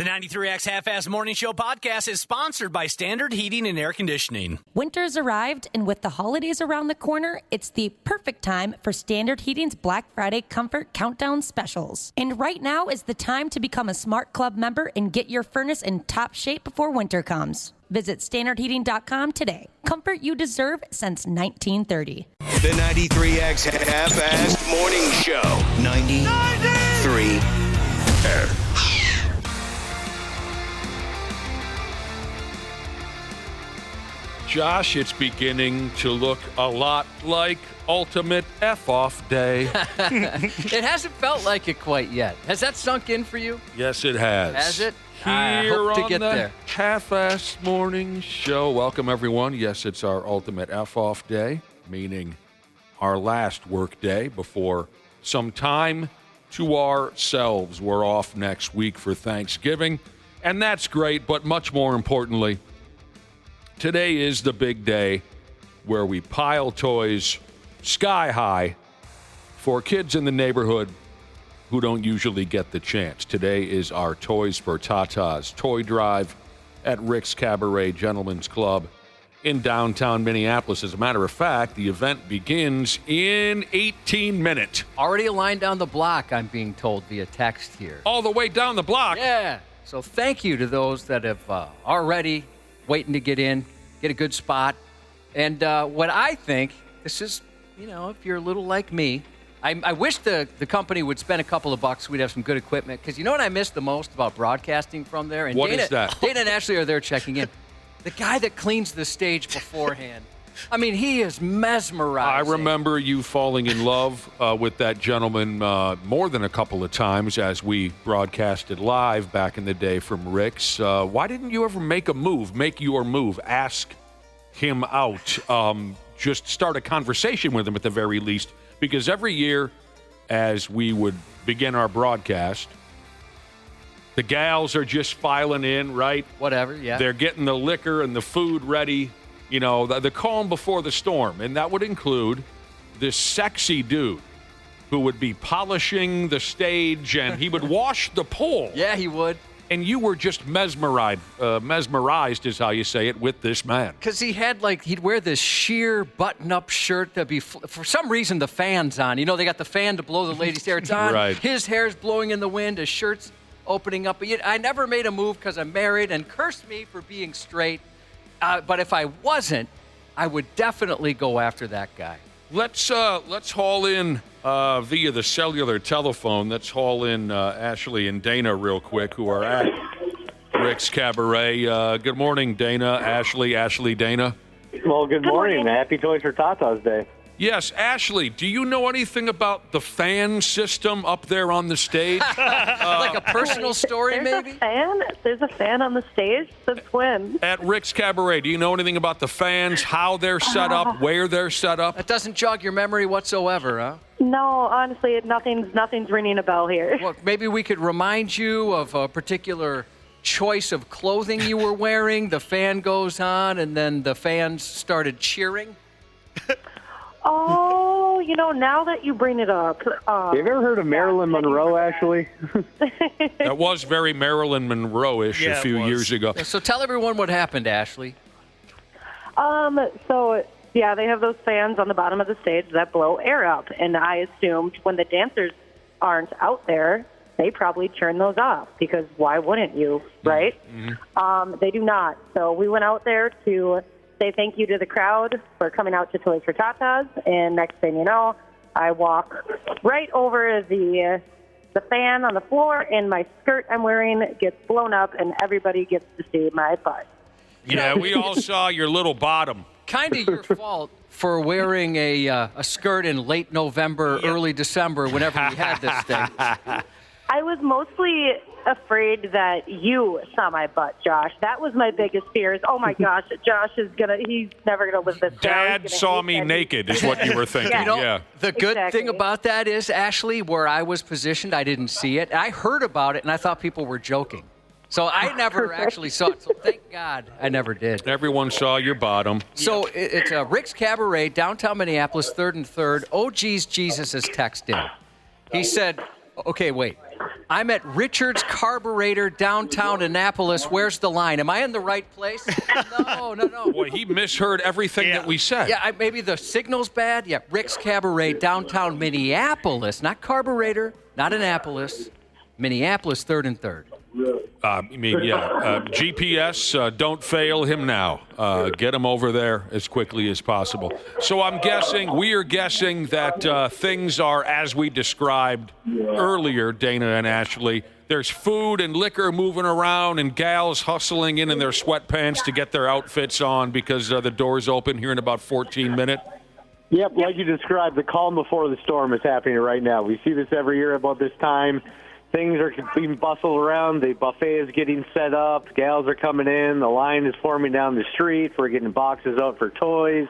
The 93X Half-Ass Morning Show podcast is sponsored by Standard Heating and Air Conditioning. Winter's arrived, and with the holidays around the corner, it's the perfect time for Standard Heating's Black Friday Comfort Countdown specials. And right now is the time to become a Smart Club member and get your furnace in top shape before winter comes. Visit standardheating.com today. Comfort you deserve since 1930. The 93X Half-Assed Morning Show. 93 Josh, it's beginning to look a lot like Ultimate F-Off Day. It hasn't felt like it quite yet. Has that sunk in for you? Yes, it has. Has it? Here I hope to on get the there. Half-Assed Morning Show. Welcome, everyone. Yes, it's our Ultimate F-Off Day, meaning our last work day before some time to ourselves. We're off next week for Thanksgiving, and that's great, but much more importantly, today is the big day where we pile toys sky high for kids in the neighborhood who don't usually get the chance. Today is our Toys for Tatas toy drive at Rick's Cabaret Gentlemen's Club in downtown Minneapolis. As a matter of fact, the event begins in 18 minutes. Already a line down the block, I'm being told via text here. All the way down the block. Yeah. So thank you to those that have already waiting to get in, get a good spot. And what I think, this is, if you're a little like me, I wish the company would spend a couple of bucks. We'd have some good equipment. Because you know what I miss the most about broadcasting from there? And What is that? Dana and Ashley are there checking in. The guy that cleans the stage beforehand. I mean, he is mesmerizing. I remember you falling in love with that gentleman more than a couple of times as we broadcasted live back in the day from Rick's. Why didn't you ever make your move, ask him out, just start a conversation with him at the very least? Because every year as we would begin our broadcast, the gals are just filing in, right? Whatever, yeah. They're getting the liquor and the food ready. The calm before the storm. And that would include this sexy dude who would be polishing the stage, and he would wash the pole. Yeah, he would. And you were just mesmerized is how you say it, with this man. Because he'd wear this sheer button-up shirt that'd be, for some reason, the fan's on. They got the fan to blow the ladies' hair. It's on. Right. His hair's blowing in the wind. His shirt's opening up. I never made a move because I'm married, and curse me for being straight. But if I wasn't, I would definitely go after that guy. Let's haul in via the cellular telephone. Let's haul in Ashley and Dana real quick, who are at Rick's Cabaret. Good morning, Dana, Ashley, Dana. Well, good morning. Happy Toys for Tatas Day. Yes, Ashley, do you know anything about the fan system up there on the stage? Like a personal story, maybe? There's a fan on the stage? Since when? At Rick's Cabaret, do you know anything about the fans, how they're set up, where they're set up? That doesn't jog your memory whatsoever, huh? No, honestly, nothing's ringing a bell here. Well, maybe we could remind you of a particular choice of clothing you were wearing. The fan goes on, and then the fans started cheering. Oh, now that you bring it up. Have you ever heard of Marilyn Monroe, Ashley? That was very Marilyn Monroe-ish a few years ago. So tell everyone what happened, Ashley. Yeah, they have those fans on the bottom of the stage that blow air up, and I assumed when the dancers aren't out there, they probably turn those off, because why wouldn't you, right? Mm-hmm. They do not. So we went out there to say thank you to the crowd for coming out to Toys for Tatas, and next thing you know, I walk right over the fan on the floor, and my skirt I'm wearing gets blown up, and everybody gets to see my butt. Yeah, we all saw your little bottom. Kind of your fault for wearing a skirt in late November, early December, whenever we had this thing. I was mostly afraid that you saw my butt, Josh. That was my biggest fear. Oh my gosh, Josh he's never gonna live this down. Dad saw me naked is what you were thinking. Yeah. The good thing about that is, Ashley, where I was positioned, I didn't see it. I heard about it, and I thought people were joking. So I never actually saw it. So thank God I never did. Everyone saw your bottom. So it's Rick's Cabaret, downtown Minneapolis, 3rd and 3rd. Oh, geez, Jesus has texted in. He said, okay, wait. I'm at Richard's Carburetor, downtown Annapolis. Where's the line? Am I in the right place? No. Boy, he misheard everything that we said. Yeah, maybe the signal's bad. Yeah, Rick's Cabaret, downtown Minneapolis. Not Carburetor, not Annapolis. Minneapolis, 3rd and 3rd. GPS, don't fail him now. Get him over there as quickly as possible. So we are guessing that things are as we described earlier, Dana and Ashley. There's food and liquor moving around and gals hustling in their sweatpants to get their outfits on because the door's open here in about 14 minutes. Yep, like you described, the calm before the storm is happening right now. We see this every year about this time. Things are being bustled around. The buffet is getting set up. Gals are coming in. The line is forming down the street. We're getting boxes out for toys.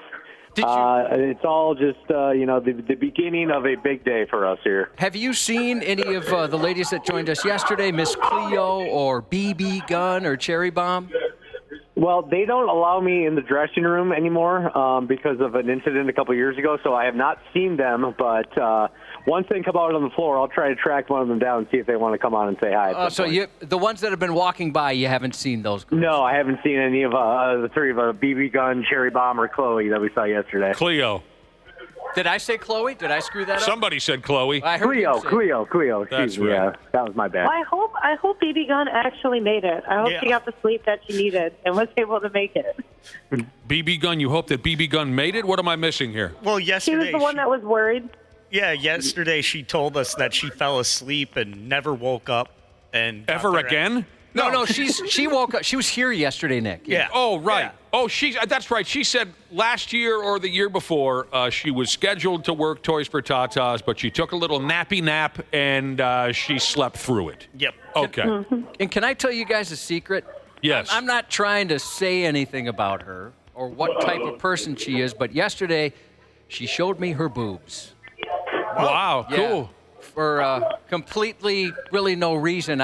It's all just, the beginning of a big day for us here. Have you seen any of the ladies that joined us yesterday, Miss Cleo or BB Gun or Cherry Bomb? Well, they don't allow me in the dressing room anymore because of an incident a couple years ago, so I have not seen them. But once they come out on the floor, I'll try to track one of them down and see if they want to come on and say hi. The ones that have been walking by, you haven't seen those girls? No, I haven't seen any of the three of BB Gun, Cherry Bomb, or Chloe that we saw yesterday. Cleo. Did I say Chloe? Did I screw that up? Somebody said Chloe. I heard Cleo. That's right. Yeah, that was my bad. Well, I hope BB Gun actually made it. I hope she got the sleep that she needed and was able to make it. BB Gun, you hope that BB Gun made it? What am I missing here? Well, She yesterday. was the one that was worried. Yeah, yesterday she told us that she fell asleep and never woke up. And Ever again? No, she woke up. She was here yesterday, Nick. Yeah. Oh, right. Yeah. Oh, that's right. She said last year or the year before she was scheduled to work Toys for Tatas, but she took a little nappy nap and she slept through it. Yep. Okay. And can I tell you guys a secret? Yes. I'm not trying to say anything about her or what type of person she is, but yesterday she showed me her boobs. Wow, Yeah. cool. For completely, really no reason.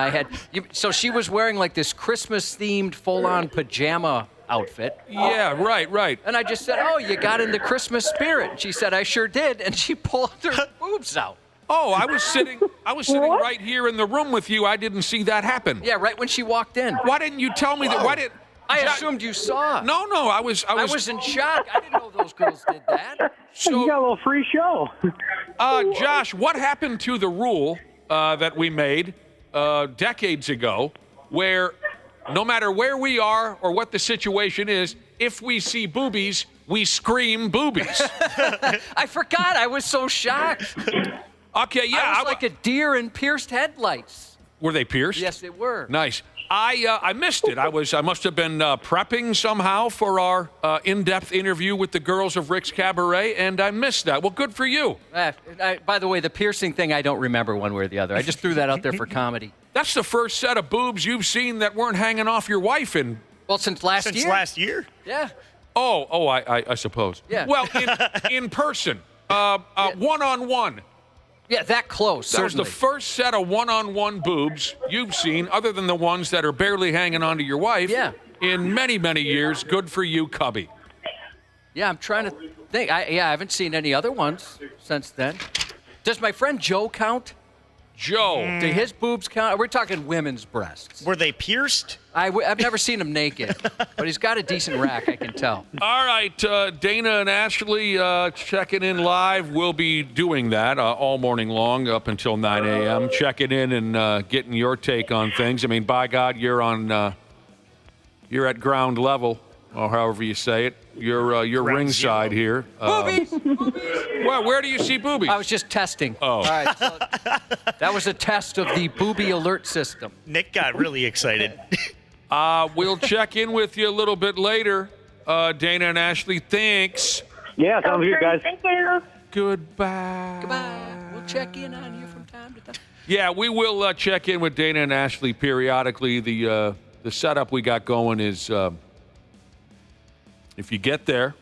So she was wearing like this Christmas-themed full-on pajama outfit. Yeah, right. And I just said, "Oh, you got in the Christmas spirit." And she said, "I sure did." And she pulled her boobs out. Oh, I was sitting right here in the room with you. I didn't see that happen. Yeah, right when she walked in. Why didn't you tell me that? I assumed you saw. No, I was in shock. I didn't know those girls did that. You got a little free show. Josh, what happened to the rule that we made decades ago where no matter where we are or what the situation is, if we see boobies, we scream boobies? I forgot. I was so shocked. Okay, yeah. I was like a deer in pierced headlights. Were they pierced? Yes, they were. Nice. I missed it. I must have been prepping somehow for our in-depth interview with the girls of Rick's Cabaret, and I missed that. Well, good for you. By the way, the piercing thing, I don't remember one way or the other. I just threw that out there for comedy. That's the first set of boobs you've seen that weren't hanging off your wife in. Well, since last year. Yeah. Oh, I suppose. Yeah. Well, in person, one-on-one. Yeah, that close. That was certainly. the first set of one-on-one boobs you've seen, other than the ones that are barely hanging onto your wife. Yeah. In many, many years. Good for you, Cubby. Yeah, I'm trying to think. I haven't seen any other ones since then. Does my friend Joe count? Joe. Do his boobs count? We're talking women's breasts. Were they pierced? I've never seen him naked, but he's got a decent rack, I can tell. All right, Dana and Ashley checking in live. We'll be doing that all morning long up until 9 a.m. Checking in and getting your take on things. I mean, by God, you're at ground level, or however you say it. You're ringside here. Boobies! Well, where do you see boobies? I was just testing. Oh. All right, so that was a test of the booby alert system. Nick got really excited. We'll check in with you a little bit later. Dana and Ashley, thanks. Yeah, sounds good, guys. Thank you. Goodbye. Goodbye. We'll check in on you from time to time. Yeah, we will check in with Dana and Ashley periodically. The setup we got going is if you get there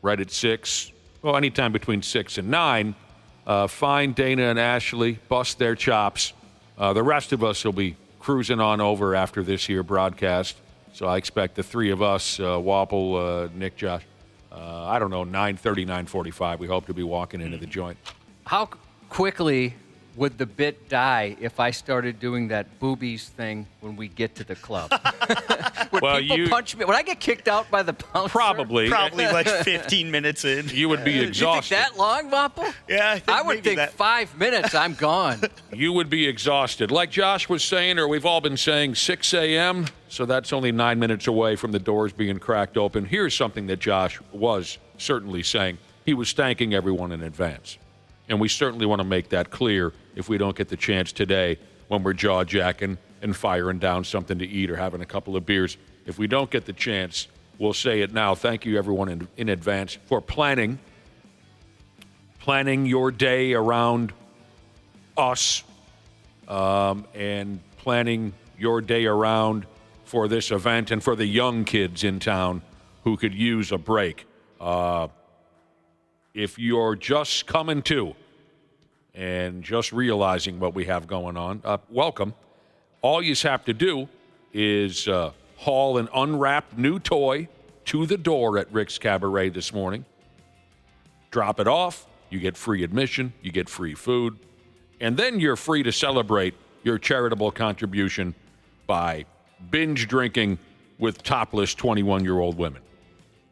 right at 6, well, anytime between 6 and 9, find Dana and Ashley, bust their chops. The rest of us will be cruising on over after this here broadcast. So I expect the three of us, Wapple, Nick, Josh, I don't know, 9:30, 9:45. We hope to be walking into the joint. How quickly would the bit die if I started doing that boobies thing when we get to the club? Would people punch me? Would I get kicked out by the bouncer? Probably like 15 minutes in. You would be exhausted. You think that long, Wapple? Yeah, I would think 5 minutes, I'm gone. You would be exhausted. Like Josh was saying, or we've all been saying, 6 a.m., so that's only 9 minutes away from the doors being cracked open. Here's something that Josh was certainly saying. He was thanking everyone in advance. And we certainly want to make that clear if we don't get the chance today when we're jaw-jacking and firing down something to eat or having a couple of beers. If we don't get the chance, we'll say it now. Thank you, everyone, in advance for planning your day around us and planning your day around for this event and for the young kids in town who could use a break. If you're just coming to and just realizing what we have going on, welcome. All you have to do is haul an unwrapped new toy to the door at Rick's Cabaret this morning. Drop it off. You get free admission. You get free food. And then you're free to celebrate your charitable contribution by binge drinking with topless 21-year-old women.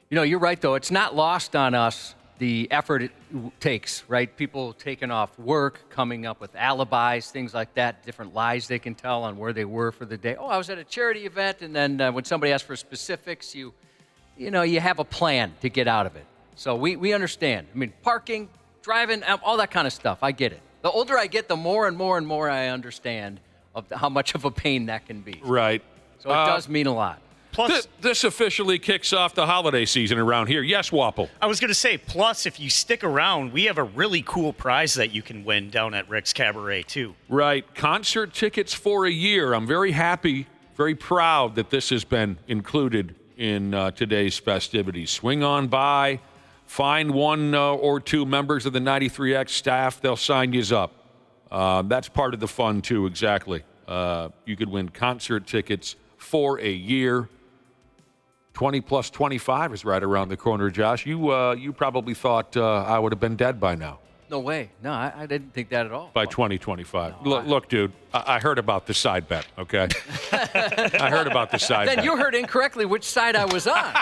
You know, you're right, though. It's not lost on us the effort it takes, right? People taking off work, coming up with alibis, things like that, different lies they can tell on where they were for the day. Oh, I was at a charity event, and then when somebody asks for specifics, you have a plan to get out of it. So we understand. I mean, parking, driving, all that kind of stuff. I get it. The older I get, the more and more and more I understand of how much of a pain that can be. Right. So it does mean a lot. Plus, this officially kicks off the holiday season around here. Yes, Wapple. I was going to say, plus, if you stick around, we have a really cool prize that you can win down at Rick's Cabaret, too. Right. Concert tickets for a year. I'm very happy, very proud that this has been included in today's festivities. Swing on by, find one or two members of the 93X staff. They'll sign you up. That's part of the fun, too, exactly. You could win concert tickets for a year. 20 plus 25 is right around the corner, Josh. You probably thought I would have been dead by now. No way. No, I didn't think that at all. By 2025. No, look, dude, I heard about the side bet, okay? I heard about the side bet. Then you heard incorrectly which side I was on.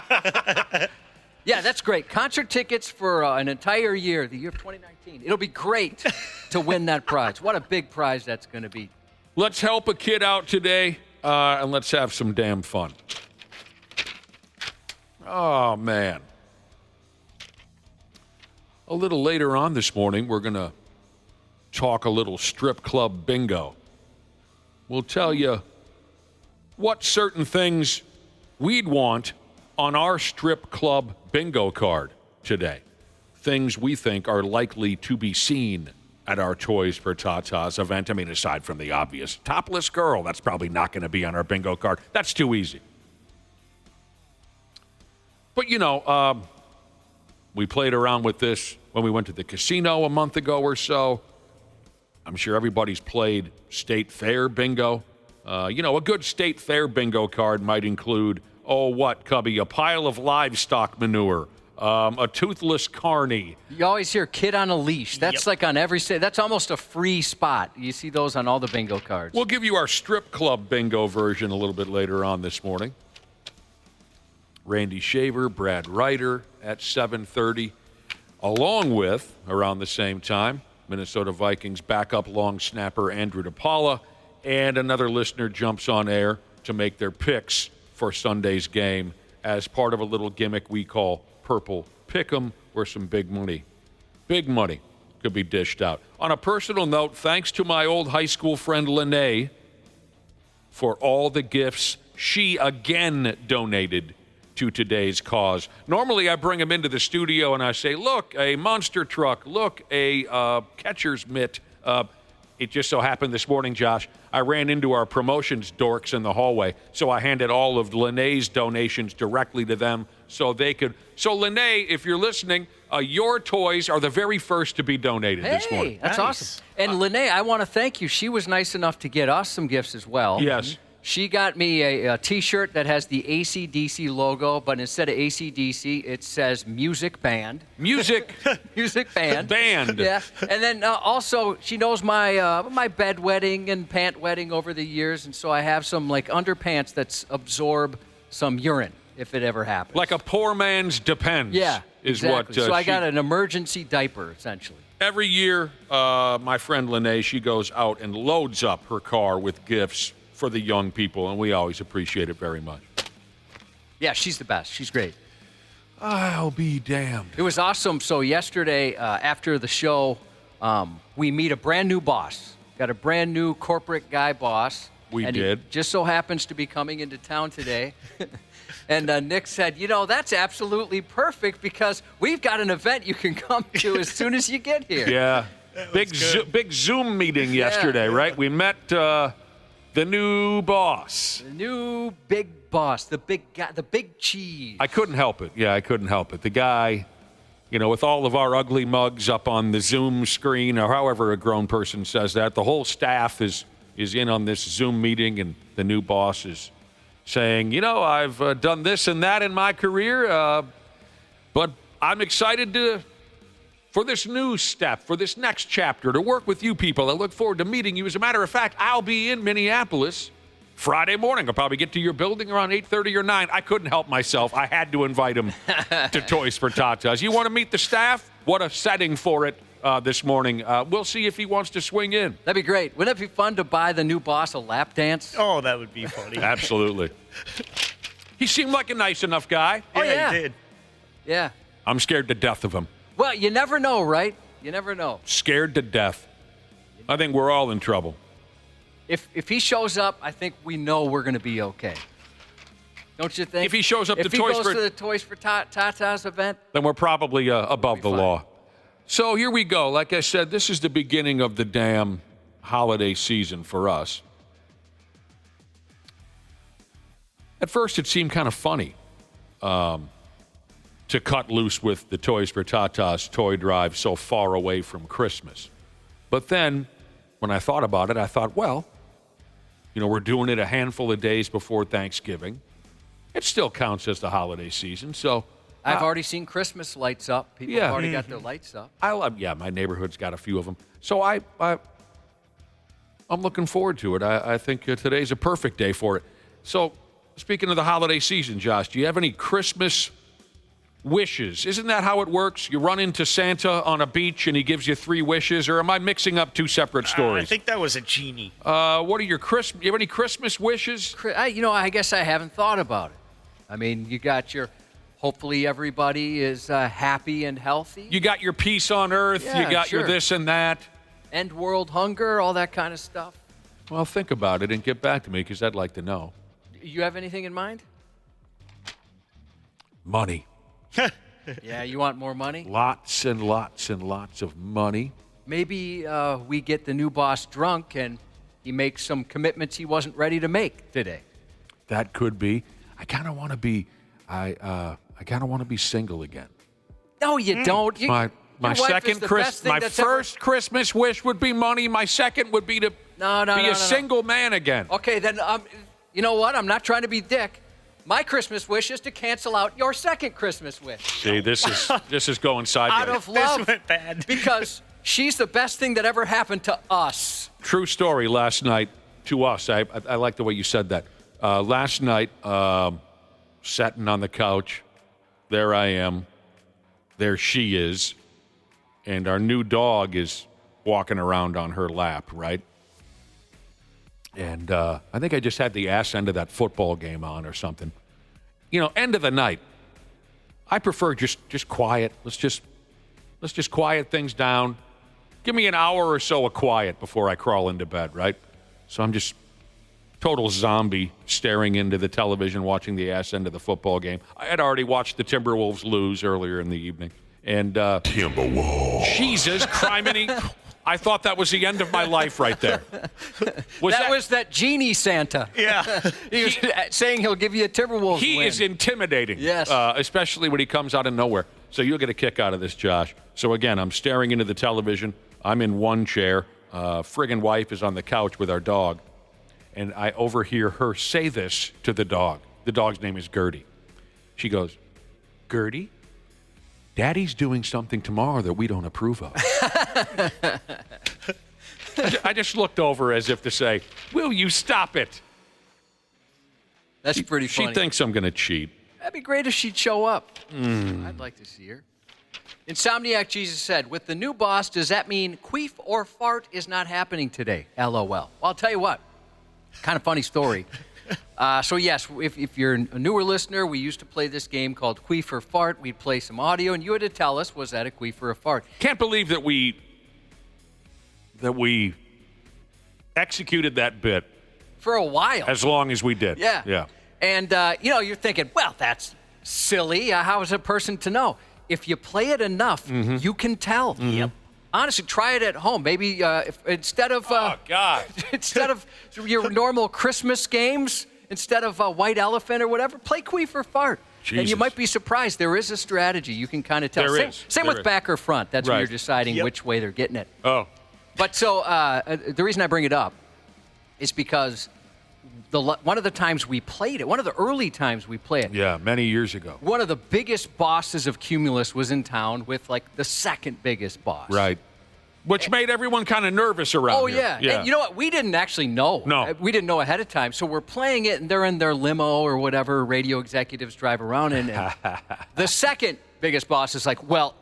Yeah, that's great. Concert tickets for an entire year, the year of 2019. It'll be great to win that prize. What a big prize that's going to be. Let's help a kid out today, and let's have some damn fun. Oh, man. A little later on this morning, we're going to talk a little strip club bingo. We'll tell you what certain things we'd want on our strip club bingo card today. Things we think are likely to be seen at our Toys for Tatas event. I mean, aside from the obvious topless girl, that's probably not going to be on our bingo card. That's too easy. But, we played around with this when we went to the casino a month ago or so. I'm sure everybody's played state fair bingo. A good state fair bingo card might include, Cubby, a pile of livestock manure, a toothless carny. You always hear kid on a leash. That's like on every state. That's almost a free spot. You see those on all the bingo cards. We'll give you our strip club bingo version a little bit later on this morning. Randy Shaver, Brad Ryder at 7:30, along with, around the same time, Minnesota Vikings backup long snapper Andrew DePaola, and another listener jumps on air to make their picks for Sunday's game as part of a little gimmick we call Purple Pick'em, where some big money could be dished out. On a personal note, thanks to my old high school friend Lene for all the gifts she again donated to today's cause. Normally, I bring him into the studio and I say, look, a monster truck, look, a catcher's mitt. It just so happened this morning, Josh, I ran into our promotions dorks in the hallway, so I handed all of Lene's donations directly to them so they could. So, Lene, if you're listening, your toys are the very first to be donated this morning. That's awesome. And Lene, I want to thank you. She was nice enough to get us some gifts as well. Yes. She got me a T-shirt that has the AC/DC logo, but instead of AC/DC, it says music band. Music. Music band. Band. Yeah. And then also, she knows my bedwetting and pant wetting over the years, and so I have some like underpants that absorb some urine if it ever happens. Like a poor man's Depends. Yeah, is exactly. what. So I got an emergency diaper, essentially. Every year, my friend Lene, she goes out and loads up her car with gifts for the young people, and we always appreciate it very much. Yeah, she's the best. She's great. I'll be damned. It was awesome. So yesterday, after the show, we meet a brand new boss. Got a brand new corporate guy boss. We and did. He just so happens to be coming into town today. And Nick said, that's absolutely perfect because we've got an event you can come to as soon as you get here. Yeah. Big Zoom meeting yesterday, right? We met the new boss. The new big boss, the big guy, the big cheese. I couldn't help it. Yeah, I couldn't help it. The guy, with all of our ugly mugs up on the Zoom screen, or however a grown person says that, the whole staff is in on this Zoom meeting, and the new boss is saying, I've done this and that in my career, but I'm excited for this new step, for this next chapter, to work with you people. I look forward to meeting you. As a matter of fact, I'll be in Minneapolis Friday morning. I'll probably get to your building around 8:30 or 9. I couldn't help myself. I had to invite him to Toys for Tatas. You want to meet the staff? What a setting for it this morning. We'll see if he wants to swing in. That'd be great. Wouldn't it be fun to buy the new boss a lap dance? Oh, that would be funny. Absolutely. He seemed like a nice enough guy. Yeah, he did. Yeah. I'm scared to death of him. Well, you never know, right? You never know. Scared to death. I think we're all in trouble. If he shows up, I think we know we're going to be okay. Don't you think? If he shows up to Toys for... If he goes to the Toys for Tatas event, then we're probably above the law. So here we go. Like I said, this is the beginning of the damn holiday season for us. At first, it seemed kind of funny to cut loose with the Toys for Tatas toy drive so far away from Christmas. But then, when I thought about it, I thought, well, we're doing it a handful of days before Thanksgiving. It still counts as the holiday season, so... I've already seen Christmas lights up. People have already got their lights up. My neighborhood's got a few of them. So I'm looking forward to it. I think today's a perfect day for it. So, speaking of the holiday season, Josh, do you have any Christmas wishes? Isn't that how it works? You run into Santa on a beach and he gives you 3 wishes, or am I mixing up 2 separate stories? I think that was a genie. What are your Christmas? You have any Christmas wishes? I guess I haven't thought about it. I mean, you got your... Hopefully everybody is happy and healthy. You got your peace on earth. Yeah, you got sure. your this and that. End world hunger, all that kind of stuff. Well, think about it and get back to me because I'd like to know. You have anything in mind? Money. Yeah, you want more money? Lots and lots and lots of money. Maybe we get the new boss drunk and he makes some commitments he wasn't ready to make today. That could be. I kind of want to be... I kind of want to be single again. No, you don't. My first Christmas wish would be money. My second would be to be a single man again. Okay, then you know what? I'm not trying to be dick. My Christmas wish is to cancel out your second Christmas wish. See, this is going sideways. Out of love. This went bad. Because she's the best thing that ever happened to us. True story. Last night to us. I like the way you said that. Last night. Sitting on the couch, there I am, there she is, and our new dog is walking around on her lap, right? And I think I just had the ass end of that football game on or something. End of the night. I prefer just quiet. Let's just quiet things down. Give me an hour or so of quiet before I crawl into bed, right? So I'm just total zombie staring into the television, watching the ass end of the football game. I had already watched the Timberwolves lose earlier in the evening. And Timberwolves. Jesus, criminy. I thought that was the end of my life right there. That was that genie Santa. Yeah. He was saying he'll give you a Timberwolves He win. is intimidating. Yes. Especially when he comes out of nowhere. So you'll get a kick out of this, Josh. So again, I'm staring into the television. I'm in one chair. Friggin' wife is on the couch with our dog. and I overhear her say this to the dog. The dog's name is Gertie. She goes, Gertie, Daddy's doing something tomorrow that we don't approve of. I just looked over as if to say, will you stop it? That's pretty funny. She thinks I'm going to cheat. That'd be great if she'd show up. I'd like to see her. Insomniac Jesus said, with the new boss, does that mean queef or fart is not happening today? LOL. Well, I'll tell you what. Kind of funny story. So, yes, if you're a newer listener, we used to play this game called Queef or Fart. We'd play some audio, and you had to tell us, was that a queef or a fart? Can't believe that we executed that bit. For a while. As long as we did. Yeah. And, you're thinking, well, that's silly. How is a person to know? If you play it enough, you can tell. Yep. Honestly, try it at home. Maybe instead of instead of your normal Christmas games, instead of White Elephant or whatever, play Queef or Fart. Jesus. And you might be surprised. There is a strategy. You can kind of tell. Same with back or front. That's when you're deciding which way they're getting it. Oh. But so the reason I bring it up is because one of the times we played it, one of the early times we played it. Yeah, many years ago. One of the biggest bosses of Cumulus was in town with, like, the second biggest boss. Right. Which made everyone kind of nervous around here. Oh, yeah. And you know what? We didn't actually know. No. We didn't know ahead of time. So we're playing it, and they're in their limo or whatever radio executives drive around in. And the second biggest boss is like, well,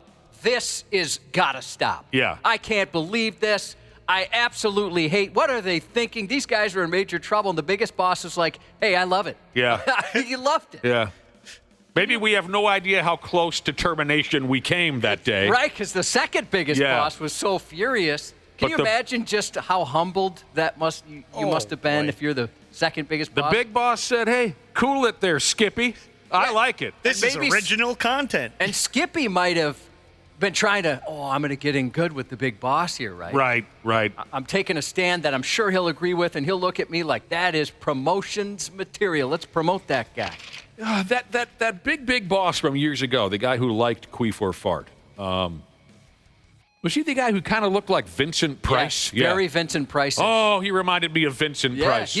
this is gotta stop. Yeah. I can't believe this. I absolutely hate. What are they thinking? These guys are in major trouble. And the biggest boss is like, hey, I love it. Yeah. You loved it. Yeah. Maybe we have no idea how close to termination we came that day. Right, because the second biggest boss was so furious. Can you imagine just how humbled that you must have been if you're the second biggest boss? The big boss said, hey, cool it there, Skippy. I like it. This is original content. And Skippy might have been trying to, I'm going to get in good with the big boss here, right? Right. I'm taking a stand that I'm sure he'll agree with, and he'll look at me like, that is promotions material. Let's promote that guy. That big boss from years ago, the guy who liked Queef or Fart, was he the guy who kind of looked like Vincent Price? Yes, very Vincent Price. Oh, he reminded me of Vincent Price.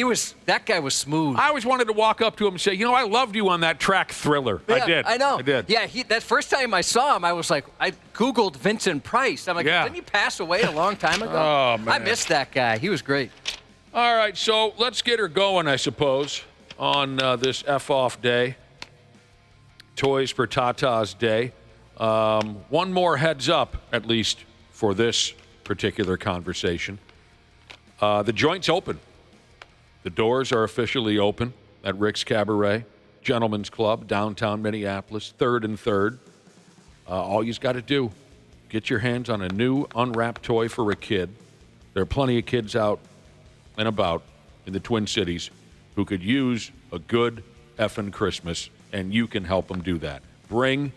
That guy was smooth. I always wanted to walk up to him and say, I loved you on that track Thriller. Yeah, I did. I know. I did. Yeah, that first time I saw him, I was like, I Googled Vincent Price. I'm like, didn't he pass away a long time ago? Oh, man. I missed that guy. He was great. All right, so let's get her going, I suppose, on this F-off day. Toys for Tatas Day. One more heads up, at least, for this particular conversation. The joint's open. The doors are officially open at Rick's Cabaret, Gentlemen's Club, downtown Minneapolis, 3rd and 3rd. All you've got to do, get your hands on a new unwrapped toy for a kid. There are plenty of kids out and about in the Twin Cities who could use a good effing Christmas, and you can help them do that. Bring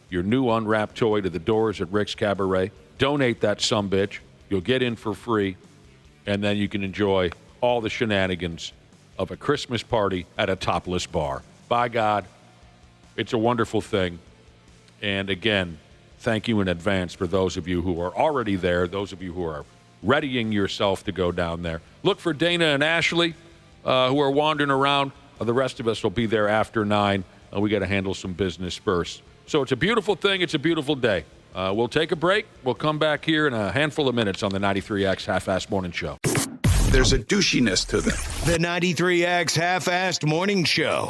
your new unwrapped toy to the doors at Rick's Cabaret. Donate that sumbitch. You'll get in for free, and then you can enjoy all the shenanigans of a Christmas party at a topless bar. By God, it's a wonderful thing. And again, thank you in advance for those of you who are already there, those of you who are readying yourself to go down there. Look for Dana and Ashley who are wandering around. The rest of us will be there after 9. We got to handle some business first. So it's a beautiful thing. It's a beautiful day. We'll take a break. We'll come back here in a handful of minutes on the 93X Half-Assed Morning Show. There's a douchiness to them. The 93X Half-Assed Morning Show.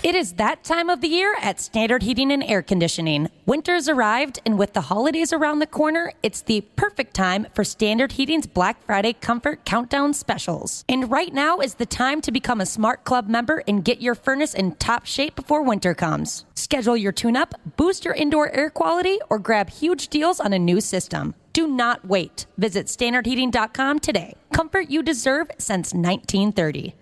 It is that time of the year at Standard Heating and Air Conditioning. Winter's arrived, and with the holidays around the corner, it's the perfect time for Standard Heating's Black Friday Comfort Countdown specials. And right now is the time to become a Smart Club member and get your furnace in top shape before winter comes. Schedule your tune-up, boost your indoor air quality, or grab huge deals on a new system. Do not wait. Visit standardheating.com today. Comfort you deserve since 1930.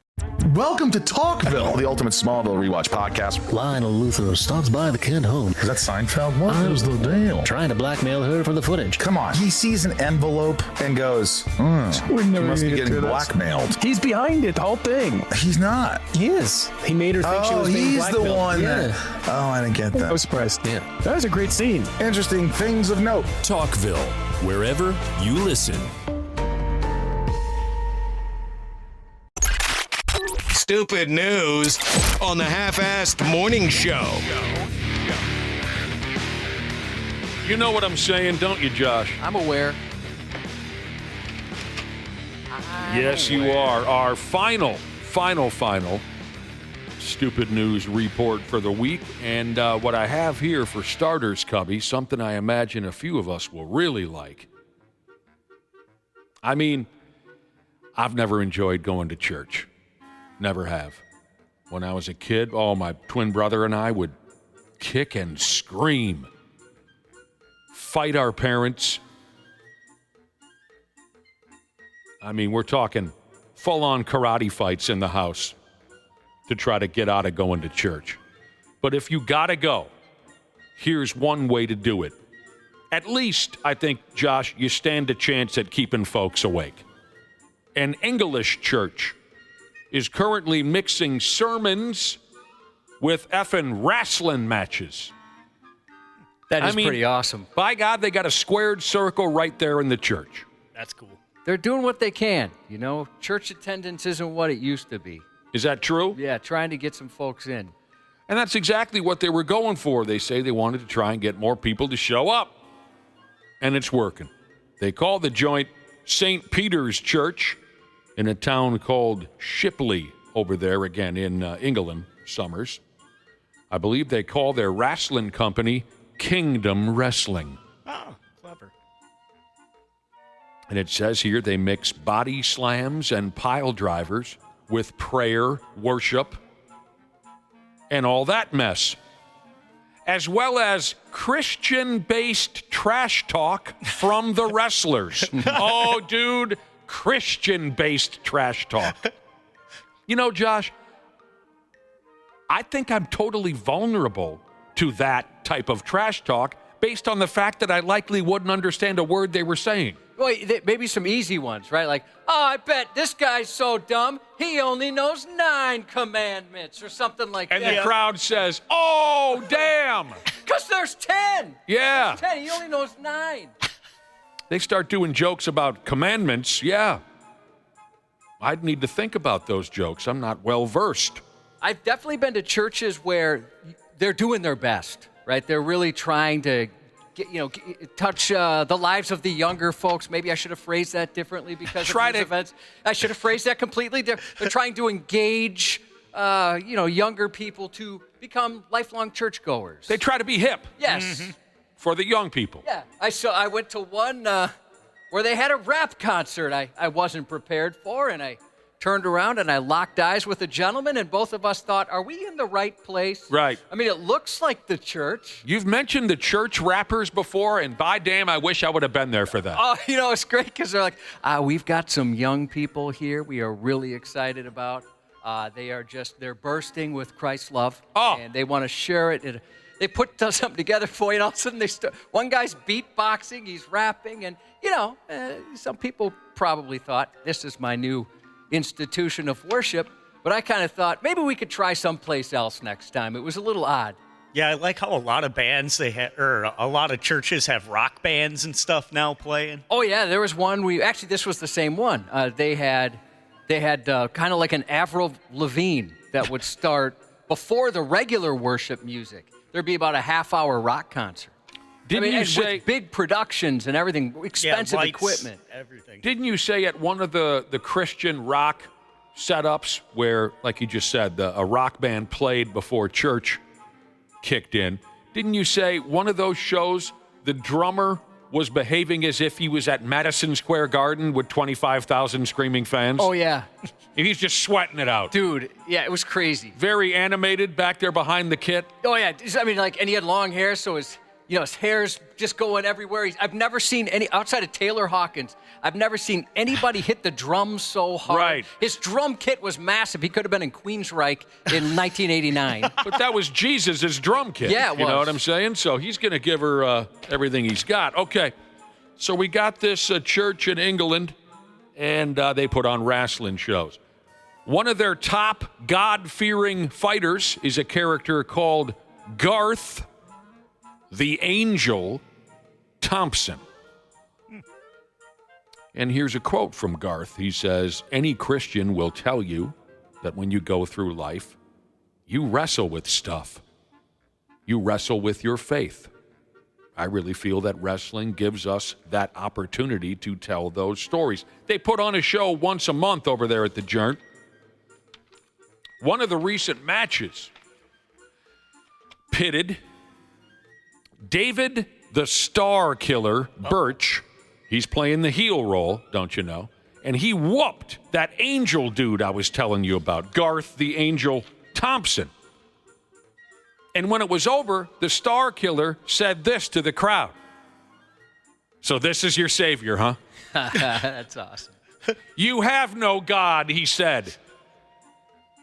Welcome to Talkville, the ultimate Smallville rewatch podcast. Lionel Luthor stops by the kid home. Is that Seinfeld? What is the deal? Trying to blackmail her for the footage. Come on. He sees an envelope and goes, he must be getting blackmailed. He's behind it, the whole thing. He's not. He is. He made her think she was being blackmailed. He's the one that... Oh, I didn't get that. I was surprised. Yeah. That was a great scene. Interesting things of note. Talkville, wherever you listen. stupid news on the Half-Assed Morning Show. You know what I'm saying, don't you, Josh? I'm aware. Yes, you are. Our final stupid news report for the week. And what I have here for starters, Cubby, something I imagine a few of us will really like. I mean, I've never enjoyed going to church. Never have. When I was a kid, my twin brother and I would kick and scream, fight our parents. I mean, we're talking full-on karate fights in the house to try to get out of going to church. But if you gotta go, here's one way to do it. At least, I think, Josh, you stand a chance at keeping folks awake. An English church is currently mixing sermons with effing wrestling matches. That is pretty awesome. By God, they got a squared circle right there in the church. That's cool. They're doing what they can. You know, church attendance isn't what it used to be. Is that true? Yeah, trying to get some folks in. And that's exactly what they were going for. They say they wanted to try and get more people to show up. And it's working. They call the joint St. Peter's Church in a town called Shipley over there, again, in England, Summers. I believe they call their wrestling company Kingdom Wrestling. Oh, clever. And it says here they mix body slams and pile drivers with prayer, worship, and all that mess, as well as Christian-based trash talk from the wrestlers. Oh, dude, Christian-based trash talk. You know, Josh, I think I'm totally vulnerable to that type of trash talk based on the fact that I likely wouldn't understand a word they were saying. Well, maybe some easy ones, right? Like, I bet this guy's so dumb, he only knows 9 commandments or something like that. And the crowd says, oh, damn. Because there's 10. Yeah. There's 10. He only knows 9. They start doing jokes about commandments. Yeah. I'd need to think about those jokes. I'm not well versed. I've definitely been to churches where they're doing their best, right? They're really trying to touch the lives of the younger folks. Maybe I should have phrased that differently because of these events. I should have phrased that completely different. They're trying to engage, younger people to become lifelong churchgoers. They try to be hip. Yes. Mm-hmm. For the young people. Yeah. I went to one where they had a rap concert I wasn't prepared for, and I turned around and I locked eyes with a gentleman, and both of us thought, are we in the right place? Right. I mean, it looks like the church. You've mentioned the church rappers before, and by damn, I wish I would have been there for that. Oh, it's great because they're like, we've got some young people here we are really excited about. They're bursting with Christ's love. Oh. And they want to share it. They put something together for you, and all of a sudden one guy's beatboxing, he's rapping, and, some people probably thought, this is my new institution of worship, but I kind of thought maybe we could try someplace else next time. It was a little odd. Yeah, I like how a lot of bands a lot of churches have rock bands and stuff now playing. Oh yeah, there was one. This was the same one. They had kind of like an Avril Lavigne that would start before the regular worship music. There'd be about a half-hour rock concert. With big productions and everything, expensive lights, equipment, everything. Didn't you say at one of the Christian rock setups where, like you just said, a rock band played before church kicked in, didn't you say one of those shows, the drummer was behaving as if he was at Madison Square Garden with 25,000 screaming fans? Oh, yeah. And he's just sweating it out. Dude, yeah, it was crazy. Very animated back there behind the kit. Oh, yeah. And he had long hair, so his hair's just going everywhere. I've never seen outside of Taylor Hawkins, I've never seen anybody hit the drums so hard. Right. His drum kit was massive. He could have been in Queensryche in 1989. But that was Jesus' drum kit. Yeah, it was. You know what I'm saying? So he's going to give her everything he's got. Okay, so we got this church in England, and they put on wrestling shows. One of their top God-fearing fighters is a character called Garth the Angel Thompson. And here's a quote from Garth. He says, any Christian will tell you that when you go through life, you wrestle with stuff. You wrestle with your faith. I really feel that wrestling gives us that opportunity to tell those stories. They put on a show once a month over there at the Journey. One of the recent matches pitted David the Star Killer Birch. He's playing the heel role, don't you know? And he whooped that Angel dude I was telling you about, Garth the Angel Thompson. And when it was over, the Star Killer said this to the crowd. So this is your savior, huh? That's awesome. You have no God, he said.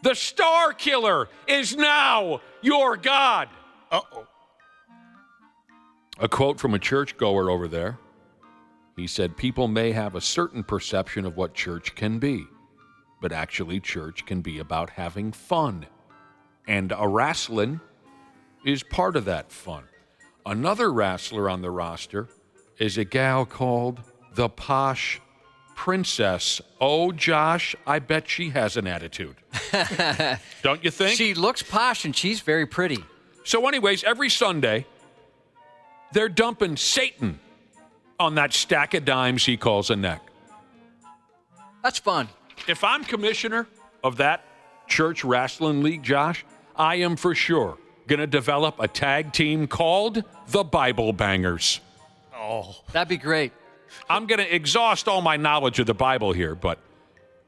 The Star Killer is now your God. Uh-oh. A quote from a churchgoer over there. He said, people may have a certain perception of what church can be, but actually church can be about having fun. And a wrestling is part of that fun. Another wrestler on the roster is a gal called the Posh Princess. Oh, Josh, I bet she has an attitude. Don't you think? She looks posh and she's very pretty. So anyways, every Sunday, they're dumping Satan on that stack of dimes he calls a neck. That's fun. If I'm commissioner of that church wrestling league, Josh, I am for sure going to develop a tag team called the Bible Bangers. Oh, that'd be great. I'm going to exhaust all my knowledge of the Bible here, but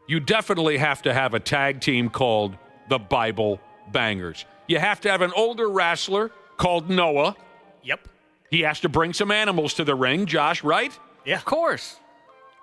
you definitely have to have a tag team called the Bible Bangers. You have to have an older wrestler called Noah. Yep. He has to bring some animals to the ring, Josh, right? Yeah. Of course.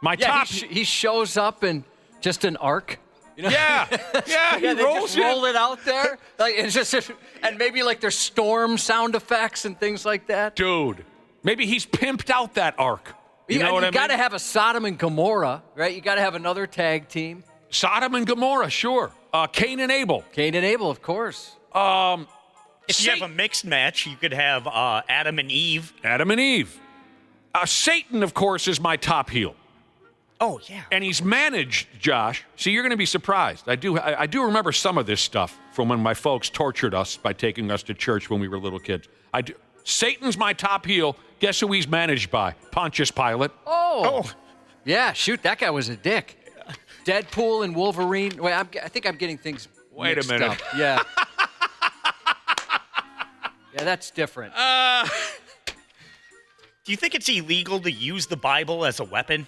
My top. He shows up in just an ark. You know? Yeah. Yeah, he they rolls just roll it out there. Like it's just, and maybe like there's storm sound effects and things like that. Dude, maybe he's pimped out that ark. You know what I mean? You got to have a Sodom and Gomorrah, right? You got to have another tag team. Sodom and Gomorrah, sure. Cain and Abel. Cain and Abel, of course. If you have a mixed match, you could have Adam and Eve. Adam and Eve. Satan, of course, is my top heel. Oh, yeah. And he's managed, Josh. See, you're going to be surprised. I do remember some of this stuff from when my folks tortured us by taking us to church when we were little kids. Satan's my top heel. Guess who he's managed by? Pontius Pilate. Oh. Yeah, shoot, that guy was a dick. Deadpool and Wolverine. Wait, I think I'm getting things mixed a minute. up. Yeah. Yeah, that's different. Do you think it's illegal to use the Bible as a weapon?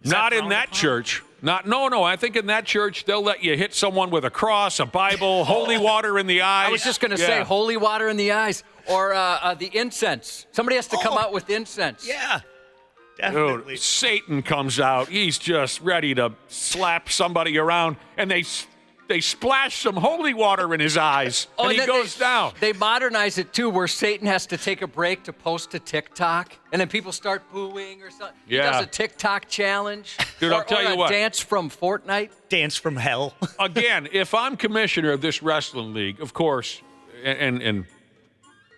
Not in that church. No. I think in that church, they'll let you hit someone with a cross, a Bible, holy water in the eyes. I was just going to say holy water in the eyes or the incense. Somebody has to come out with incense. Yeah, definitely. Dude, Satan comes out. He's just ready to slap somebody around, and they splash some holy water in his eyes, and he goes down. They modernize it, too, where Satan has to take a break to post to TikTok, and then people start booing or something. Yeah. He does a TikTok challenge. Dude, I'll tell you what. Dance from Fortnite. Dance from hell. Again, if I'm commissioner of this wrestling league, of course, and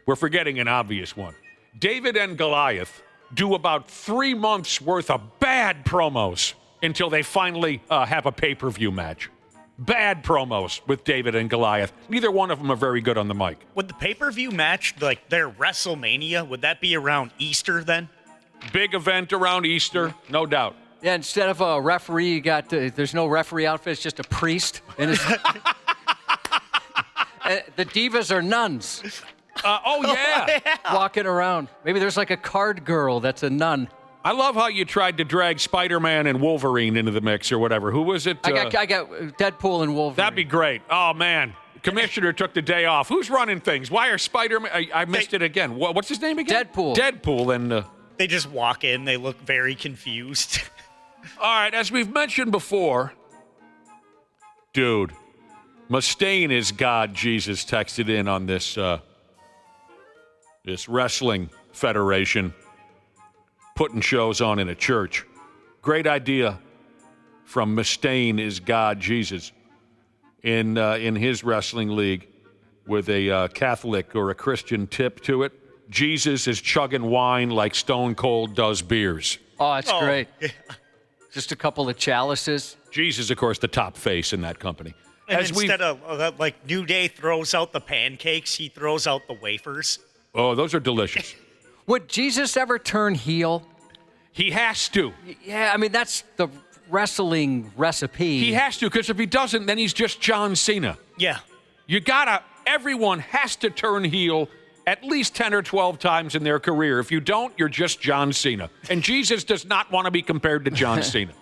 we're forgetting an obvious one, David and Goliath do about 3 months' worth of bad promos until they finally have a pay-per-view match. Bad promos with David and Goliath. Neither one of them are very good on the mic. Would the pay-per-view match, like their WrestleMania, would that be around Easter then? Big event around Easter, no doubt. Yeah, instead of a referee, you got there's no referee outfit. It's just a priest. And the divas are nuns. Walking around. Maybe there's like a card girl that's a nun. I love how you tried to drag Spider-Man and Wolverine into the mix or whatever. Who was it? I got Deadpool and Wolverine. That'd be great. Oh, man. Commissioner took the day off. Who's running things? Why are Spider-Man... I missed it again. What's his name again? Deadpool. And... They just walk in. They look very confused. All right, as we've mentioned before, dude, Mustaine is God, Jesus texted in on this wrestling federation putting shows on in a church. Great idea from Mustaine is God, Jesus in his wrestling league with a Catholic or a Christian tip to it. Jesus is chugging wine like Stone Cold does beers. Oh, that's great. Yeah. Just a couple of chalices. Jesus, of course, the top face in that company. And instead of, like, New Day throws out the pancakes, he throws out the wafers. Oh, those are delicious. Would Jesus ever turn heel? He has to. Yeah, I mean, that's the wrestling recipe. He has to, because if he doesn't, then he's just John Cena. Yeah. Everyone has to turn heel at least 10 or 12 times in their career. If you don't, you're just John Cena. And Jesus does not want to be compared to John Cena.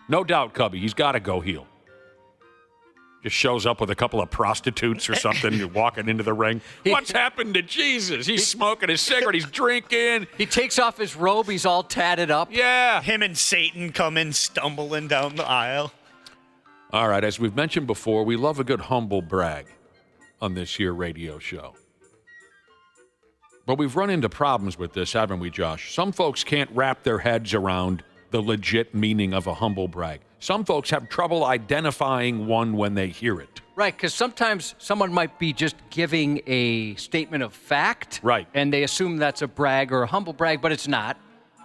No doubt, Cubby. He's got to go heel. Just shows up with a couple of prostitutes or something. You're walking into the ring. What's happened to Jesus? He's smoking his cigarette. He's drinking. He takes off his robe. He's all tatted up. Yeah. Him and Satan come in stumbling down the aisle. All right, as we've mentioned before, we love a good humble brag on this here radio show. But we've run into problems with this, haven't we, Josh? Some folks can't wrap their heads around the legit meaning of a humble brag. Some folks have trouble identifying one when they hear it. Right, because sometimes someone might be just giving a statement of fact. Right. And they assume that's a brag or a humble brag, but it's not.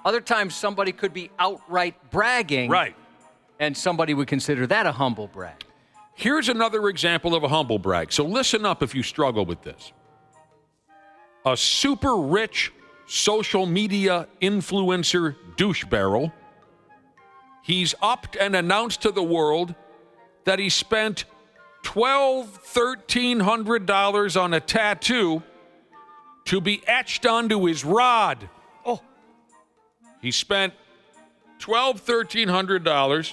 Other times somebody could be outright bragging. Right. And somebody would consider that a humble brag. Here's another example of a humble brag. So listen up if you struggle with this. A super rich social media influencer douche barrel. He's upped and announced to the world that he spent $1,300 on a tattoo to be etched onto his rod. Oh. He spent $1,300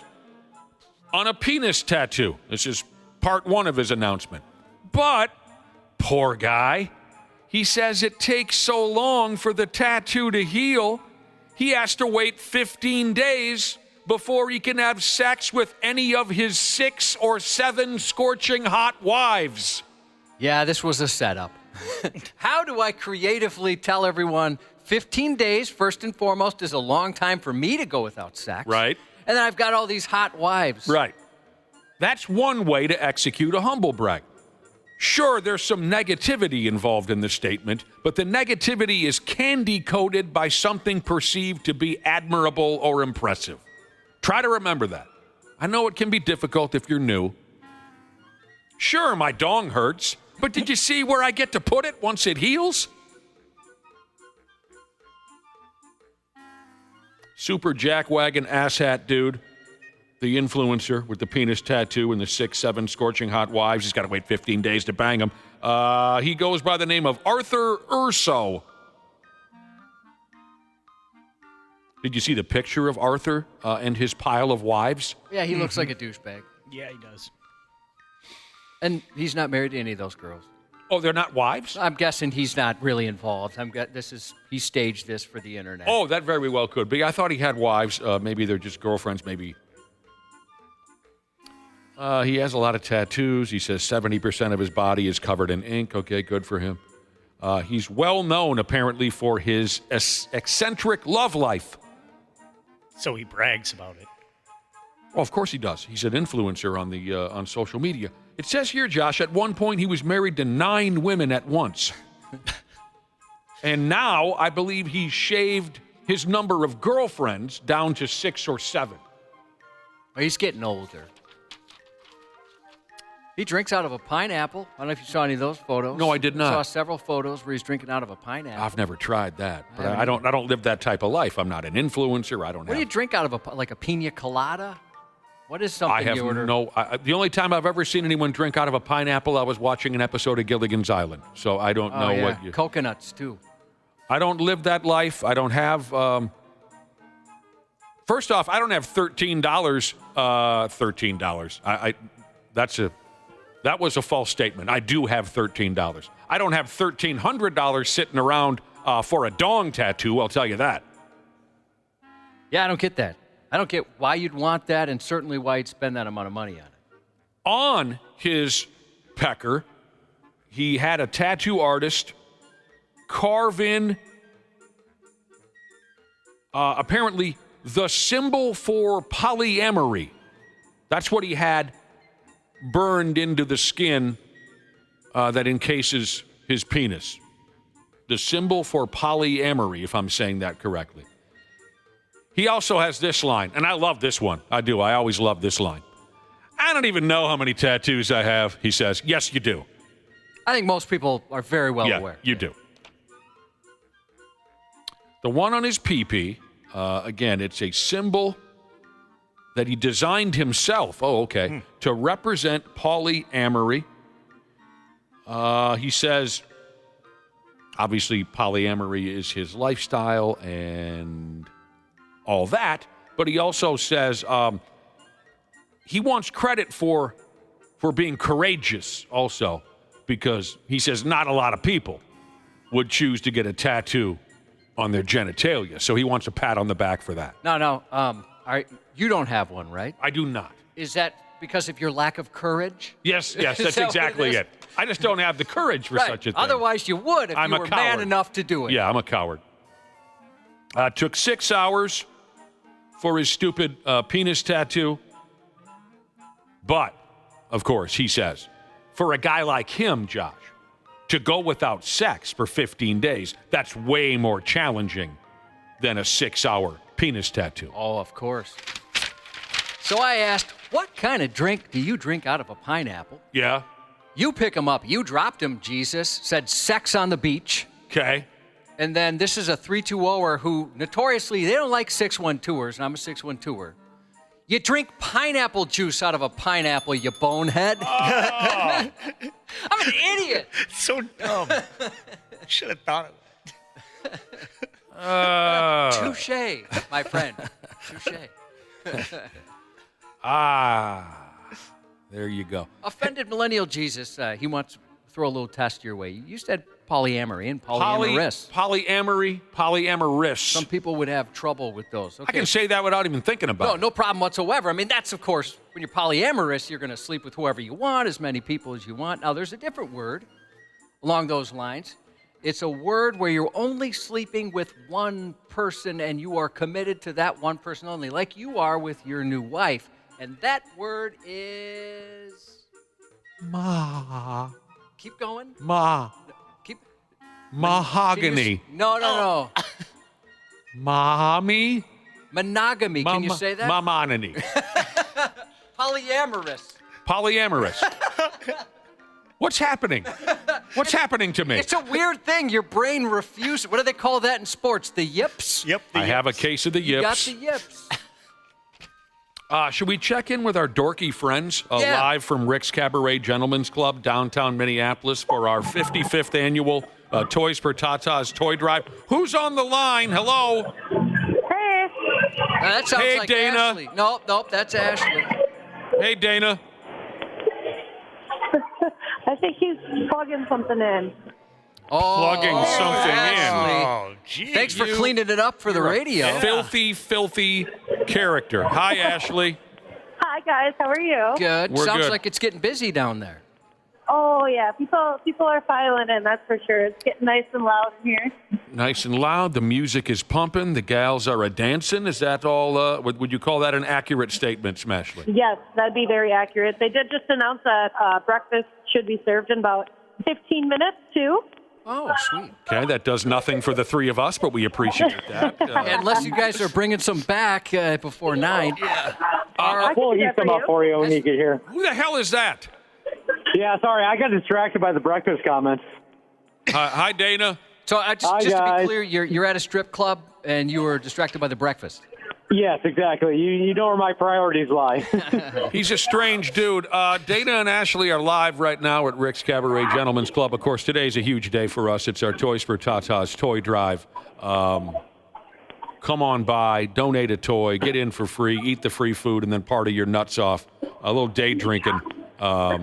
on a penis tattoo. This is part one of his announcement. But, poor guy, he says it takes so long for the tattoo to heal, he has to wait 15 days before he can have sex with any of his 6 or 7 scorching hot wives. Yeah, this was a setup. How do I creatively tell everyone 15 days, first and foremost, is a long time for me to go without sex? Right. And then I've got all these hot wives. Right. That's one way to execute a humble brag. Sure, there's some negativity involved in the statement, but the negativity is candy-coated by something perceived to be admirable or impressive. Try to remember that. I know it can be difficult if you're new. Sure, my dong hurts, but did you see where I get to put it once it heals? Super jackwagon asshat dude, the influencer with the penis tattoo and the 6, 7 scorching hot wives. He's got to wait 15 days to bang them. He goes by the name of Arthur Urso. Did you see the picture of Arthur and his pile of wives? Yeah, he looks like a douchebag. Yeah, he does. And he's not married to any of those girls. Oh, they're not wives? I'm guessing he's not really involved. He staged this for the internet. Oh, that very well could be. I thought he had wives. Maybe they're just girlfriends. Maybe. He has a lot of tattoos. He says 70% of his body is covered in ink. Okay, good for him. He's well known, apparently, for his eccentric love life. So he brags about it. Well, of course he does. He's an influencer on social media. It says here, Josh, at one point he was married to 9 women at once. And now I believe he's shaved his number of girlfriends down to 6 or 7. Well, he's getting older. He drinks out of a pineapple. I don't know if you saw any of those photos. No, I did not. I saw several photos where he's drinking out of a pineapple. I've never tried that, but I don't live that type of life. I'm not an influencer. What do you drink out of like a pina colada? What is something you order? The only time I've ever seen anyone drink out of a pineapple, I was watching an episode of Gilligan's Island. So I don't know what you... Coconuts, too. I don't live that life. I don't have... First off, I don't have $13. $13. That was a false statement. I do have $13. I don't have $1,300 sitting around for a dong tattoo, I'll tell you that. Yeah, I don't get that. I don't get why you'd want that and certainly why you'd spend that amount of money on it. On his pecker, he had a tattoo artist carve in, apparently, the symbol for polyamory. That's what he had burned into the skin that encases his penis. The symbol for polyamory, if I'm saying that correctly. He also has this line, and I love this one. I do. I always love this line. I don't even know how many tattoos I have, he says. Yes, you do. I think most people are very well aware. You do. The one on his pee-pee, again, it's a symbol that he designed himself. Oh, okay. To represent polyamory. He says, obviously, polyamory is his lifestyle and all that. But he also says he wants credit for being courageous also, because he says not a lot of people would choose to get a tattoo on their genitalia. So he wants a pat on the back for that. No. You don't have one, right? I do not. Is that because of your lack of courage? Yes, that's exactly it. I just don't have the courage for such a thing. Otherwise, you would if you were man enough to do it. Yeah, I'm a coward. Took 6 hours for his stupid penis tattoo. But, of course, he says, for a guy like him, Josh, to go without sex for 15 days, that's way more challenging than a 6-hour penis tattoo. Oh, of course. So I asked, what kind of drink do you drink out of a pineapple? Yeah. You pick him up. You dropped him, Jesus. Said sex on the beach. Okay. And then this is a 3-2-0er who notoriously, they don't like 6-1-2ers, and I'm a 6-1-2er. You drink pineapple juice out of a pineapple, you bonehead. Oh. I'm an idiot. So dumb. Should have thought of it. Touche, my friend. Touche. There you go. Offended millennial Jesus, he wants to throw a little test your way. You said polyamory and polyamorous. Polyamorous. Some people would have trouble with those. Okay. I can say that without even thinking about it. No problem whatsoever. I mean, that's, of course, when you're polyamorous, you're going to sleep with whoever you want, as many people as you want. Now, there's a different word along those lines. It's a word where you're only sleeping with one person and you are committed to that one person only, like you are with your new wife. And that word is... Ma. Keep going. Ma. Mahogany. No. Mommy? Monogamy. Can you say that? Mamonany. Polyamorous. What's happening? What's happening to me? It's a weird thing. Your brain refuses. What do they call that in sports? The yips? Yep. I have a case of the yips. You got the yips. Should we check in with our dorky friends live from Rick's Cabaret Gentlemen's Club, downtown Minneapolis, for our 55th annual Toys for Tatas Toy Drive? Who's on the line? Hello? Hey. That sounds like Dana. Ashley. Nope, that's Ashley. Hey, Dana. I think he's plugging something in. Plugging something Ashley. in. Oh, geez. Thanks for cleaning it up for the radio. Filthy character. Hi, Ashley. Hi, guys. How are you? Good. We're Sounds good. like it's getting busy down there. Oh, yeah. People are filing in, that's for sure. It's getting nice and loud in here. Nice and loud. The music is pumping. The gals are a-dancing. Is that all? Would you call that an accurate statement, Smashley? Yes, that'd be very accurate. They did just announce that breakfast should be served in about 15 minutes, too. Oh, sweet. Okay, that does nothing for the three of us, but we appreciate that. Unless you guys are bringing some back before 9. We'll heat them up for you when you get here. Who the hell is that? Yeah, sorry, I got distracted by the breakfast comments. Hi, Dana. So just to guys. be clear, you're at a strip club and you were distracted by the breakfast. Yes, exactly. You know where my priorities lie. He's a strange dude. Dana and Ashley are live right now at Rick's Cabaret Gentlemen's Club. Of course, today's a huge day for us. It's our Toys for Tatas Toy Drive. Come on by, donate a toy, get in for free, eat the free food, and then party your nuts off. A little day drinking. A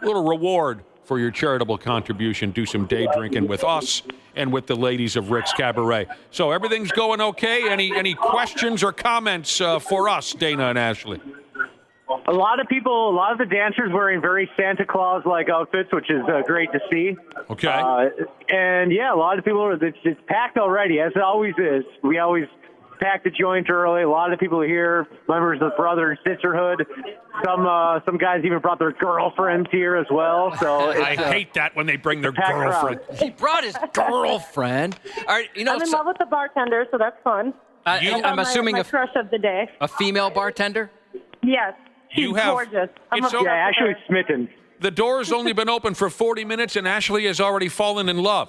little reward for your charitable contribution. Do some day drinking with us and with the ladies of Rick's Cabaret. So everything's going okay? Any questions or comments for us, Dana and Ashley? A lot of the dancers wearing very Santa Claus-like outfits, which is great to see. Okay. And yeah, a lot of people, it's packed already, as it always is. We always pack the joint early. A lot of people are here, members of the brother and sisterhood. Some guys even brought their girlfriends here as well. So I hate that when they bring their girlfriend. He brought his girlfriend. All right, I'm in love with the bartender, so that's fun. I'm assuming my crush of the day. A female bartender? Yes, You have gorgeous. Ashley Smitten. The door's only been open for 40 minutes, and Ashley has already fallen in love.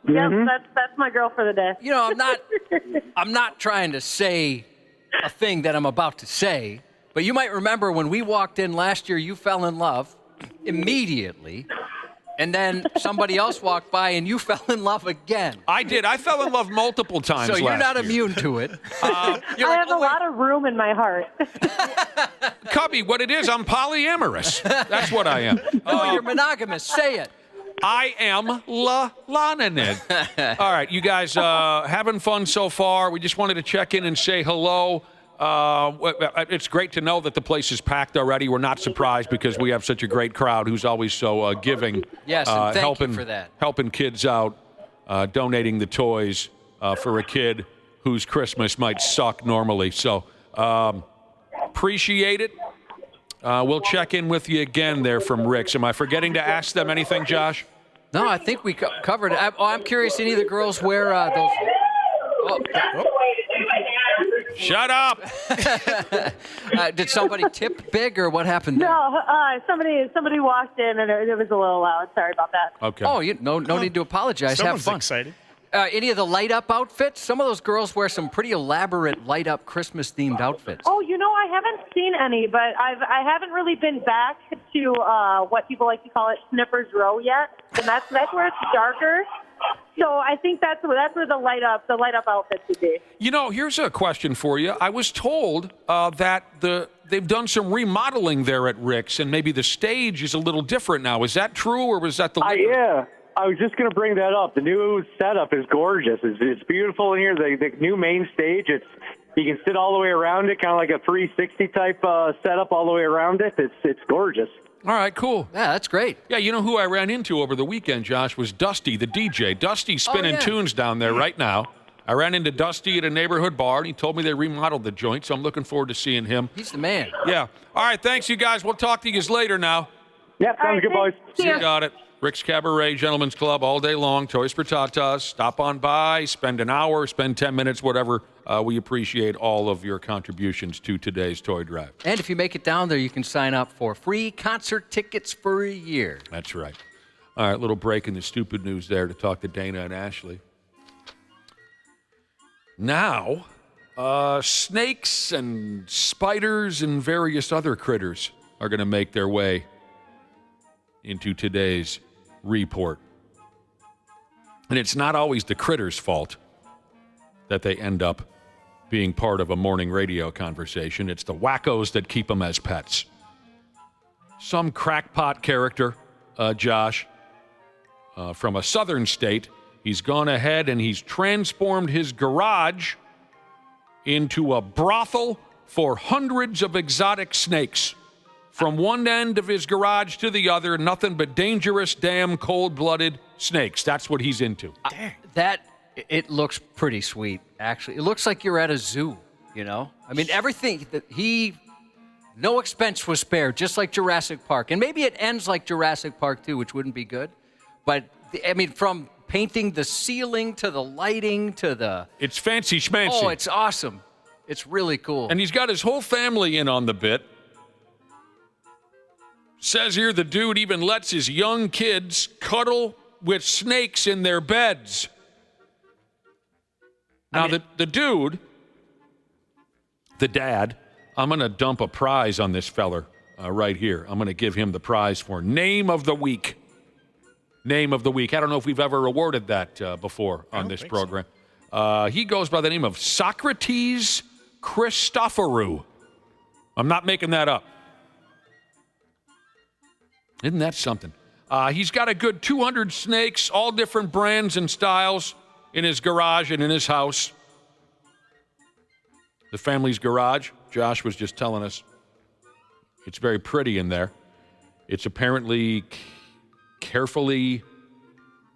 Yep, that's my girl for the day. You know, I'm not trying to say a thing that I'm about to say, but you might remember when we walked in last year, you fell in love immediately, and then somebody else walked by and you fell in love again. I did. I fell in love multiple times. So you're last not year. immune to it. I have a lot of room in my heart. Cubby, what it is, I'm polyamorous. That's what I am. No, you're monogamous. Say it. I am La-Lananid. All right, you guys having fun so far. We just wanted to check in and say hello. It's great to know that the place is packed already. We're not surprised because we have such a great crowd who's always so giving. Yes, and thank you for that. Helping kids out, donating the toys for a kid whose Christmas might suck normally. So appreciate it. We'll check in with you again there from Rick's. Am I forgetting to ask them anything, Josh? No, I think we covered it. I'm curious, any of the girls wear those... Shut up! Did somebody tip big, or what happened there? No, somebody walked in and it was a little loud. Sorry about that. Okay. Oh, no need to apologize. Someone's Have fun. excited. Any of the light-up outfits? Some of those girls wear some pretty elaborate light-up Christmas-themed outfits. Oh, I haven't seen any, but I haven't really been back to what people like to call it Snipper's Row yet, and that's where it's darker. So I think that's where the light up outfits would be. Here's a question for you. I was told that they've done some remodeling there at Rick's, and maybe the stage is a little different now. Is that true, or was that the? Yeah, I was just going to bring that up. The new setup is gorgeous. It's beautiful in here. The new main stage. You can sit all the way around it, kind of like a 360 type setup all the way around it. It's gorgeous. All right, cool. Yeah, that's great. Yeah, you know who I ran into over the weekend, Josh, was Dusty, the DJ. Dusty's spinning tunes down there right now. I ran into Dusty at a neighborhood bar, and he told me they remodeled the joint, so I'm looking forward to seeing him. He's the man. Yeah. All right, thanks, you guys. We'll talk to you guys later now. Yeah, sounds good, boys. You got it. Rick's Cabaret, Gentlemen's Club, all day long. Toys for Tatas. Stop on by, spend an hour, spend 10 minutes, whatever. We appreciate all of your contributions to today's toy drive. And if you make it down there, you can sign up for free concert tickets for a year. That's right. All right, little break in the stupid news there to talk to Dana and Ashley. Now, snakes and spiders and various other critters are going to make their way into today's report. And it's not always the critters' fault that they end up being part of a morning radio conversation. It's the wackos that keep them as pets. Some crackpot character, Josh, from a southern state, he's gone ahead and he's transformed his garage into a brothel for hundreds of exotic snakes. From one end of his garage to the other, nothing but dangerous, damn cold-blooded snakes. That's what he's into. It looks pretty sweet, actually. It looks like you're at a zoo, I mean, everything, no expense was spared, just like Jurassic Park. And maybe it ends like Jurassic Park, too, which wouldn't be good. But, from painting the ceiling to the lighting to the... It's fancy schmancy. Oh, it's awesome. It's really cool. And he's got his whole family in on the bit. Says here the dude even lets his young kids cuddle with snakes in their beds. Now, the dude, the dad, I'm going to dump a prize on this feller right here. I'm going to give him the prize for Name of the Week. Name of the Week. I don't know if we've ever awarded that before on this program. So. He goes by the name of Socrates Christophorou. I'm not making that up. Isn't that something? He's got a good 200 snakes, all different brands and styles, in his garage and in his house. The family's garage, Josh was just telling us, it's very pretty in there. It's apparently carefully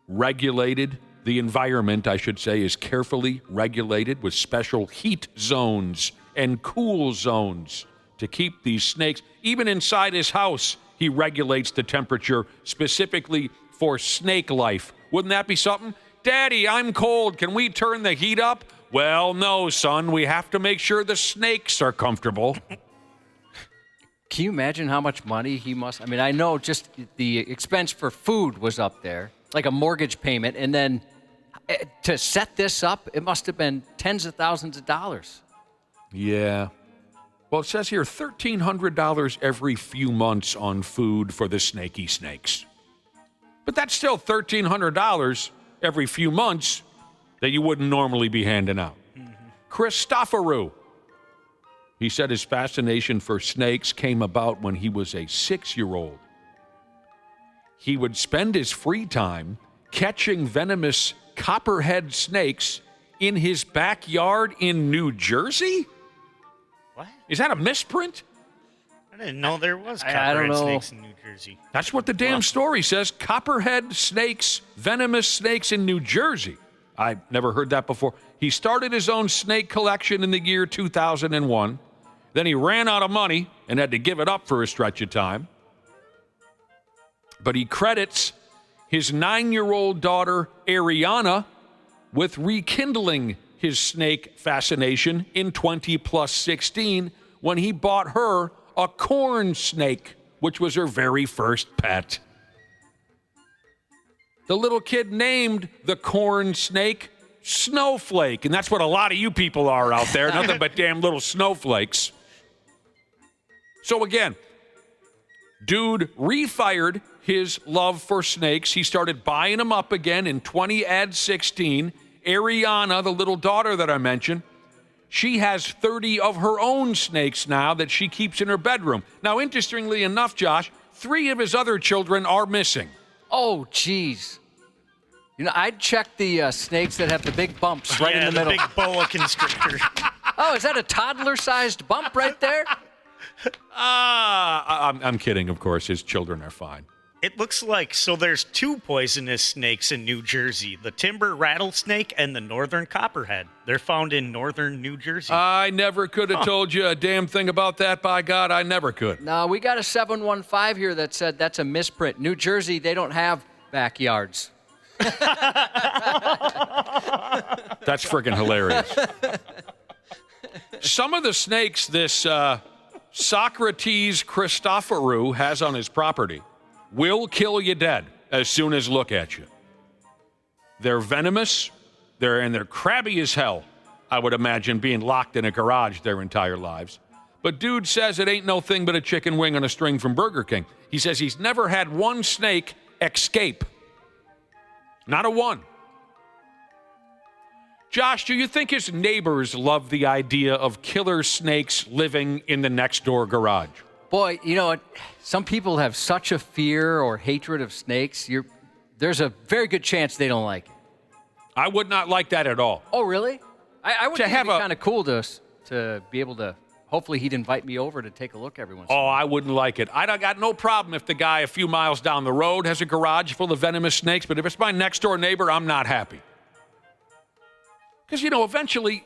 regulated. The environment, I should say, is carefully regulated with special heat zones and cool zones to keep these snakes. Even inside his house, he regulates the temperature specifically for snake life. Wouldn't that be something? Daddy, I'm cold. Can we turn the heat up? Well, no, son. We have to make sure the snakes are comfortable. Can you imagine how much money he must? I mean, I know just the expense for food was up there, like a mortgage payment, and then to set this up, it must have been tens of thousands of dollars. Yeah. Well, it says here $1,300 every few months on food for the snaky snakes. But that's still $1,300 every few months that you wouldn't normally be handing out. Christopheru. He said his fascination for snakes came about when he was a 6-year-old. He would spend his free time catching venomous copperhead snakes in his backyard in New Jersey? What? Is that a misprint? I didn't know there was I don't copperhead know. snakes in New Jersey. That's what the damn story says. Copperhead snakes, venomous snakes in New Jersey. I never heard that before. He started his own snake collection in the year 2001. Then he ran out of money and had to give it up for a stretch of time. But he credits his 9-year-old daughter, Ariana, with rekindling his snake fascination in 20+16 when he bought her a corn snake, which was her very first pet. The little kid named the corn snake Snowflake, and that's what a lot of you people are out there, nothing but damn little snowflakes. So again, dude refired his love for snakes. He started buying them up again in 2016. Ariana, the little daughter that I mentioned, she has 30 of her own snakes now that she keeps in her bedroom. Now, interestingly enough, Josh, 3 of his other children are missing. Oh, geez. You know, I'd check the snakes that have the big bumps right in the middle. Big boa constrictor. Oh, is that a toddler-sized bump right there? I'm kidding, of course. His children are fine. It looks like, so there's 2 poisonous snakes in New Jersey, the timber rattlesnake and the northern copperhead. They're found in northern New Jersey. I never could have told you a damn thing about that, by God. I never could. No, we got a 715 here that said that's a misprint. New Jersey, they don't have backyards. That's freaking hilarious. Some of the snakes this Socrates Christopheru has on his property will kill you dead as soon as look at you. They're venomous, they're crabby as hell, I would imagine, being locked in a garage their entire lives. But dude says it ain't no thing but a chicken wing on a string from Burger King. He says he's never had one snake escape. Not a one. Josh, do you think his neighbors love the idea of killer snakes living in the next door garage? Boy, you know, some people have such a fear or hatred of snakes. There's a very good chance they don't like it. I would not like that at all. Oh, really? I would think it'd be a- kind of cool to be able to. Hopefully, he'd invite me over to take a look every once in a Oh, while. I wouldn't like it. I got no problem if the guy a few miles down the road has a garage full of venomous snakes, but if it's my next door neighbor, I'm not happy. Because, you know, eventually,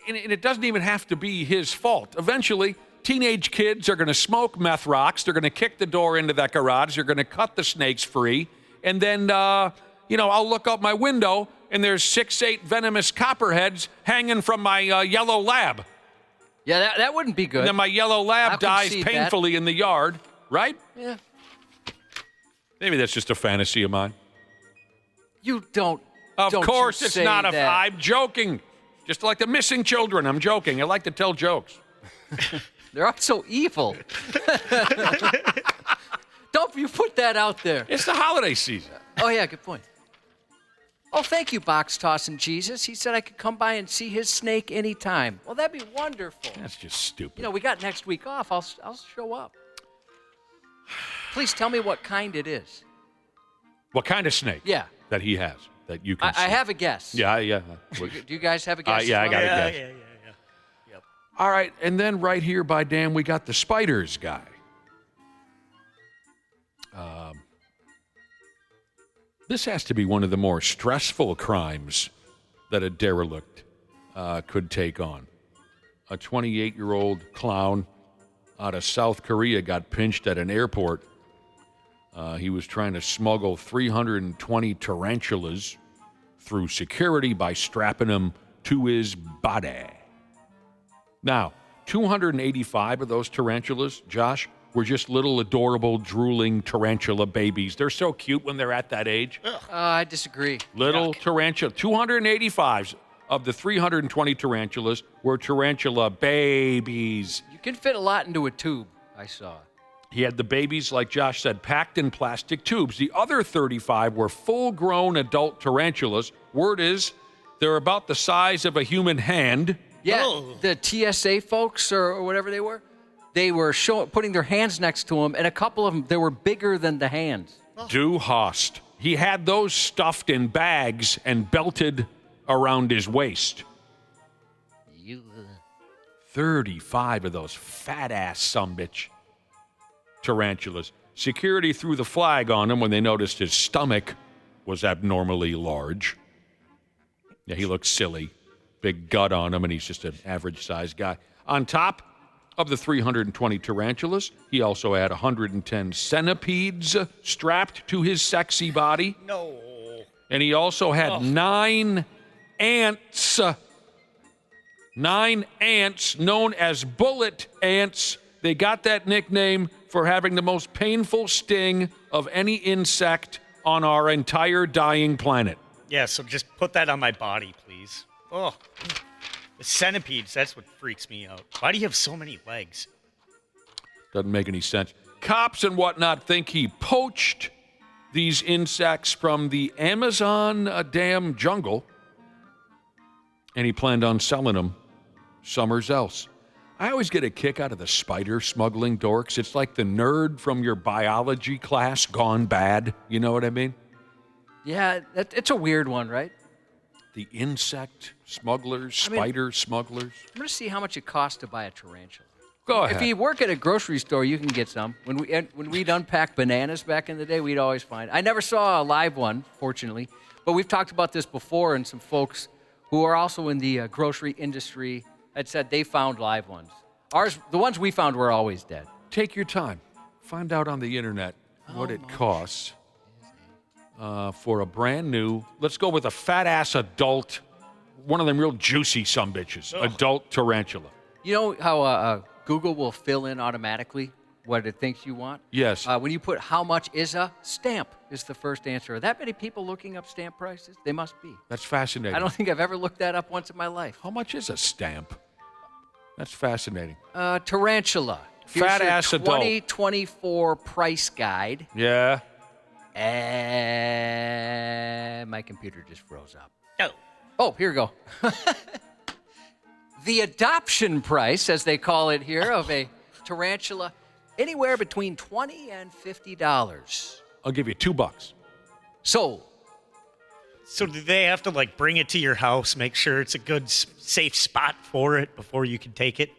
and it doesn't even have to be his fault. Eventually, teenage kids are going to smoke meth rocks. They're going to kick the door into that garage. They're going to cut the snakes free. And then, I'll look out my window, and there's 6-8 venomous copperheads hanging from my yellow lab. Yeah, that wouldn't be good. And then my yellow lab dies concede painfully in the yard, right? Yeah. Maybe that's just a fantasy of mine. You don't. Of don't course, you it's say not that. I'm joking. Just like the missing children, I'm joking. I like to tell jokes. They're all so evil. Don't you put that out there. It's the holiday season. Oh, yeah, good point. Oh, thank you, Box Tossing Jesus. He said I could come by and see his snake anytime. Well, that'd be wonderful. That's just stupid. You know, we got next week off. I'll show up. Please tell me what kind it is. What kind of snake? Yeah. That he has, that you can see. I have a guess. Yeah. Do you guys have a guess? Yeah, I got a guess. Yeah. Yep. All right, and then right here by Dan, we got the spiders guy. This has to be one of the more stressful crimes that a derelict could take on. A 28-year-old clown out of South Korea got pinched at an airport. He was trying to smuggle 320 tarantulas through security by strapping them to his body. Now, 285 of those tarantulas, Josh, were just little adorable, drooling tarantula babies. They're so cute when they're at that age. I disagree. Little tarantula. 285 of the 320 tarantulas were tarantula babies. You can fit a lot into a tube, I saw. He had the babies, like Josh said, packed in plastic tubes. The other 35 were full-grown adult tarantulas. Word is, they're about the size of a human hand. Yeah, the TSA folks or whatever they were putting their hands next to them, and a couple of them, they were bigger than the hands. Du Hast. He had those stuffed in bags and belted around his waist. 35 of those fat-ass sumbitch tarantulas. Security threw the flag on him when they noticed his stomach was abnormally large. Yeah, he looked silly. Big gut on him, and he's just an average-sized guy. On top of the 320 tarantulas, he also had 110 centipedes strapped to his sexy body. No. And he also had 9 ants. 9 ants known as bullet ants. They got that nickname for having the most painful sting of any insect on our entire dying planet. Yeah, so just put that on my body, please. Oh, the centipedes, that's what freaks me out. Why do you have so many legs? Doesn't make any sense. Cops and whatnot think he poached these insects from the Amazon damn jungle, and he planned on selling them somewhere else. I always get a kick out of the spider smuggling dorks. It's like the nerd from your biology class gone bad. You know what I mean? Yeah, it's a weird one, right? The insect smugglers, spider smugglers. I'm going to see how much it costs to buy a tarantula. Go ahead. If you work at a grocery store, you can get some. When we'd unpack bananas back in the day, we'd always find. I never saw a live one, fortunately, but we've talked about this before, and some folks who are also in the grocery industry had said they found live ones. The ones we found were always dead. Take your time. Find out on the internet what it costs for a brand new, let's go with a fat-ass adult, one of them real juicy sumbitches, adult tarantula. You know how Google will fill in automatically what it thinks you want? Yes. When you put how much is a stamp is the first answer. Are that many people looking up stamp prices? They must be. That's fascinating. I don't think I've ever looked that up once in my life. How much is a stamp? That's fascinating. Tarantula. Fat-ass adult. 2024 price guide. Yeah. My computer just froze up. Oh, here we go. The adoption price, as they call it here, of a tarantula, anywhere between $20 and $50. I'll give you $2. Sold. So do they have to bring it to your house, make sure it's a good, safe spot for it before you can take it?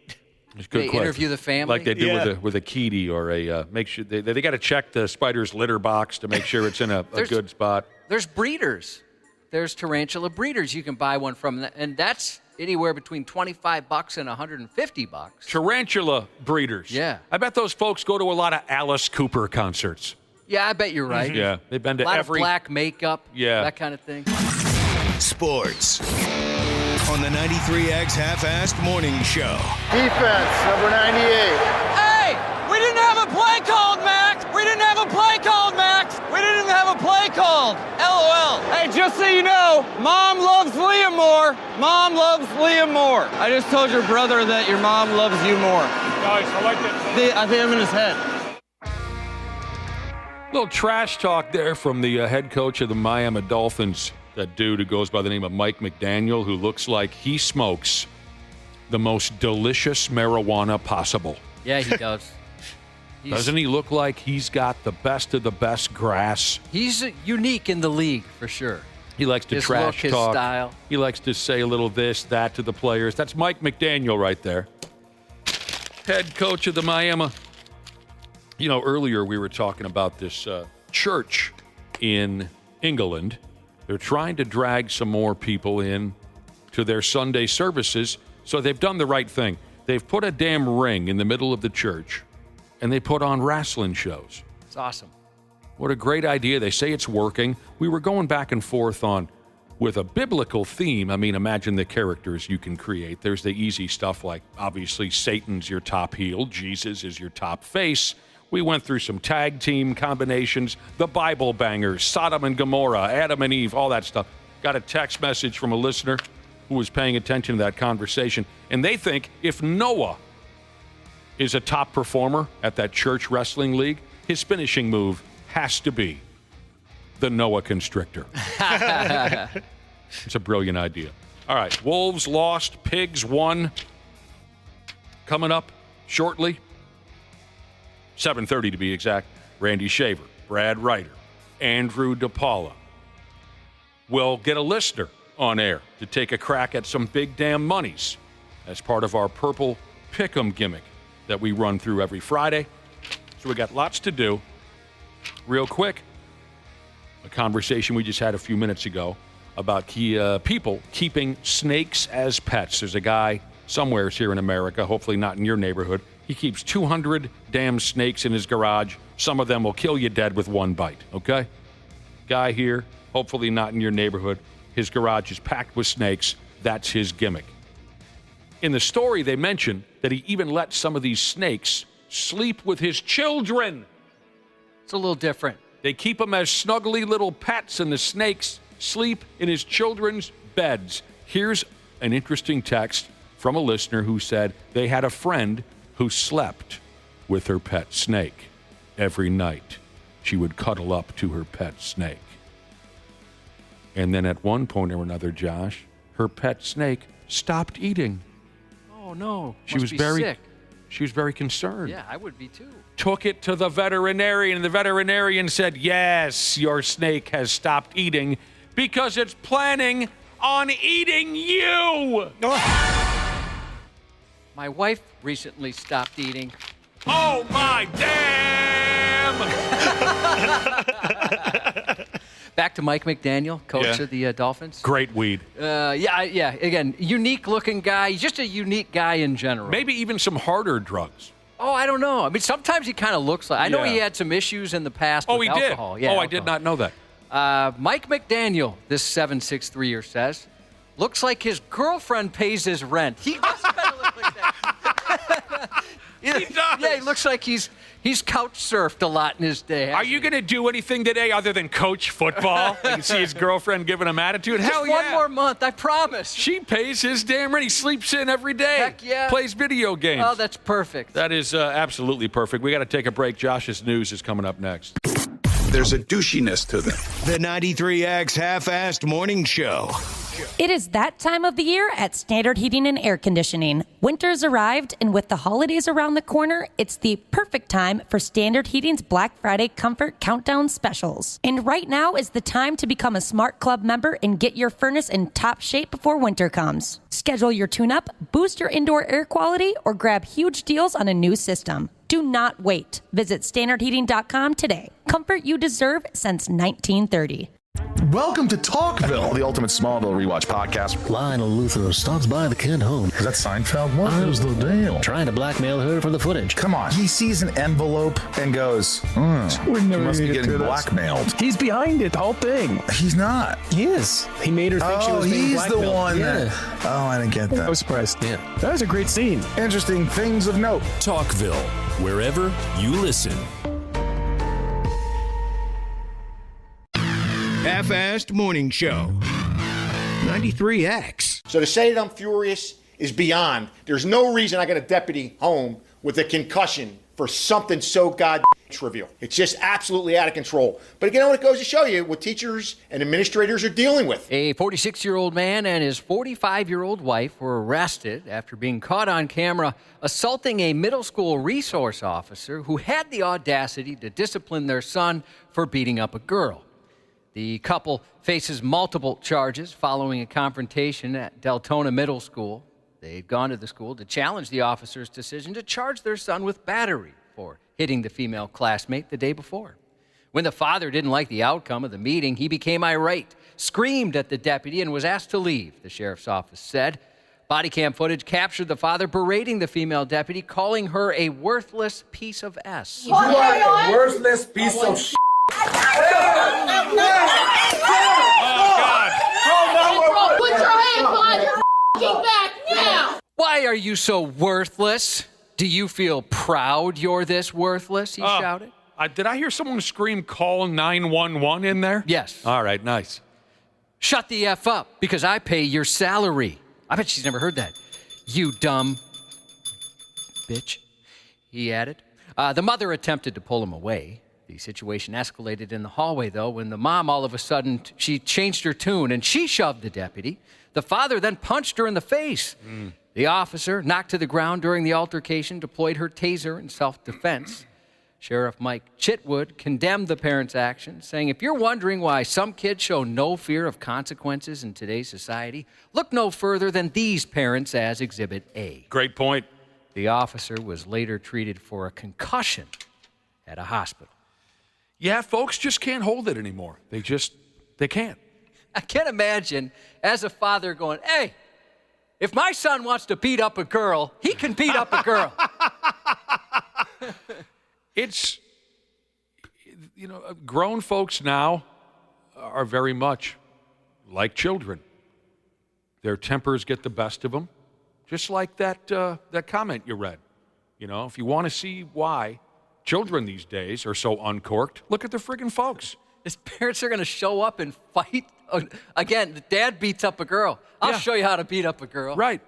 It's good they question. Interview the family? Like they do with a kitty or a, make sure, they got to check the spider's litter box to make sure it's in a good spot. There's breeders. There's tarantula breeders you can buy one from, and that's anywhere between $25 and $150. Tarantula breeders. Yeah. I bet those folks go to a lot of Alice Cooper concerts. Yeah, I bet you're right. Yeah, they've been to a lot every... of black makeup, that kind of thing. Sports on the 93X Half-Assed Morning Show. Defense, number 98. Hey, we didn't have a play called, Max. We didn't have a play called, Max. We didn't have a play called. LOL. Hey, just so you know, Mom loves Liam more. Mom loves Liam more. I just told your brother that your mom loves you more. Nice, I like that. I think I'm in his head. Little trash talk there from the head coach of the Miami Dolphins, that dude who goes by the name of Mike McDaniel, who looks like he smokes the most delicious marijuana possible. Yeah, he does. Doesn't he look like he's got the best of the best grass? He's unique in the league, for sure. He likes to his trash look, talk. His style. He likes to say a little this, that to the players. That's Mike McDaniel right there. Head coach of the Miami. You know, earlier we were talking about this church in England. They're trying to drag some more people in to their Sunday services, so they've done the right thing. They've put a damn ring in the middle of the church, and they put on wrestling shows. It's awesome. What a great idea. They say it's working. We were going back and forth on with a biblical theme. I mean, imagine the characters you can create. There's the easy stuff like, obviously, Satan's your top heel. Jesus is your top face. We went through some tag team combinations, the Bible bangers, Sodom and Gomorrah, Adam and Eve, all that stuff. Got a text message from a listener who was paying attention to that conversation, and they think if Noah is a top performer at that church wrestling league, his finishing move has to be the Noah Constrictor. It's a brilliant idea. All right, Wolves lost, Pigs won. Coming up shortly, 7:30 to be exact, Randy Shaver, Brad Ryder, Andrew DePaola will get a listener on air to take a crack at some big damn monies as part of our Purple Pick'em gimmick that we run through every Friday. So we got lots to do. Real quick, a conversation we just had a few minutes ago about people keeping snakes as pets. There's a guy somewhere here in America, hopefully not in your neighborhood. He keeps 200 damn snakes in his garage. Some of them will kill you dead with one bite, okay? Guy here, hopefully not in your neighborhood. His garage is packed with snakes. That's his gimmick. In the story, they mention that he even let some of these snakes sleep with his children. It's a little different. They keep them as snuggly little pets, and the snakes sleep in his children's beds. Here's an interesting text from a listener who said they had a friend who slept with her pet snake. Every night, she would cuddle up to her pet snake. And then at one point or another, Josh, her pet snake stopped eating. Oh, no. She was very sick. She was very concerned. Yeah, I would be too. Took it to the veterinarian, and the veterinarian said, yes, your snake has stopped eating because it's planning on eating you. My wife recently stopped eating. Oh, my damn! Back to Mike McDaniel, coach of the Dolphins. Great weed. Yeah. Again, unique-looking guy. He's just a unique guy in general. Maybe even some harder drugs. Oh, I don't know. I mean, sometimes he kind of looks like. I know he had some issues in the past with alcohol. Did? Yeah, I did not know that. Mike McDaniel, this 7'6" says, looks like his girlfriend pays his rent. He does kind of look like that. He does. Yeah, he looks like he's couch surfed a lot in his day. Are you going to do anything today other than coach football? You can see his girlfriend giving him attitude. Just Hell yeah. one more month, I promise. She pays his damn rent. He sleeps in every day. Heck yeah. Plays video games. Oh, that's perfect. That is absolutely perfect. We got to take a break. Josh's news is coming up next. There's a douchiness to them. The 93X Half-Assed Morning Show. It is that time of the year at Standard Heating and Air Conditioning. Winter's arrived, and with the holidays around the corner, it's the perfect time for Standard Heating's Black Friday Comfort Countdown specials. And right now is the time to become a Smart Club member and get your furnace in top shape before winter comes. Schedule your tune-up, boost your indoor air quality, or grab huge deals on a new system. Do not wait. Visit standardheating.com today. Comfort you deserve since 1930. Welcome to Talkville, the ultimate Smallville rewatch podcast. Lionel Luthor stops by the kid home. Is that Seinfeld? What is the deal? Trying to blackmail her for the footage. Come on. He sees an envelope and goes, he must be getting blackmailed. He's behind it, the whole thing. He's not. He is. He made her think she was being blackmailed. He's the one that... Oh, I didn't get that. I was surprised. Yeah. That was a great scene. Interesting things of note. Talkville, wherever you listen. Half-Assed Morning Show. 93X. So to say that I'm furious is beyond. There's no reason I got a deputy home with a concussion for something so goddamn trivial. It's just absolutely out of control. But again, it goes to show you what teachers and administrators are dealing with. A 46-year-old man and his 45-year-old wife were arrested after being caught on camera assaulting a middle school resource officer who had the audacity to discipline their son for beating up a girl. The couple faces multiple charges following a confrontation at Deltona Middle School. They'd gone to the school to challenge the officer's decision to charge their son with battery for hitting the female classmate the day before. When the father didn't like the outcome of the meeting, he became irate, screamed at the deputy, and was asked to leave, the sheriff's office said. Body cam footage captured the father berating the female deputy, calling her a worthless piece of S. You are a worthless piece of shit. Oh, God. are you so worthless? Do you feel proud you're this worthless? He shouted. Did I hear someone scream, call 911 in there? Yes. All right, nice. Shut the F up, because I pay your salary. I bet she's never heard that. You dumb bitch, he added. The mother attempted to pull him away. The situation escalated in the hallway, though, when the mom all of a sudden, she changed her tune and she shoved the deputy. The father then punched her in the face. The officer, knocked to the ground during the altercation, deployed her taser in self-defense. Sheriff Mike Chitwood condemned the parents' action, saying, if you're wondering why some kids show no fear of consequences in today's society, look no further than these parents as Exhibit A. Great point. The officer was later treated for a concussion at a hospital. Yeah, folks just can't hold it anymore. They can't. I can't imagine as a father going, hey, if my son wants to beat up a girl, he can beat up a girl. It's, grown folks now are very much like children. Their tempers get the best of them, just like that comment you read. If you want to see why children these days are so uncorked, look at the friggin' folks. His parents are going to show up and fight. Again, the dad beats up a girl. I'll show you how to beat up a girl. Right.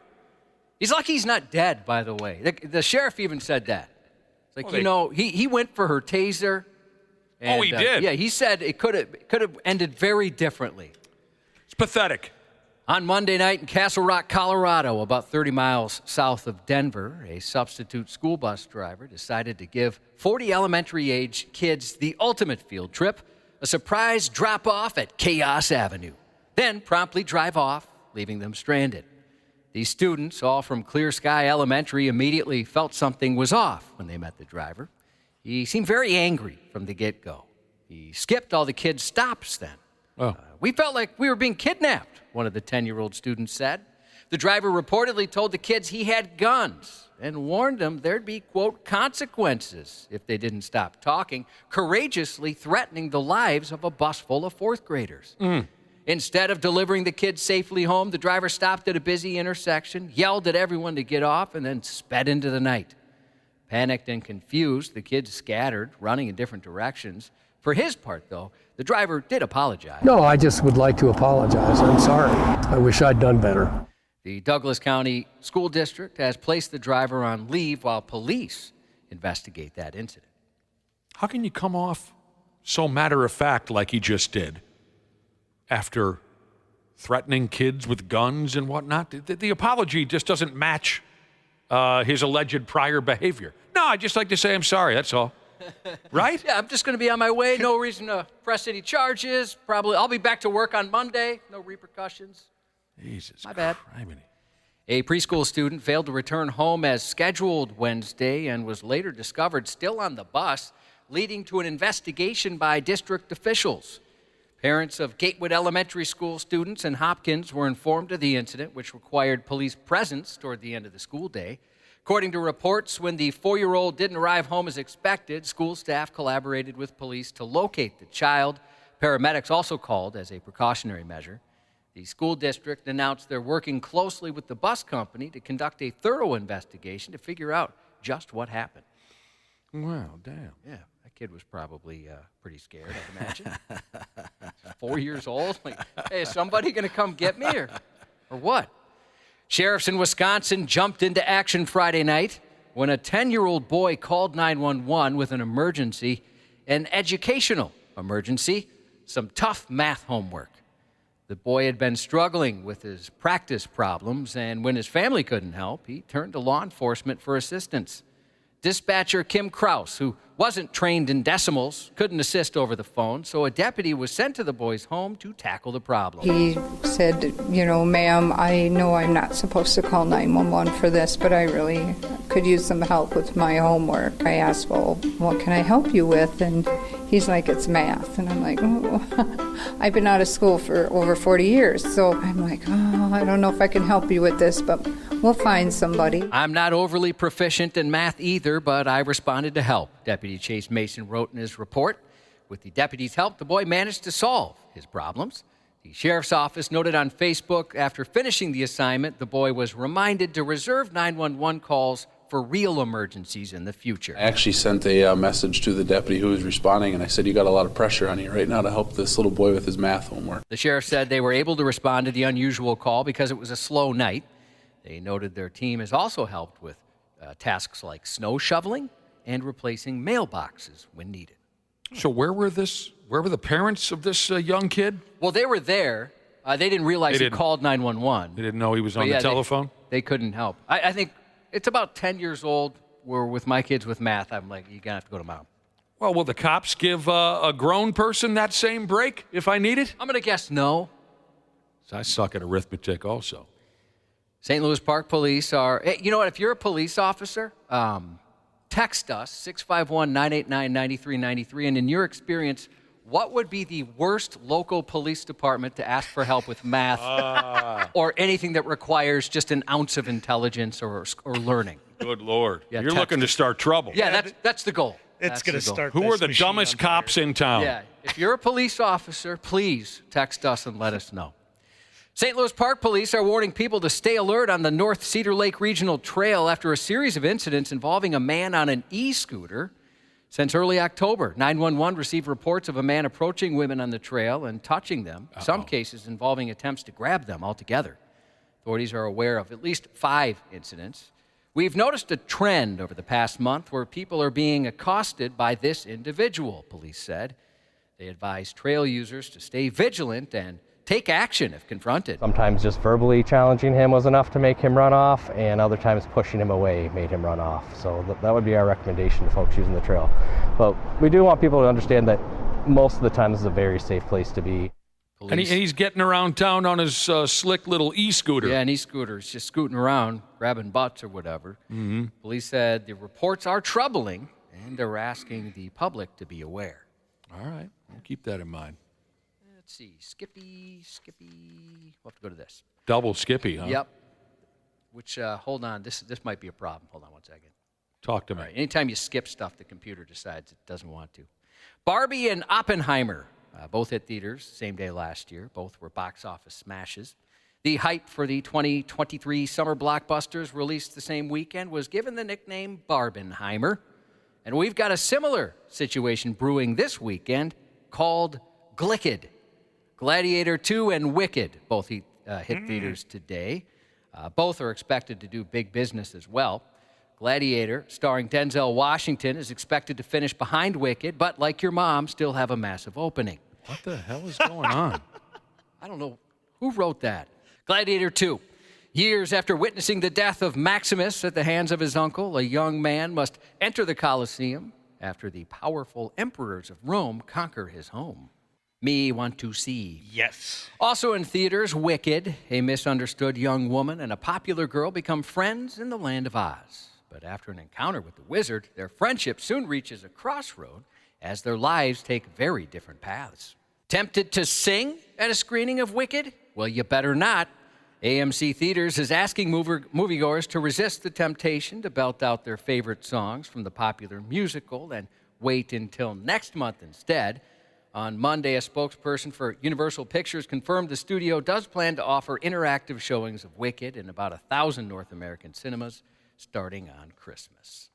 He's lucky he's not dead, by the way. The sheriff even said that. It's like, he went for her taser. And, he did? Yeah, he said it could have ended very differently. It's pathetic. On Monday night in Castle Rock, Colorado, about 30 miles south of Denver, a substitute school bus driver decided to give 40 elementary-age kids the ultimate field trip, a surprise drop-off at Chaos Avenue, then promptly drive off, leaving them stranded. These students, all from Clear Sky Elementary, immediately felt something was off when they met the driver. He seemed very angry from the get-go. He skipped all the kids' stops then. We felt like we were being kidnapped, one of the 10-year-old students said. The driver reportedly told the kids he had guns and warned them there'd be, quote, consequences if they didn't stop talking, courageously threatening the lives of a bus full of fourth graders. Instead of delivering the kids safely home, the driver stopped at a busy intersection, yelled at everyone to get off, and then sped into the night. Panicked and confused, the kids scattered, running in different directions. For his part, though, the driver did apologize. No, I just would like to apologize. I'm sorry. I wish I'd done better. The Douglas County School District has placed the driver on leave while police investigate that incident. How can you come off so matter-of-fact like he just did after threatening kids with guns and whatnot? The apology just doesn't match his alleged prior behavior. No, I'd just like to say I'm sorry, that's all. Right? Yeah, I'm just going to be on my way. No reason to press any charges. Probably I'll be back to work on Monday. No repercussions. Jesus. My bad. Criminy. A preschool student failed to return home as scheduled Wednesday and was later discovered still on the bus, leading to an investigation by district officials. Parents of Gatewood Elementary School students in Hopkins were informed of the incident, which required police presence toward the end of the school day. According to reports, when the 4-year-old didn't arrive home as expected, school staff collaborated with police to locate the child. Paramedics also called as a precautionary measure. The school district announced they're working closely with the bus company to conduct a thorough investigation to figure out just what happened. Wow, damn. Yeah, that kid was probably pretty scared, I'd imagine. 4 years old? Like, hey, is somebody going to come get me or what? Sheriffs in Wisconsin jumped into action Friday night when a 10-year-old boy called 911 with an emergency, an educational emergency, some tough math homework. The boy had been struggling with his practice problems, and when his family couldn't help, he turned to law enforcement for assistance. Dispatcher Kim Kraus, who wasn't trained in decimals, couldn't assist over the phone, so a deputy was sent to the boy's home to tackle the problem. He said, ma'am, I know I'm not supposed to call 911 for this, but I really could use some help with my homework. I asked, well, what can I help you with? And he's like, it's math. And I'm like, oh, I've been out of school for over 40 years. So I'm like, I don't know if I can help you with this, but we'll find somebody. I'm not overly proficient in math either, but I responded to help, Deputy Chase Mason wrote in his report. With the deputy's help, the boy managed to solve his problems. The sheriff's office noted on Facebook after finishing the assignment, the boy was reminded to reserve 911 calls for real emergencies in the future. I actually sent a message to the deputy who was responding, and I said, you got a lot of pressure on you right now to help this little boy with his math homework. The sheriff said they were able to respond to the unusual call because it was a slow night. They noted their team has also helped with tasks like snow shoveling and replacing mailboxes when needed. So where were the parents of this young kid? Well, they were there. They didn't realize he called 911. They didn't know he was on the telephone? They couldn't help. I think it's about 10 years old where with my kids with math, I'm like, you're going to have to go to mom. Well, will the cops give a grown person that same break if I need it? I'm going to guess no. So I suck at arithmetic also. St. Louis Park Police are, you know what, if you're a police officer, text us, 651-989-9393, and in your experience, what would be the worst local police department to ask for help with math or anything that requires just an ounce of intelligence or learning? Good Lord. Yeah, you're looking to start trouble. Yeah, that's the goal. It's going to start. Who are the dumbest cops in town? Yeah, if you're a police officer, please text us and let us know. St. Louis Park Police are warning people to stay alert on the North Cedar Lake Regional Trail after a series of incidents involving a man on an e-scooter. Since early October, 911 received reports of a man approaching women on the trail and touching them, some cases involving attempts to grab them altogether. Authorities are aware of at least 5 incidents. We've noticed a trend over the past month where people are being accosted by this individual, police said. They advise trail users to stay vigilant and take action if confronted. Sometimes just verbally challenging him was enough to make him run off, and other times pushing him away made him run off. So that would be our recommendation to folks using the trail. But we do want people to understand that most of the time this is a very safe place to be. And he's getting around town on his slick little e-scooter. Yeah, an e-scooter. He's just scooting around, grabbing butts or whatever. Mm-hmm. Police said the reports are troubling, and they're asking the public to be aware. All right. We'll keep that in mind. Let's see. Skippy. We'll have to go to this. Double Skippy, huh? Yep. Which, hold on. This might be a problem. Hold on one second. Talk to me. All right. Anytime you skip stuff, the computer decides it doesn't want to. Barbie and Oppenheimer both hit theaters same day last year. Both were box office smashes. The hype for the 2023 summer blockbusters released the same weekend was given the nickname Barbenheimer. And we've got a similar situation brewing this weekend called Glicked. Gladiator 2 and Wicked both hit theaters today. Both are expected to do big business as well. Gladiator, starring Denzel Washington, is expected to finish behind Wicked, but like your mom, still have a massive opening. What the hell is going on? I don't know. Who wrote that? Gladiator 2. Years after witnessing the death of Maximus at the hands of his uncle, a young man must enter the Colosseum after the powerful emperors of Rome conquer his home. Me want to see. Yes. Also in theaters, Wicked, a misunderstood young woman and a popular girl become friends in the land of Oz. But after an encounter with the wizard, their friendship soon reaches a crossroad as their lives take very different paths. Tempted to sing at a screening of Wicked? Well, you better not. AMC Theaters is asking moviegoers to resist the temptation to belt out their favorite songs from the popular musical and wait until next month instead. On Monday, a spokesperson for Universal Pictures confirmed the studio does plan to offer interactive showings of Wicked in about 1,000 North American cinemas starting on Christmas.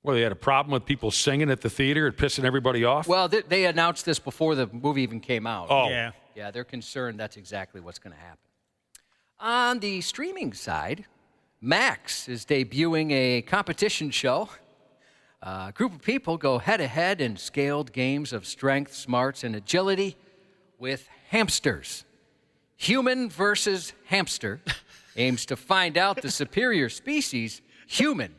Well, they had a problem with people singing at the theater and pissing everybody off? Well, they announced this before the movie even came out. Oh. Yeah. Yeah, they're concerned that's exactly what's going to happen. On the streaming side, Max is debuting a competition show. A group of people go head-to-head in scaled games of strength, smarts, and agility with hamsters. Human versus hamster aims to find out the superior species, human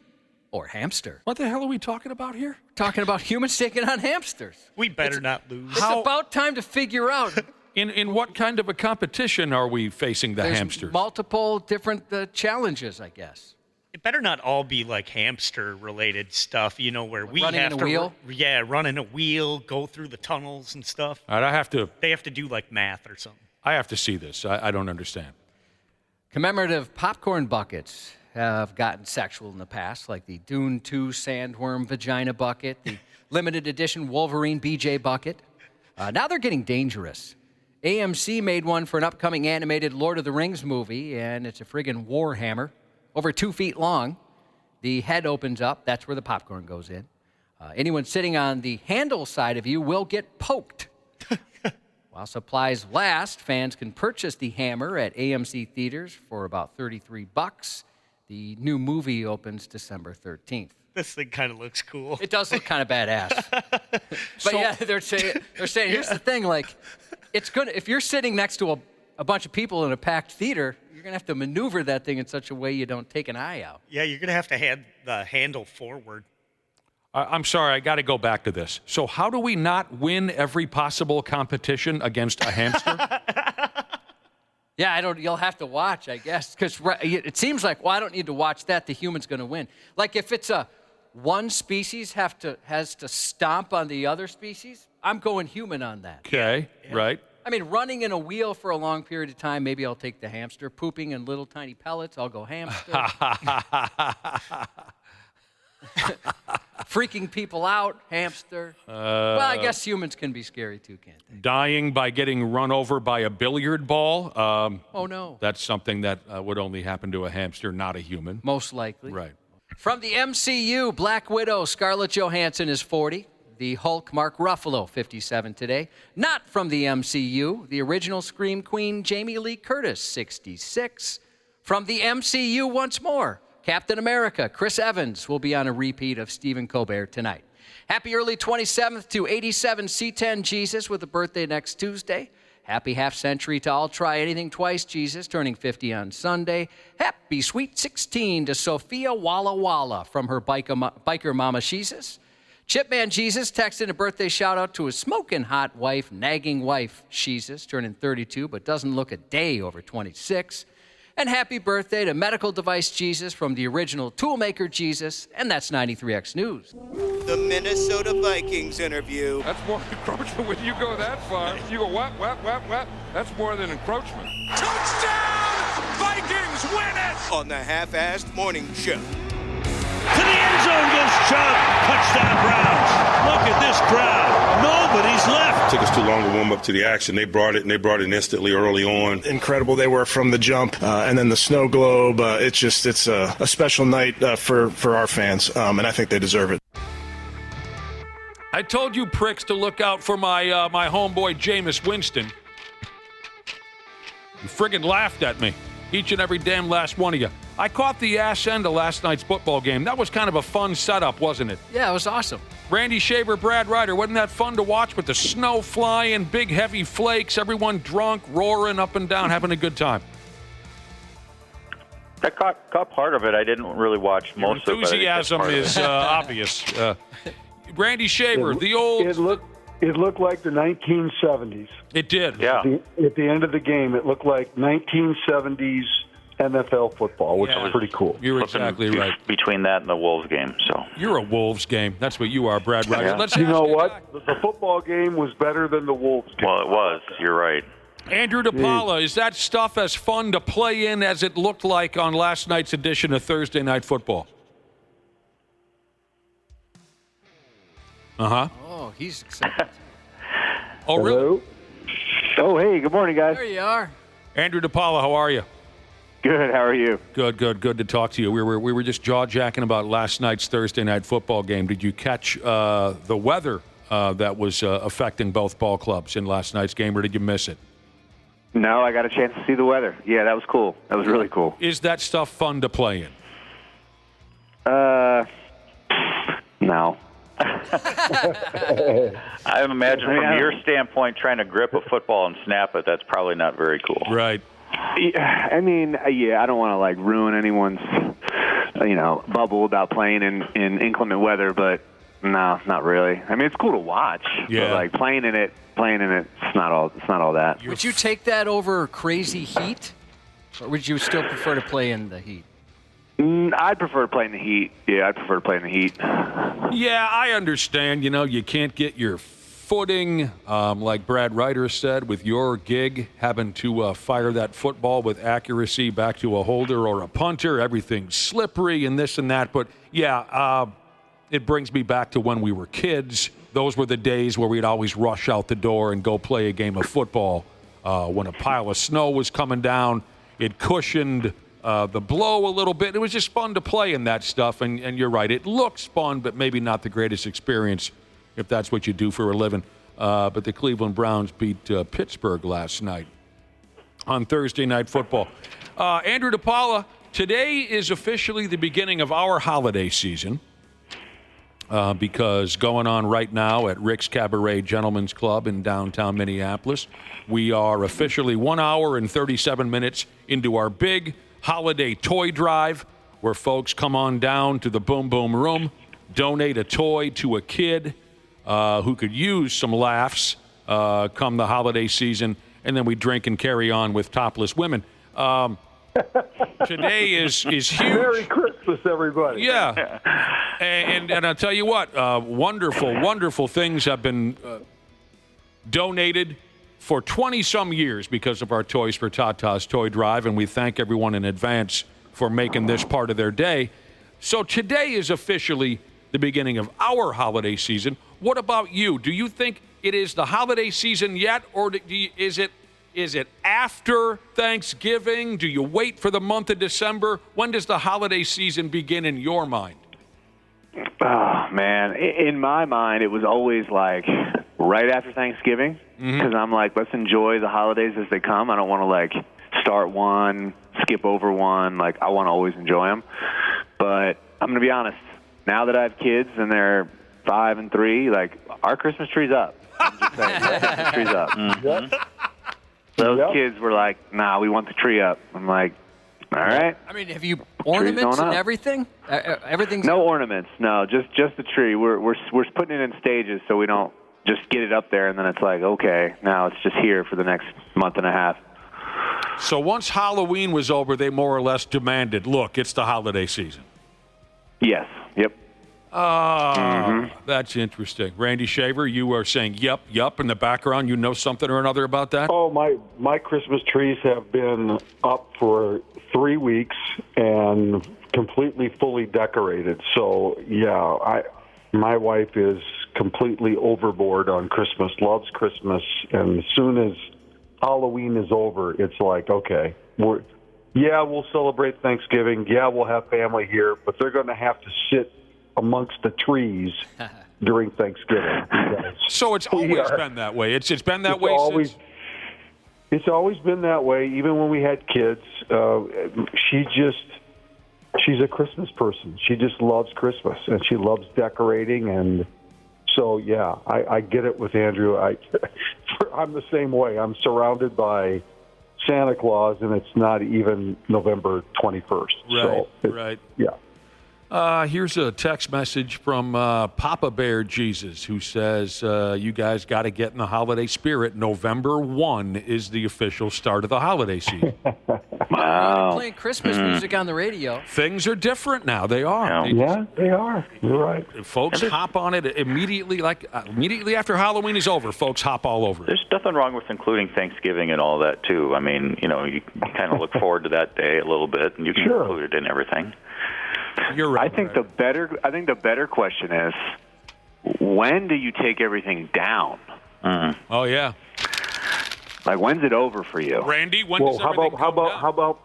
or hamster. What the hell are we talking about here? Talking about humans taking on hamsters. We better not lose. It's about time to figure out. In what kind of a competition are we facing the There's hamsters? Multiple different challenges, I guess. It better not all be like hamster-related stuff, you know, where we running have in to a wheel? run in a wheel, go through the tunnels and stuff. All right, They have to do like math or something. I have to see this. I don't understand. Commemorative popcorn buckets have gotten sexual in the past, like the Dune 2 Sandworm Vagina Bucket, the limited edition Wolverine BJ Bucket. Now they're getting dangerous. AMC made one for an upcoming animated Lord of the Rings movie, and it's a friggin' war hammer, over 2 feet long. The head opens up. That's where the popcorn goes in. Anyone sitting on the handle side of you will get poked. While supplies last, fans can purchase the hammer at AMC theaters for about $33. The new movie opens December 13th. This thing kind of looks cool. It does look kind of badass. But yeah, they're saying here's the thing, like, it's good if you're sitting next to a bunch of people in a packed theater, you're going to have to maneuver that thing in such a way you don't take an eye out. Yeah, you're going to have to hand the handle forward. I'm sorry, I got to go back to this. So how do we not win every possible competition against a hamster? Yeah, you'll have to watch, I guess, because it seems like, well, I don't need to watch that. The human's going to win. Like if it's one species has to stomp on the other species, I'm going human on that. Okay, yeah. Right. I mean, running in a wheel for a long period of time, maybe I'll take the hamster. Pooping in little tiny pellets, I'll go hamster. Freaking people out, hamster. Well, I guess humans can be scary too, can't they? Dying by getting run over by a billiard ball. Oh, no. That's something that would only happen to a hamster, not a human. Most likely. Right. From the MCU, Black Widow, Scarlett Johansson is 40. The Hulk, Mark Ruffalo, 57 today. Not from the MCU, the original Scream Queen, Jamie Lee Curtis, 66. From the MCU once more, Captain America, Chris Evans, will be on a repeat of Stephen Colbert tonight. Happy early 27th to 87 C10 Jesus with a birthday next Tuesday. Happy half century to I'll Try Anything Twice Jesus, turning 50 on Sunday. Happy sweet 16 to Sophia Walla Walla from her biker mama Jesus. Chipman Jesus texted a birthday shout-out to his smoking hot wife, nagging wife, Jesus, turning 32, but doesn't look a day over 26. And happy birthday to Medical Device Jesus from the original Toolmaker Jesus, and that's 93X News. The Minnesota Vikings interview. That's more encroachment when you go that far. You go, what? That's more than encroachment. Touchdown! Vikings win it! On the Half-Assed Morning Show. To the end zone goes Chubb. Touchdown Browns. Look at this crowd. Nobody's left. Took us too long to warm up to the action. They brought it instantly early on. Incredible they were from the jump. And then the snow globe. It's a special night for our fans. And I think they deserve it. I told you pricks to look out for my my homeboy Jameis Winston. You friggin' laughed at me. Each and every damn last one of you. I caught the ass end of last night's football game. That was kind of a fun setup, wasn't it? Yeah, it was awesome. Randy Shaver, Brad Ryder, wasn't that fun to watch with the snow flying, big heavy flakes, everyone drunk, roaring up and down, having a good time? I caught part of it. I didn't really watch most of it. Enthusiasm is obvious. Randy Shaver, the old... It looked like the 1970s. It did. Yeah. At the end of the game, it looked like 1970s NFL football, which was pretty cool. You're exactly right. Between that and the Wolves game, so. You're a Wolves game. That's what you are, Brad Ryder. Yeah. Let's you know what? The football game was better than the Wolves game. Well, it was. You're right. Andrew DePaola, is that stuff as fun to play in as it looked like on last night's edition of Thursday Night Football? Uh-huh. Oh, he's excited. Oh, really? Oh, hey, good morning, guys. There you are. Andrew DePaola, how are you? Good, how are you? Good to talk to you. We were just jaw-jacking about last night's Thursday Night Football game. Did you catch the weather that was affecting both ball clubs in last night's game, or did you miss it? No, I got a chance to see the weather. Yeah, that was cool. That was really cool. Is that stuff fun to play in? No. I imagine from your standpoint, trying to grip a football and snap it, that's probably not very cool. Right. I mean, yeah, I don't want to ruin anyone's, bubble about playing in inclement weather, but no, not really. I mean, it's cool to watch. Yeah. But playing in it, it's not all that. Would you take that over crazy heat, or would you still prefer to play in the heat? I'd prefer to play in the heat. Yeah, I'd prefer to play in the heat. Yeah, I understand. You can't get your footing, like Brad Ryder said, with your gig, having to fire that football with accuracy back to a holder or a punter. Everything's slippery and this and that. But, yeah, it brings me back to when we were kids. Those were the days where we'd always rush out the door and go play a game of football. when a pile of snow was coming down. It cushioned the blow a little bit. It was just fun to play in that stuff, and you're right. It looks fun, but maybe not the greatest experience if that's what you do for a living. But the Cleveland Browns beat Pittsburgh last night on Thursday Night Football. Andrew DePaola, today is officially the beginning of our holiday season because going on right now at Rick's Cabaret Gentlemen's Club in downtown Minneapolis, we are officially 1 hour and 37 minutes into our big holiday toy drive where folks come on down to the Boom Boom Room, donate a toy to a kid who could use some laughs come the holiday season, and then we drink and carry on with topless women. Today is huge. Merry Christmas, everybody. Yeah. And I'll tell you what, wonderful things have been donated for 20-some years because of our Toys for Tatas toy drive, and we thank everyone in advance for making this part of their day. So today is officially the beginning of our holiday season. What about you? Do you think it is the holiday season yet, or is it after Thanksgiving? Do you wait for the month of December? When does the holiday season begin in your mind? Oh, man. In my mind, it was always like right after Thanksgiving because I'm like, let's enjoy the holidays as they come. I don't want to, like, start one, skip over one. Like, I want to always enjoy them. But I'm going to be honest. Now that I have kids and they're 5 and 3, like, our Christmas tree's up. I'm just saying, our Christmas tree's up. Yep. Those kids were like, nah, we want the tree up. I'm like, all right. I mean, have you ornaments and everything? Everything's no ornaments. No, just the tree. We're putting it in stages so we don't just get it up there and then it's like, okay, now it's just here for the next month and a half. So once Halloween was over, they more or less demanded, look, it's the holiday season. Yes. Yep. That's interesting. Randy Shaver, you are saying yup in the background. You know something or another about that? Oh, my Christmas trees have been up for 3 weeks and completely fully decorated. So, yeah, my wife is completely overboard on Christmas, loves Christmas, and as soon as Halloween is over, it's like, okay, we'll celebrate Thanksgiving. Yeah, we'll have family here, but they're going to have to sit amongst the trees during Thanksgiving. So it's always been that way. It's been that way since. It's always been that way. Even when we had kids, she's a Christmas person. She just loves Christmas and she loves decorating. And so, yeah, I get it with Andrew. I'm the same way. I'm surrounded by Santa Claus, and it's not even November 21st. Right. Yeah. Here's a text message from Papa Bear Jesus, who says, you guys got to get in the holiday spirit. November 1 is the official start of the holiday season. Wow. Playing Christmas music on the radio. Things are different now. They are. Yeah, they are. You're right. Folks hop on it immediately, immediately after Halloween is over. Folks hop all over it. There's nothing wrong with including Thanksgiving and all that, too. I mean, you kind of look forward to that day a little bit, and you can include it in everything. You're right. I think the better question is, when do you take everything down? Oh yeah. Like, when's it over for you? Randy, when does everything how about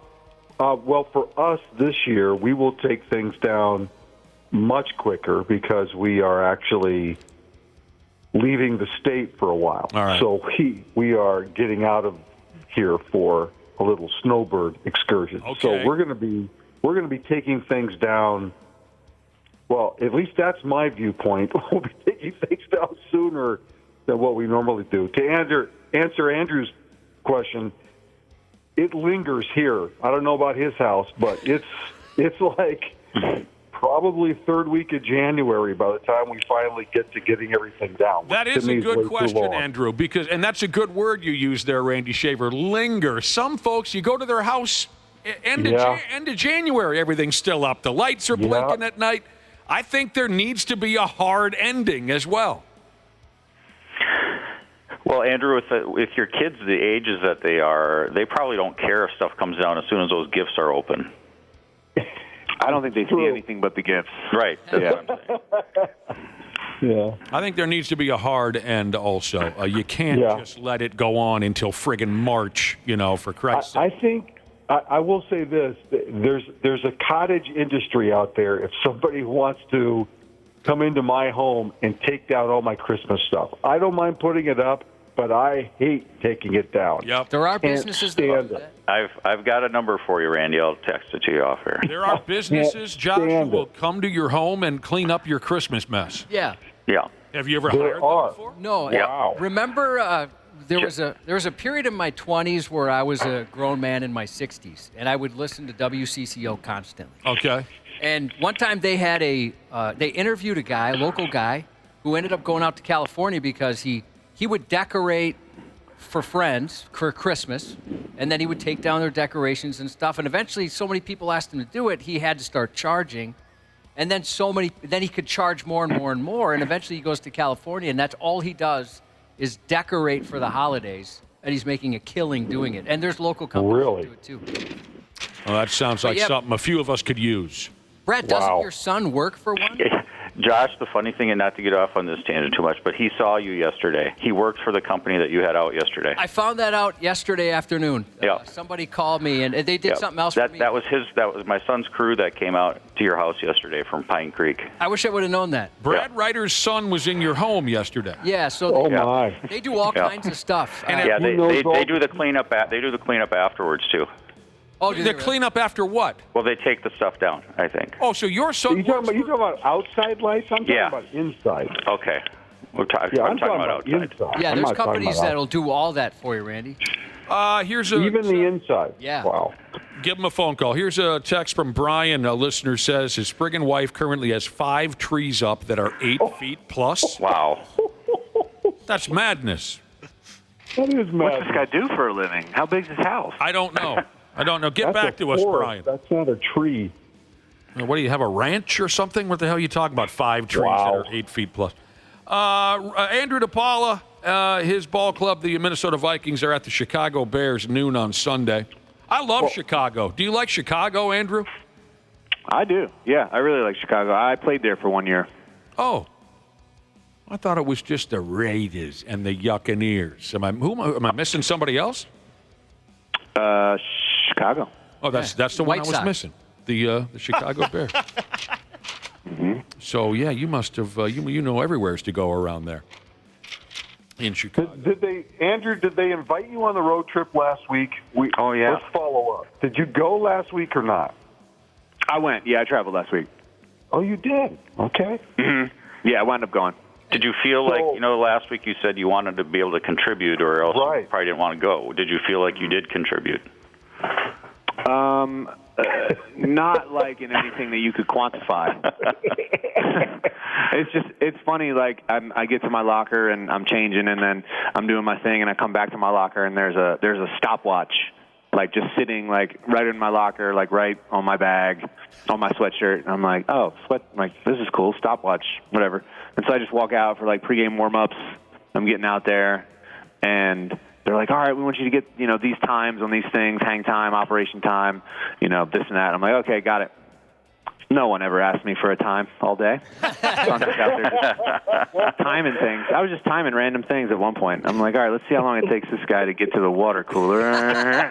well, for us this year, we will take things down much quicker because we are actually leaving the state for a while. All right. So we are getting out of here for a little snowbird excursion. Okay. So we're going to be taking things down. Well, at least that's my viewpoint. We'll be taking things down sooner than what we normally do. To answer Andrew's question, it lingers here. I don't know about his house, but it's like probably third week of January by the time we finally get to getting everything down. That is a good question, Andrew, and that's a good word you used there, Randy Shaver. Linger. Some folks, you go to their house end of January, everything's still up. The lights are blinking at night. I think there needs to be a hard ending as well. Well, Andrew, with your kids the ages that they are, they probably don't care if stuff comes down as soon as those gifts are open. I don't think they see anything but the gifts. Right. That's what I'm saying. Yeah. I think there needs to be a hard end also. You can't just let it go on until friggin' March, for Christ's sake. I think I will say this. There's a cottage industry out there. If somebody wants to come into my home and take down all my Christmas stuff, I don't mind putting it up, but I hate taking it down. Yep. There are businesses that do that. I've got a number for you, Randy. I'll text it to you off here. There are businesses, Josh, who will come to your home and clean up your Christmas mess. Yeah. Yeah. Have you ever hired them before? No. Wow. Remember, there was a period in my 20s where I was a grown man in my 60s, and I would listen to WCCO constantly. Okay. And one time they had they interviewed a local guy, who ended up going out to California because he would decorate for friends for Christmas, and then he would take down their decorations and stuff. And eventually, so many people asked him to do it, he had to start charging. And then then he could charge more and more and more. And eventually, he goes to California, and that's all he does is decorate for the holidays. And he's making a killing doing it. And there's local companies that do it too. Well, that sounds like something a few of us could use. Brad, doesn't your son work for one? Josh, the funny thing, and not to get off on this tangent too much, but he saw you yesterday. He worked for the company that you had out yesterday. I found that out yesterday afternoon. Somebody called me, and they did something else for me. That was my son's crew that came out to your house yesterday from Pine Creek. I wish I would have known that. Brad Ryder's son was in your home yesterday. Yeah, so they do all kinds of stuff. And they do the cleanup. They do the cleanup afterwards too. Oh, the cleanup after what? Well, they take the stuff down, I think. Oh, so your son... You talking about outside lights? I'm talking about inside. Okay. I'm talking about outside. Inside. Yeah, there's companies that'll do all that for you, Randy. Even the inside. Yeah. Wow. Give him a phone call. Here's a text from Brian. A listener says his friggin' wife currently has 5 trees up that are 8 feet plus. Wow. That's madness. That is madness. What's this guy do for a living? How big's his house? I don't know. Get That's back to us, forest. Brian. That's not a tree. What do you have, a ranch or something? What the hell are you talking about? 5 trees that are 8 feet plus. Andrew DePaola, his ball club, the Minnesota Vikings, are at the Chicago Bears noon on Sunday. I love Chicago. Do you like Chicago, Andrew? I do. Yeah, I really like Chicago. I played there for 1 year. Oh. I thought it was just the Raiders and the Yuccaneers. Am I missing somebody else? Chicago. Oh, that's the one I was Sox. missing. The Chicago Bears. Mm-hmm. So yeah, you must have you know everywheres to go around there in Chicago. Did they invite you on the road trip last week? Oh yeah. Let's follow up. Did you go last week or not? I went. Yeah, I traveled last week. Oh, you did. Okay. Mm-hmm. Yeah, I wound up going. Did you feel like, last week you said you wanted to be able to contribute or else you probably didn't want to go. Did you feel like you did contribute? Not like in anything that you could quantify. It's funny, like I get to my locker and I'm changing and then I'm doing my thing and I come back to my locker and there's a stopwatch like just sitting like right in my locker, like right on my bag, on my sweatshirt. And I'm like, this is cool, stopwatch, whatever. And so I just walk out for like pregame warm-ups. I'm getting out there, and they're like, all right, we want you to get, these times on these things, hang time, operation time, this and that. I'm like, okay, got it. No one ever asked me for a time all day. So I'm just out there just timing things. I was just timing random things at one point. I'm like, all right, let's see how long it takes this guy to get to the water cooler.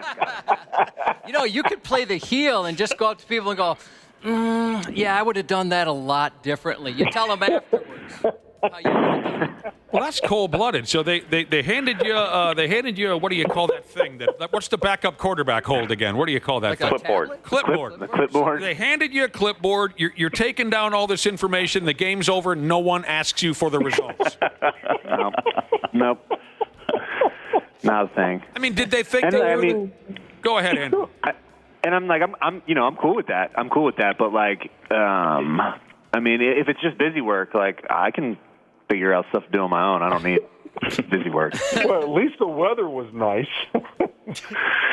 You could play the heel and just go up to people and go, yeah, I would have done that a lot differently. You tell them afterwards how you would have done it. Well, that's cold-blooded. So they handed you what do you call that thing? What's the backup quarterback hold again? What do you call that? Like clipboard. Clipboard. The clipboard. They handed you a clipboard. You're taking down all this information. The game's over. No one asks you for the results. Nope. Not a thing. I mean, did they think that? Go ahead, Andrew. And I'm like, I'm cool with that. I'm cool with that. But like, if it's just busy work, like I can figure out stuff to do on my own. I don't need busy work. Well, at least the weather was nice.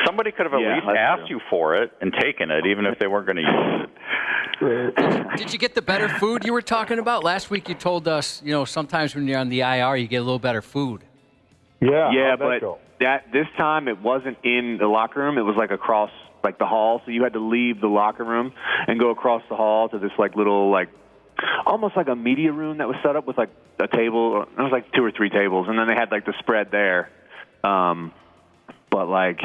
Somebody could have at least asked you for it and taken it, even if they weren't going to use it. Did you get the better food you were talking about? Last week you told us, sometimes when you're on the IR, you get a little better food. Yeah, but this time it wasn't in the locker room. It was like across like the hall. So you had to leave the locker room and go across the hall to this like little like almost like a media room that was set up with like a table. It was like 2 or 3 tables, and then they had like the spread there. But like,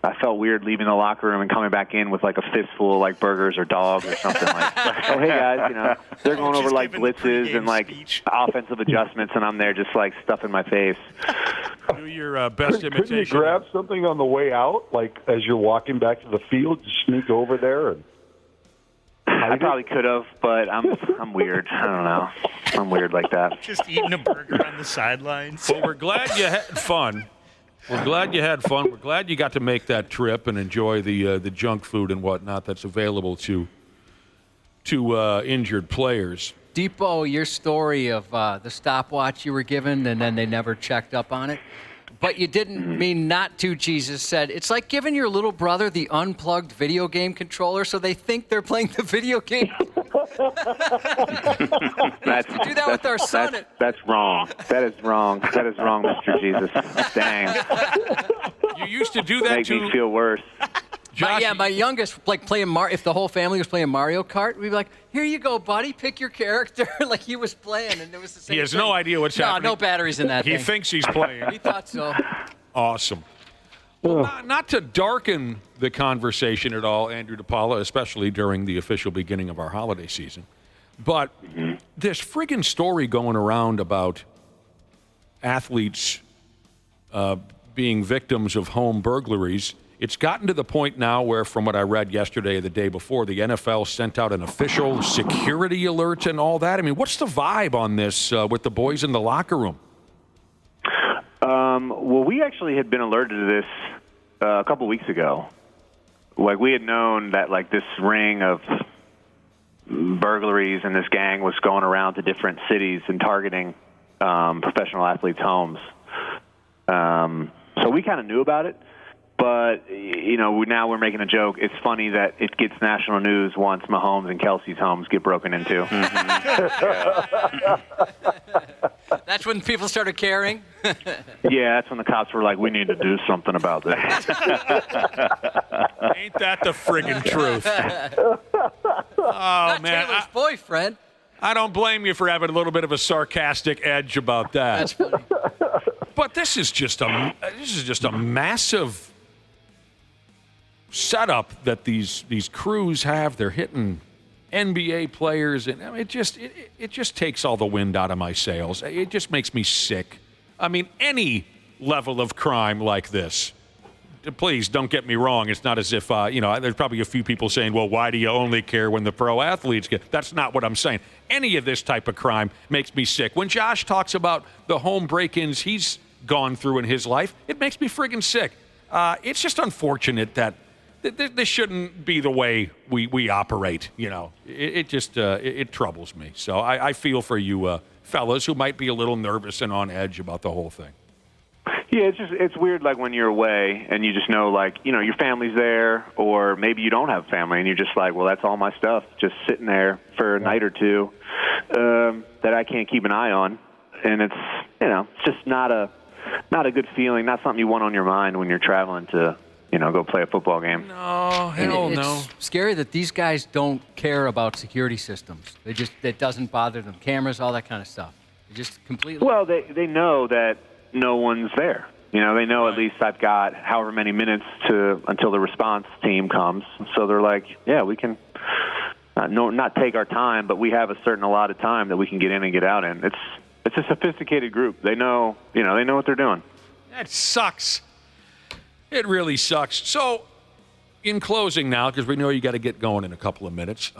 I felt weird leaving the locker room and coming back in with like a fistful of like burgers or dogs or something like. Oh, hey guys, they're going over like blitzes and like offensive adjustments, and I'm there just like stuffing my face. Do your best imitation. Couldn't you grab something on the way out, like as you're walking back to the field, just sneak over there and? I probably could have, but I'm weird. I don't know. I'm weird like that. Just eating a burger on the sidelines. Well, we're glad you had fun. We're glad you had fun. We're glad you got to make that trip and enjoy the junk food and whatnot that's available to injured players. Depot, your story of the stopwatch you were given and then they never checked up on it. But you didn't mean not to, Jesus said. It's like giving your little brother the unplugged video game controller so they think they're playing the video game. You do that with our son. That's wrong. That is wrong. That is wrong, Mr. Jesus. Dang. You used to do that Make me feel worse. Josh, my youngest, like playing if the whole family was playing Mario Kart, we'd be like, here you go, buddy, pick your character. Like he was playing, and it was the same he has thing. no idea what's happening. No batteries in that He thing. thinks he's playing. He thought so. Awesome. Well, not to darken the conversation at all, Andrew DePaola, especially during the official beginning of our holiday season, but this friggin' story going around about athletes being victims of home burglaries, it's gotten to the point now where, from what I read yesterday or the day before, the NFL sent out an official security alert and all that. I mean, what's the vibe on this with the boys in the locker room? Well, we actually had been alerted to this a couple weeks ago. Like, we had known that, like, this ring of burglaries and this gang was going around to different cities and targeting professional athletes' homes. So we kind of knew about it. But, now we're making a joke. It's funny that it gets national news once Mahomes and Kelsey's homes get broken into. That's when people started caring? Yeah, that's when the cops were like, we need to do something about this. Ain't that the friggin' truth? Not man. Taylor's boyfriend. I don't blame you for having a little bit of a sarcastic edge about that. That's funny. But this is just a massive setup that these crews have. They're hitting NBA players, and I mean, it just takes all the wind out of my sails. It just makes me sick. I mean, any level of crime like this. Please don't get me wrong. It's not as if there's probably a few people saying, "Well, why do you only care when the pro athletes get?" That's not what I'm saying. Any of this type of crime makes me sick. When Josh talks about the home break-ins he's gone through in his life, it makes me friggin' sick. It's just unfortunate that this shouldn't be the way we operate. It troubles me. So I feel for you fellas who might be a little nervous and on edge about the whole thing. Yeah, it's weird, like, when you're away and you just know, like, your family's there, or maybe you don't have family and you're just like, well, that's all my stuff just sitting there for a night or two that I can't keep an eye on. And it's just not a good feeling, not something you want on your mind when you're traveling to, go play a football game. No, hell no. It's scary that these guys don't care about security systems. It doesn't bother them. Cameras, all that kind of stuff. They just completely. Well, they know that no one's there. They know at least I've got however many minutes until the response team comes. So they're like, yeah, we can not take our time, but we have a certain allotted time that we can get in and get out in. It's a sophisticated group. They know what they're doing. That sucks. It really sucks. So, in closing now, because we know you got to get going in a couple of minutes,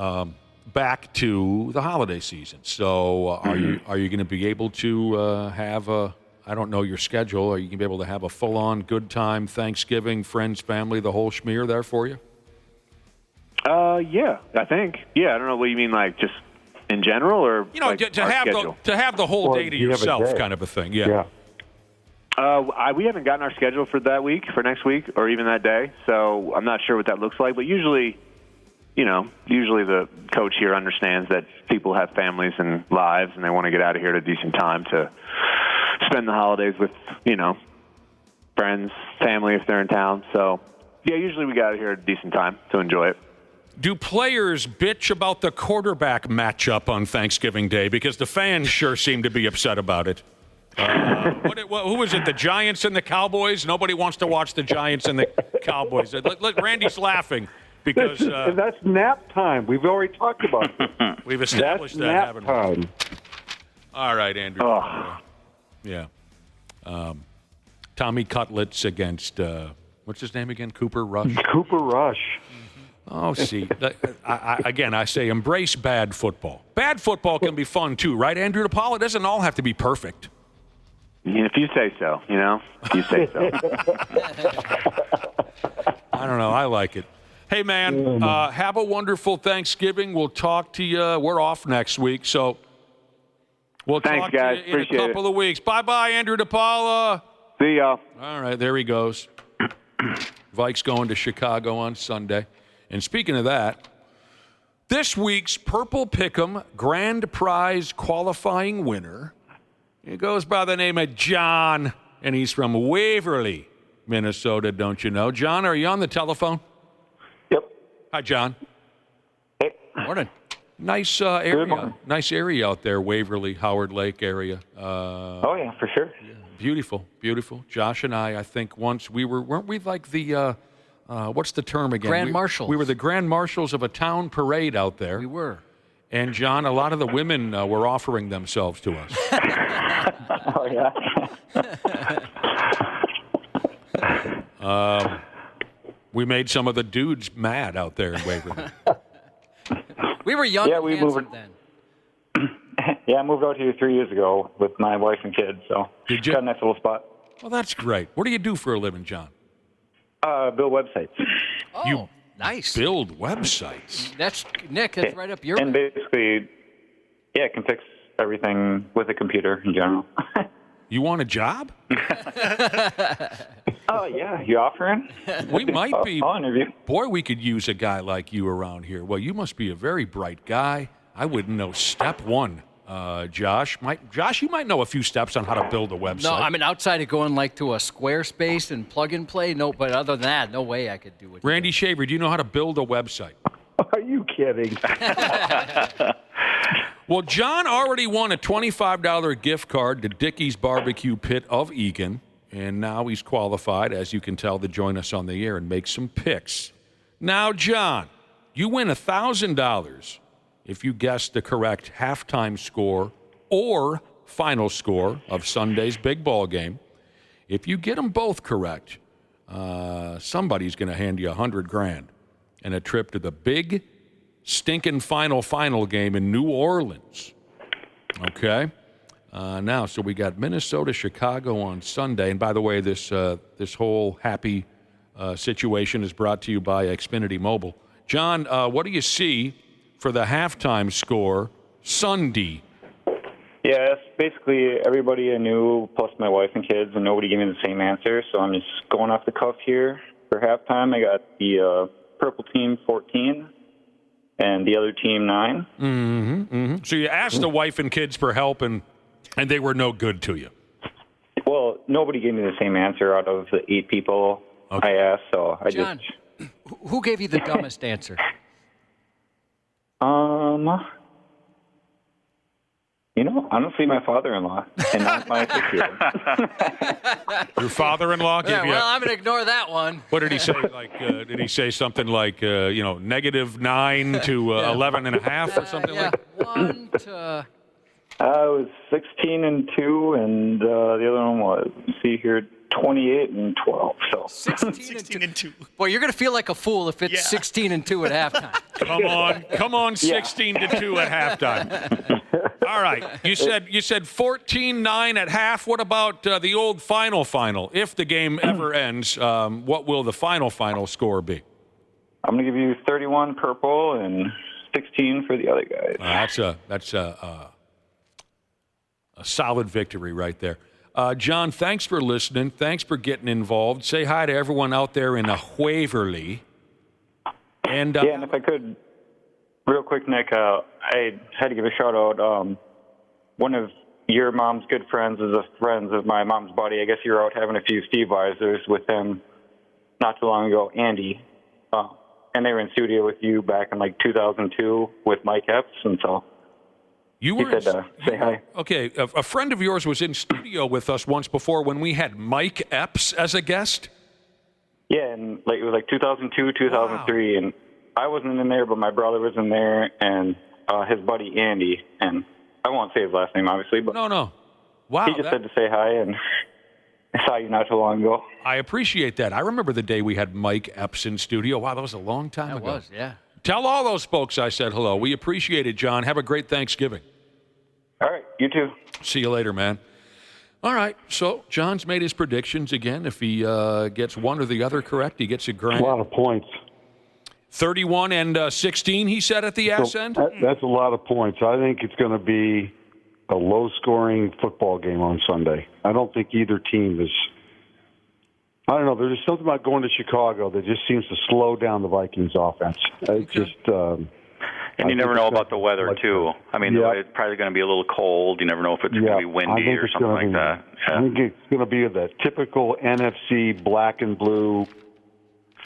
back to the holiday season. So, are you going to be able to have I don't know your schedule. Are you going to be able to have a full-on good time Thanksgiving, friends, family, the whole schmear there for you? Yeah, I think. Yeah, I don't know what you mean, like just in general, or to have the whole day to yourself, kind of a thing. Yeah. We haven't gotten our schedule for that week, for next week, or even that day. So I'm not sure what that looks like. But usually the coach here understands that people have families and lives, and they want to get out of here at a decent time to spend the holidays with, friends, family if they're in town. So, yeah, usually we get out of here at a decent time to enjoy it. Do players bitch about the quarterback matchup on Thanksgiving Day? Because the fans sure seem to be upset about it. Who was it, the Giants and the Cowboys? Nobody wants to watch the Giants and the Cowboys. Look, Randy's laughing because... that's nap time. We've already talked about it. We've established that's that, haven't we? time. All right, Andrew. Yeah. Tommy Cutlets against, what's his name again? Cooper Rush? Cooper Rush. Oh, see. I say embrace bad football. Bad football can be fun, too, right, Andrew DePaola? It doesn't all have to be perfect. If you say so, If you say so. I don't know. I like it. Hey, man, have a wonderful Thanksgiving. We'll talk to you. We're off next week, so we'll talk guys. to you in a couple of weeks. Bye-bye, Andrew DePaola. See y'all. All right, there he goes. Vikes going to Chicago on Sunday. And speaking of that, this week's Purple Pick'em Grand Prize qualifying winner, he goes by the name of John, and he's from Waverly, Minnesota, don't you know? John, are you on the telephone? Yep. Hi, John. Hey. Morning. Nice area. Nice area out there, Waverly, Howard Lake area. Oh, yeah, for sure. Yeah, beautiful, beautiful. Josh and I think once weren't we like the, what's the term again? Grand Marshals. We were the Grand Marshals of a town parade out there. We were. And, John, a lot of the women were offering themselves to us. Oh, yeah. We made some of the dudes mad out there in Waverly. We were young and handsome then. Yeah, I moved out here 3 years ago with my wife and kids, so Did you? got a nice little spot. Well, that's great. What do you do for a living, John? Build websites. Oh, nice. Build websites. That's Nick. That's right up your. And basically, yeah, it can fix everything with a computer in general. You want a job? Oh, yeah. You offering? We might be. I'll interview. Boy, we could use a guy like you around here. Well, you must be a very bright guy. I wouldn't know step one. Josh, you might know a few steps on how to build a website. No, I mean, outside of going like to a Squarespace and plug and play, no, but other than that, no way I could do it. Randy Shaver, do you know how to build a website? Are you kidding? Well, John already won a $25 gift card to Dickey's Barbecue Pit of Eagan, and now he's qualified, as you can tell, to join us on the air and make some picks. Now, John, you win $1,000 if you guess the correct halftime score or final score of Sunday's big ball game. If you get them both correct, somebody's going to hand you $100,000 and a trip to the big stinking final game in New Orleans. Okay? Now, so we got Minnesota, Chicago on Sunday. And by the way, this whole happy situation is brought to you by Xfinity Mobile. John, what do you see for the halftime score Sunday? Yeah, it's basically everybody I knew, plus my wife and kids, and nobody gave me the same answer. So I'm just going off the cuff here. For halftime, I got the purple team 14 and the other team 9. Mm-hmm, mm-hmm. So you asked the wife and kids for help, and they were no good to you. Well, nobody gave me the same answer out of the 8 people I asked, so I John, who gave you the dumbest answer? Honestly, my father-in-law, and not my 6-year-old. Your father-in-law gave you? Well, I'm going to ignore that one. What did he say? Like, did he say something like, -9 to 11.5 or something like that? 1 to. It was 16 and 2, and the other one was, see here, 28 and 12. So 16 and 2. Boy, you're going to feel like a fool if it's 16 and 2 at halftime. Come on, 16 to 2 at halftime. All right, you said 14-9 at half. What about the old final? If the game ever ends, what will the final score be? I'm going to give you 31 purple and 16 for the other guys. That's a solid victory right there. John, thanks for listening. Thanks for getting involved. Say hi to everyone out there in Waverly. And and if I could, real quick, Nick, I had to give a shout out. One of your mom's good friends is a friend of my mom's buddy. I guess you were out having a few Steve Weisers with him not too long ago, Andy. and they were in studio with you back in like 2002 with Mike Epps, and so he said say hi. Okay, a friend of yours was in studio with us once before when we had Mike Epps as a guest. Yeah, and like it was like 2002, 2003, and I wasn't in there, but my brother was in there, and his buddy Andy, and I won't say his last name, obviously, but no. Wow, he just said to say hi, and I saw you not too long ago. I appreciate that. I remember the day we had Mike Epps in studio. Wow, that was a long time ago. That was, yeah. Tell all those folks I said hello. We appreciate it, John. Have a great Thanksgiving. All right, you too. See you later, man. All right, so John's made his predictions again. If he gets one or the other correct, he gets a grand. A lot of points. 31 and 16, he said at the ass end? That's a lot of points. I think it's going to be a low-scoring football game on Sunday. I don't think either team is – I don't know. There's just something about going to Chicago that just seems to slow down the Vikings' offense. It's just and you never know about the weather, too. I mean, it's probably going to be a little cold. You never know if it's going to be windy or something like that. I think it's going to be the typical NFC black and blue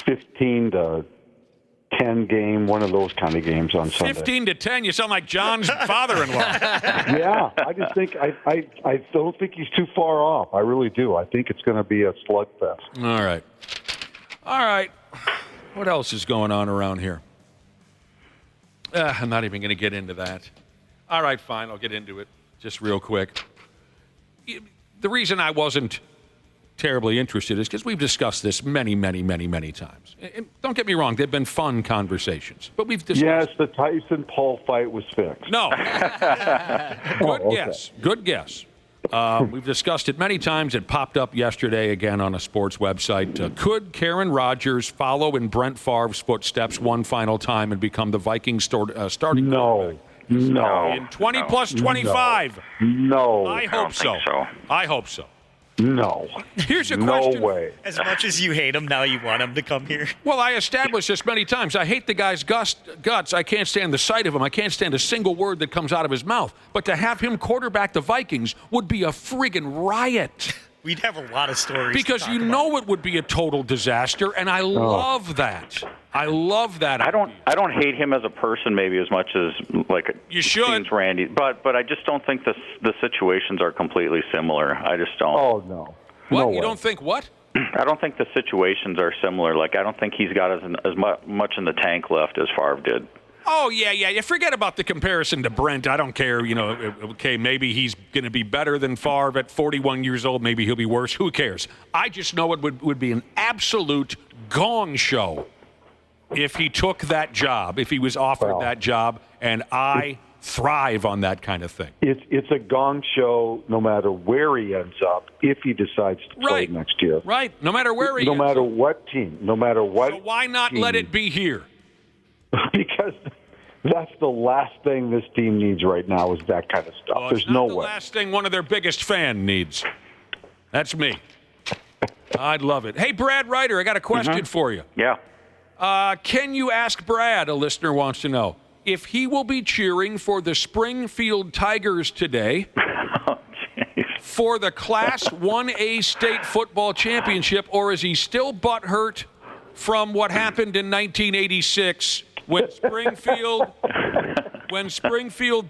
15-10 game, one of those kind of games on Sunday. 15-10, you sound like John's father-in-law. Yeah, I just think I don't think he's too far off. I really do. I think it's going to be a slugfest. All right. What else is going on around here? I'm not even going to get into that. All right, fine. I'll get into it just real quick. The reason I wasn't terribly interested is because we've discussed this many, many, many, many times. And don't get me wrong, they've been fun conversations, but we've discussed. Yes, the Tyson-Paul fight was fixed. No. Good guess. We've discussed it many times. It popped up yesterday again on a sports website. Could Karen Rodgers follow in Brent Favre's footsteps one final time and become the Vikings starting quarterback? No. In 20 plus 25? No. I hope so. I hope so. No. Here's a question. No way. As much as you hate him, now you want him to come here? Well, I established this many times. I hate the guy's guts. I can't stand the sight of him. I can't stand a single word that comes out of his mouth. But to have him quarterback the Vikings would be a friggin' riot. We'd have a lot of stories. Because you know it would be a total disaster, and I love that. I love that. I don't hate him as a person maybe as much as like you should. Seems Randy, but I just don't think the situations are completely similar. I just don't. Oh no. What? No you way. don't think what? I don't think the situations are similar. Like I don't think he's got as much in the tank left as Favre did. Oh, yeah. Forget about the comparison to Brent. I don't care. Okay, maybe he's going to be better than Favre at 41 years old. Maybe he'll be worse. Who cares? I just know it would be an absolute gong show if he took that job, if he was offered that job, and I thrive on that kind of thing. It's a gong show no matter where he ends up if he decides to play next year. Right, no matter where he ends up. No matter up. What team, no matter what. So why not team. let it be here? Because that's the last thing this team needs right now is that kind of stuff. Well, There's no way. The last thing one of their biggest fans needs. That's me. I'd love it. Hey, Brad Ryder, I got a question for you. Yeah. Can you ask Brad, a listener wants to know, if he will be cheering for the Springfield Tigers today for the Class 1A State Football Championship, or is he still butthurt from what happened in 1986 when Springfield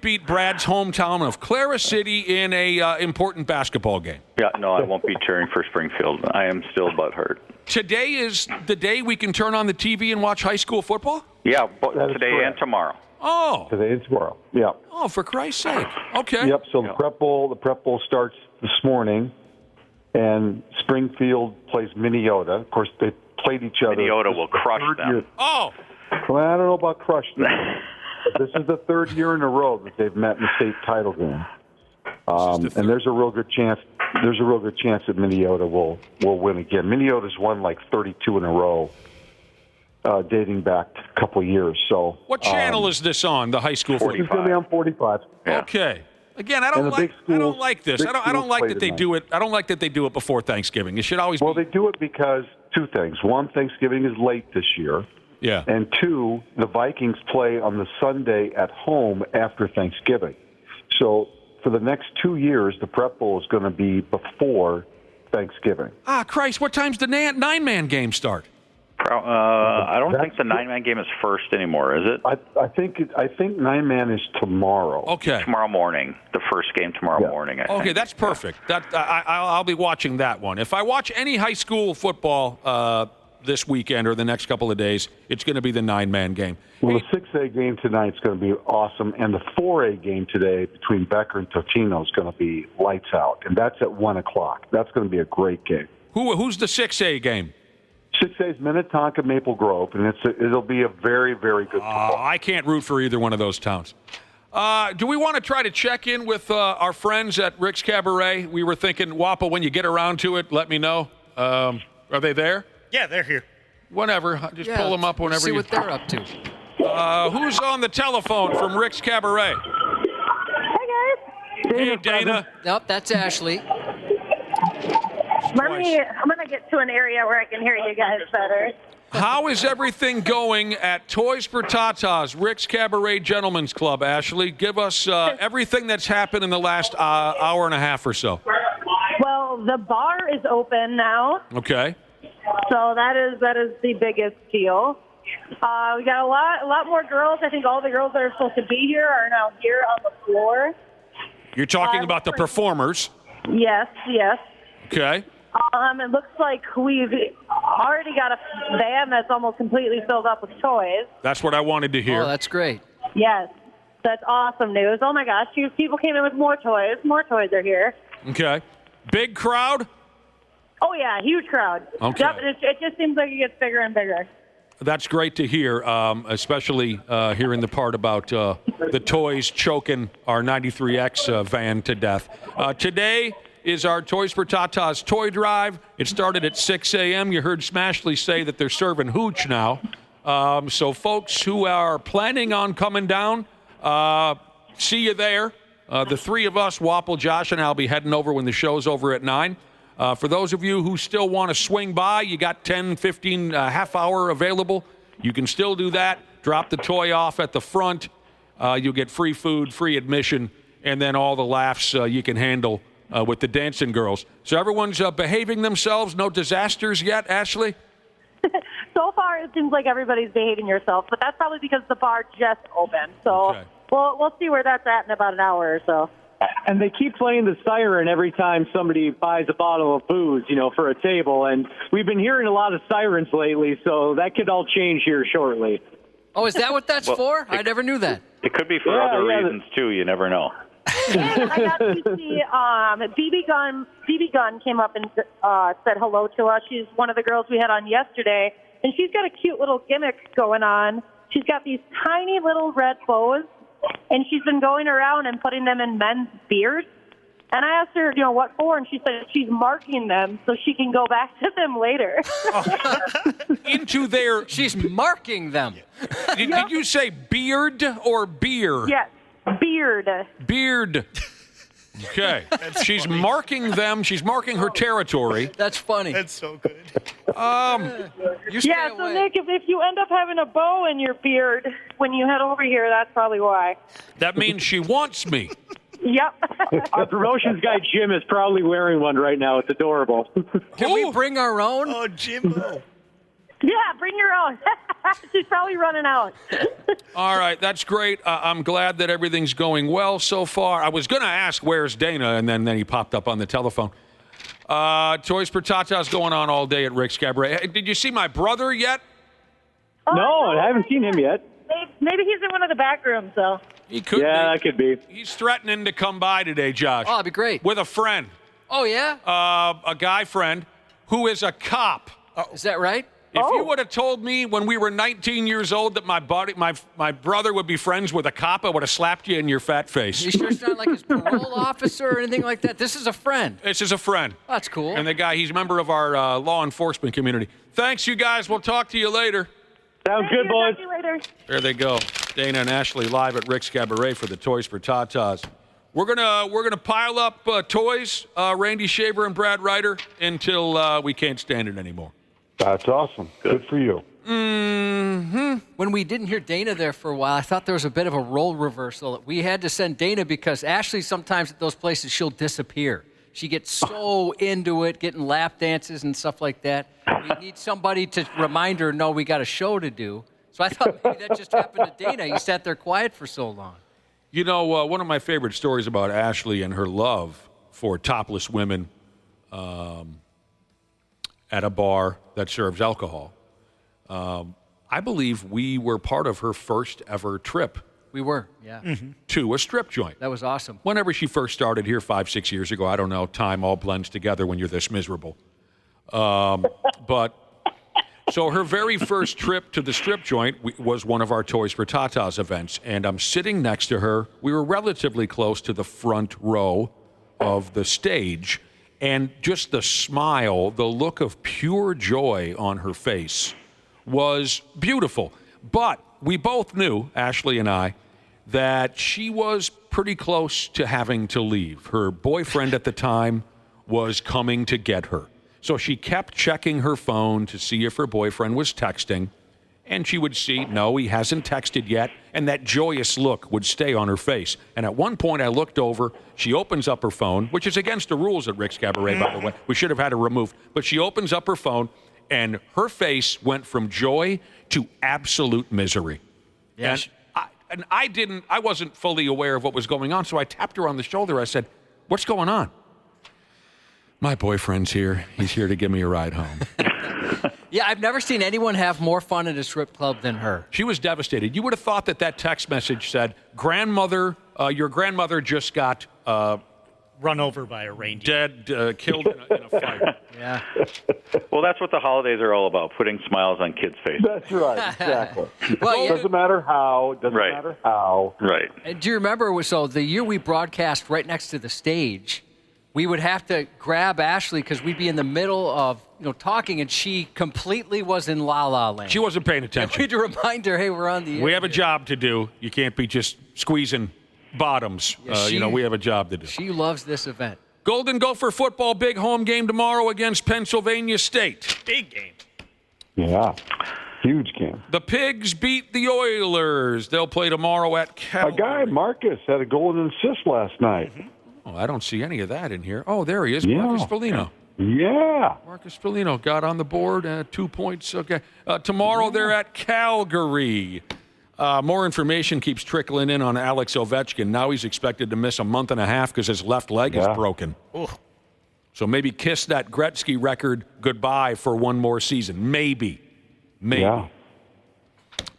beat Brad's hometown of Clara City in a important basketball game? Yeah, no, I won't be cheering for Springfield. I am still butthurt. Today is the day we can turn on the TV and watch high school football? Yeah, today and tomorrow. Oh. Today and tomorrow, yeah. Oh, for Christ's sake. Okay. Yep, so the prep bowl starts this morning, and Springfield plays Minnesota. Of course, they played each other. Minnesota will crush them. Year. Oh. Well, I don't know about crush them. This is the third year in a row that they've met in the state title game. And there's a real good chance that Minnesota will win again. Minnesota's won like 32 in a row, dating back a couple of years. So what channel is this on? The high school 45. This is going to be on 45. Yeah. Okay. Again, I don't like this. I don't like that they do it. I don't like that they do it before Thanksgiving. It should always be. Well, they do it because two things. One, Thanksgiving is late this year. Yeah. And two, the Vikings play on the Sunday at home after Thanksgiving. So for the next 2 years, the Prep Bowl is going to be before Thanksgiving. Ah, Christ, what time's the 9-man game start? I don't think the 9-man game is first anymore, is it? I think 9-man is tomorrow. Okay. Tomorrow morning. The first game tomorrow morning, I think. Okay, that's perfect. I'll be watching that one. If I watch any high school football this weekend or the next couple of days, it's going to be the 9-man game. Well, the 6A game tonight is going to be awesome, and the 4A game today between Becker and Totino is going to be lights out, and that's at 1 o'clock. That's going to be a great game. Who's the 6A game? 6A is Minnetonka Maple Grove, and it'll be a very, very good football. I can't root for either one of those towns. Do we want to try to check in with our friends at Rick's Cabaret? We were thinking, Wappa, when you get around to it, let me know. Are they there? Yeah, they're here. Whenever. Just pull them up whenever see what they're up to. Who's on the telephone from Rick's Cabaret? Hey, guys. Hey, Dana. Nope, that's Ashley. I'm going to get to an area where I can hear you guys better. How is everything going at Toys for Tatas, Rick's Cabaret Gentlemen's Club? Ashley, give us everything that's happened in the last hour and a half or so. Well, the bar is open now. Okay. So that is the biggest deal. We got a lot more girls. I think all the girls that are supposed to be here are now here on the floor. You're talking about the performers? Yes. Okay. It looks like we've already got a van that's almost completely filled up with toys. That's what I wanted to hear. Oh, that's great. Yes, that's awesome news. Oh my gosh, people came in with more toys. More toys are here. Okay. Big crowd? Oh yeah, huge crowd. Okay. Yep, it just seems like it gets bigger and bigger. That's great to hear, especially hearing the part about the toys choking our 93X van to death. Today is our Toys for Tatas toy drive. It started at 6 a.m. You heard Smashley say that they're serving hooch now. So folks who are planning on coming down, see you there. The three of us, Wapple, Josh, and I'll be heading over when the show's over at 9. For those of you who still want to swing by, you got 10, 15, half hour available. You can still do that. Drop the toy off at the front. You'll get free food, free admission, and then all the laughs you can handle with the dancing girls. So everyone's behaving themselves. No disasters yet, Ashley? So far, it seems like everybody's behaving yourself, but that's probably because the bar just opened. So Okay. we'll see where that's at in about an hour or so. And they keep playing the siren every time somebody buys a bottle of booze, for a table. And we've been hearing a lot of sirens lately, so that could all change here shortly. Oh, is that what that's for? I never knew that. It could be for other reasons, too. You never know. And I got to see BB Gun came up and said hello to us. She's one of the girls we had on yesterday, and she's got a cute little gimmick going on. She's got these tiny little red bows, and she's been going around and putting them in men's beards. And I asked her, what for, and she said she's marking them so she can go back to them later. Into their... She's marking them. Did you say beard or beer? Yes, beard. Beard. Okay. She's marking them. She's marking her territory. That's funny. That's so good. So Nick, if you end up having a bow in your beard when you head over here, that's probably why. That means she wants me. Yep. Our promotions guy, Jim, is probably wearing one right now. It's adorable. Can we bring our own? Oh, Jimbo. Yeah, bring your own. She's probably running out. All right, that's great. I'm glad that everything's going well so far. I was going to ask, where's Dana? And then he popped up on the telephone. Toys for Tatas going on all day at Rick's Cabaret. Did you see my brother yet? No, I haven't seen him yet. Maybe he's in one of the back rooms, though. He could be. Yeah, that could be. He's threatening to come by today, Josh. Oh, that'd be great. With a friend. Oh, yeah? A guy friend who is a cop. Is that right? If you would have told me when we were 19 years old that my brother would be friends with a cop, I would have slapped you in your fat face. You sure it's not like his parole officer or anything like that? This is a friend. This is a friend. Oh, that's cool. And the guy, he's a member of our law enforcement community. Thanks, you guys. We'll talk to you later. Sounds good, boys. Talk to you later. There they go. Dana and Ashley live at Rick's Cabaret for the Toys for Tatas. We're gonna pile up toys, Randy Shaver and Brad Ryder, until we can't stand it anymore. That's awesome. Good for you. Mm-hmm. When we didn't hear Dana there for a while, I thought there was a bit of a role reversal. We had to send Dana because Ashley sometimes at those places she'll disappear. She gets so into it, getting lap dances and stuff like that. We need somebody to remind her, no, we got a show to do. So I thought maybe that just happened to Dana. You sat there quiet for so long. You know, one of my favorite stories about Ashley and her love for topless women at a bar that serves alcohol. I believe we were part of her first ever trip. We were, yeah. To a strip joint. That was awesome. Whenever she first started here 5-6 years ago, I don't know, time all blends together when you're this miserable. But so her very first trip to the strip joint was one of our Toys for Tatas events, and I'm sitting next to her. We were relatively close to the front row of the stage, and just the smile, the look of pure joy on her face was beautiful. But we both knew, Ashley and I, that she was pretty close to having to leave. Her boyfriend at the time was coming to get her. So she kept checking her phone to see if her boyfriend was texting, and she would see, no, he hasn't texted yet, and that joyous look would stay on her face. And at one point I looked over, she opens up her phone, which is against the rules at Rick's Cabaret, by the way. We should have had her removed. But she opens up her phone, and her face went from joy to absolute misery. Yeah. And I wasn't fully aware of what was going on, so I tapped her on the shoulder. I said, what's going on? My boyfriend's here. He's here to give me a ride home. Yeah, I've never seen anyone have more fun at a strip club than her. She was devastated. You would have thought that text message said, grandmother, your grandmother just got run over by a reindeer. Dead, killed in a fire. Yeah. Well, that's what the holidays are all about, putting smiles on kids' faces. That's right, exactly. Well, it doesn't matter how. Doesn't matter how. Right. And do you remember, so the year we broadcast right next to the stage, we would have to grab Ashley because we'd be in the middle of talking, and she completely was in la-la land. She wasn't paying attention. We had to remind her, hey, we're on the air. We have a job to do. You can't be just squeezing bottoms. Yeah, we have a job to do. She loves this event. Golden Gopher football, big home game tomorrow against Pennsylvania State. Big game. Yeah, huge game. The Pigs beat the Oilers. They'll play tomorrow at Calgary. A guy, Marcus, had a goal and assist last night. Oh, I don't see any of that in here. Oh, there he is, Yeah. Marcus Foligno. Yeah. Marcus Foligno got on the board, 2 points. Okay. Tomorrow they're at Calgary. More information keeps trickling in on Alex Ovechkin. Now he's expected to miss a month and a half because his left leg is broken. Ooh. So maybe kiss that Gretzky record goodbye for one more season. Maybe. Yeah.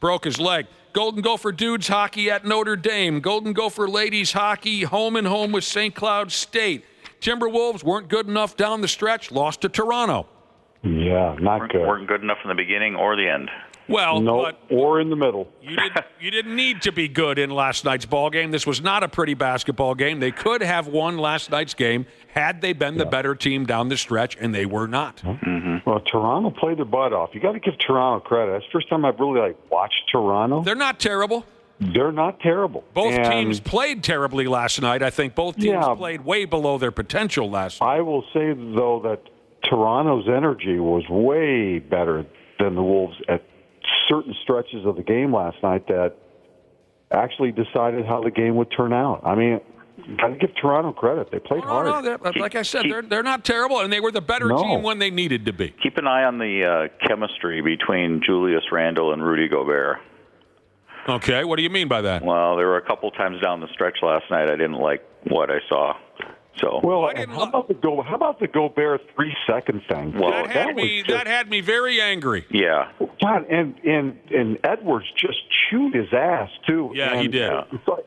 Broke his leg. Golden Gopher dudes hockey at Notre Dame. Golden Gopher ladies hockey home and home with St. Cloud State. Timberwolves weren't good enough down the stretch, lost to Toronto. Yeah, not good. Weren't good enough in the beginning or the end. Well, no, or in the middle. You didn't need to be good in last night's ball game. This was not a pretty basketball game. They could have won last night's game had they been the better team down the stretch, and they were not. Mm-hmm. Well, Toronto played their butt off. You got to give Toronto credit. That's the first time I've really watched Toronto. They're not terrible. They're not terrible. Both teams played terribly last night. I think both teams played way below their potential last night. I will say, though, that Toronto's energy was way better than the Wolves at certain stretches of the game last night that actually decided how the game would turn out. I mean, got to give Toronto credit. They played hard. No, like I said, they're not terrible, and they were the better team when they needed to be. Keep an eye on the chemistry between Julius Randle and Rudy Gobert. Okay, what do you mean by that? Well, there were a couple times down the stretch last night I didn't like what I saw. So how about the Gobert 3-second thing? Well, that had me very angry. Yeah. God, and Edwards just chewed his ass too. Yeah, he did. It's like,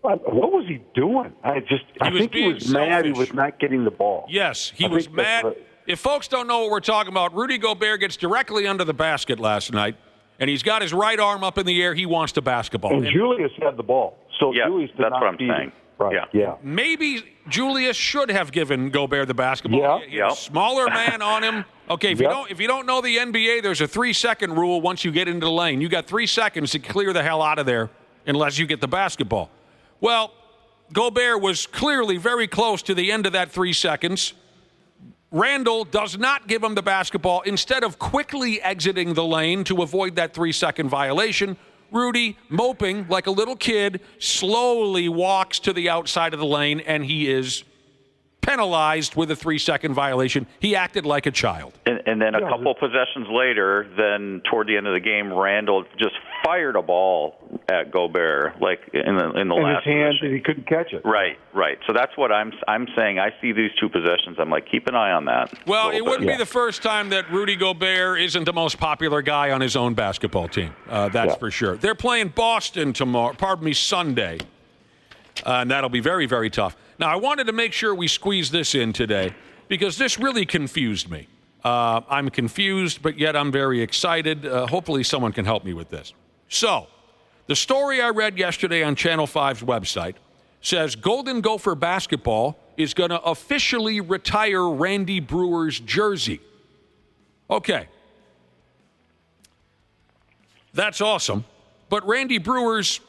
what was he doing? I think he was mad he was not getting the ball. Yes, he was mad. If folks don't know what we're talking about, Rudy Gobert gets directly under the basket last night, and he's got his right arm up in the air. He wants the basketball. And Julius had the ball. So Julius did that's not what I'm beat saying. him. Right. Yeah. Maybe Julius should have given Gobert the basketball. Yeah. Smaller man on him. Okay, if you don't know the NBA, there's a 3-second rule once you get into the lane. You got 3 seconds to clear the hell out of there unless you get the basketball. Well, Gobert was clearly very close to the end of that 3 seconds. Randall does not give him the basketball. Instead of quickly exiting the lane to avoid that 3-second violation, Rudy, moping like a little kid, slowly walks to the outside of the lane, and he is penalized with a 3-second violation. He acted like a child. And then a couple possessions later, then toward the end of the game, Randall just fired a ball at Gobert, like in the last his hand, possession. and he couldn't catch it. Right. So that's what I'm saying. I see these two possessions. I'm like, keep an eye on that. Well, it wouldn't be the first time that Rudy Gobert isn't the most popular guy on his own basketball team. That's for sure. They're playing Boston Sunday. And that'll be very, very tough. Now, I wanted to make sure we squeeze this in today because this really confused me. I'm confused, but yet I'm very excited. Hopefully someone can help me with this. So, the story I read yesterday on Channel 5's website says Golden Gopher basketball is going to officially retire Randy Brewer's jersey. Okay. That's awesome. But Randy Brewer's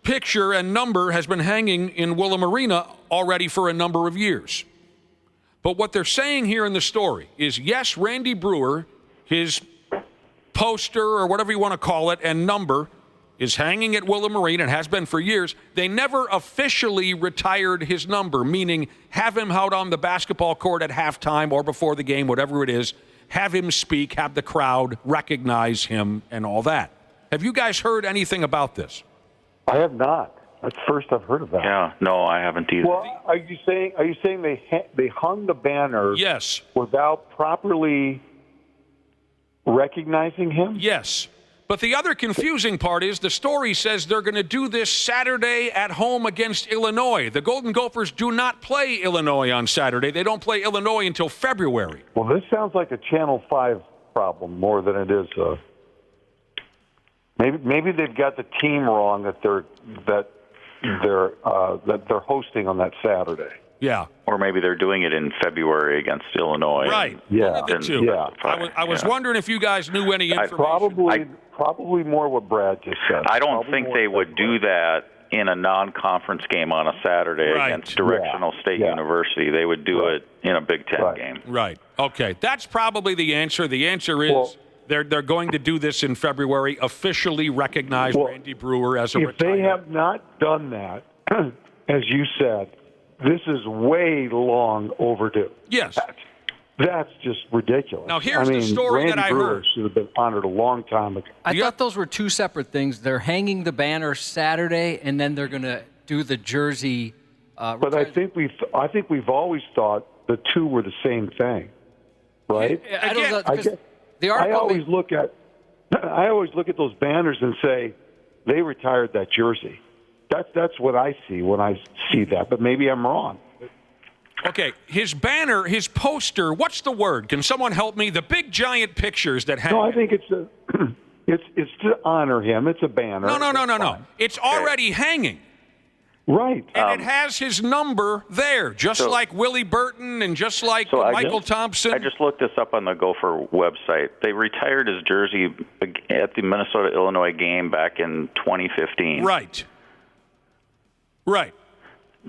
picture and number has been hanging in Willem Arena already for a number of years. But what they're saying here in the story is, yes, Randy Brewer, his poster or whatever you want to call it, and number is hanging at Willem Arena and has been for years. They never officially retired his number, meaning have him out on the basketball court at halftime or before the game, whatever it is, have him speak, have the crowd recognize him and all that. Have you guys heard anything about this? I have not. That's the first I've heard of that. Yeah, no, I haven't either. Well, are you saying they hung the banner? Yes. Without properly recognizing him? Yes. But the other confusing part is the story says they're going to do this Saturday at home against Illinois. The Golden Gophers do not play Illinois on Saturday. They don't play Illinois until February. Well, this sounds like a Channel 5 problem more than it is maybe they've got the team wrong that they're hosting on that Saturday. Yeah. Or maybe they're doing it in February against Illinois. Right. Yeah. I was wondering if you guys knew any information. Probably more what Brad just said. I don't think they would do that in a non-conference game on a Saturday against Directional State University. They would do it in a Big Ten game. Right. Okay. That's probably the answer. The answer is they're going to do this in February, officially recognize Randy Brewer as a If they have not done that, as you said, this is way long overdue. Yes. That's just ridiculous. Now, here's the story Randy that I Brewer heard. should have been honored a long time ago. I thought those were two separate things. They're hanging the banner Saturday, and then they're going to do the jersey. But I think we've always thought the two were the same thing, right? I don't know, because the article I always look at those banners and say they retired that jersey. That's what I see when I see that, but maybe I'm wrong. Okay, his banner, his poster, what's the word? Can someone help me? The big giant pictures that hang. No, I think it's to honor him. It's a banner. No. It's already hanging. Right. And it has his number there, just like Willie Burton and just like Michael Thompson. I just looked this up on the Gopher website. They retired his jersey at the Minnesota-Illinois game back in 2015. Right.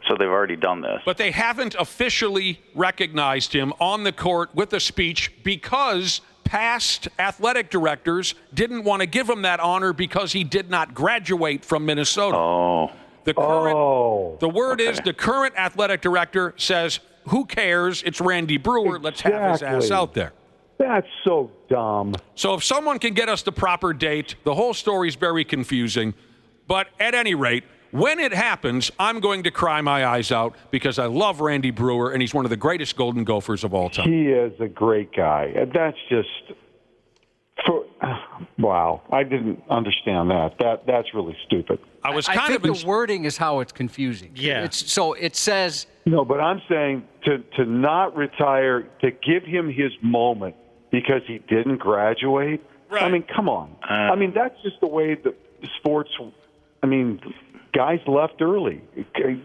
So they've already done this. But they haven't officially recognized him on the court with a speech because past athletic directors didn't want to give him that honor because he did not graduate from Minnesota. Oh. The word is the current athletic director says, who cares? It's Randy Brewer. Let's have his ass out there. That's so dumb. So if someone can get us the proper date, the whole story is very confusing. But at any rate, when it happens, I'm going to cry my eyes out because I love Randy Brewer, and he's one of the greatest Golden Gophers of all time. He is a great guy. That's just wow. I didn't understand that. That's really stupid. I think the wording is how it's confusing. Yeah. So it says. No, but I'm saying to not retire, to give him his moment because he didn't graduate. Right. I mean, come on. I mean, that's just the way the sports. I mean, guys left early.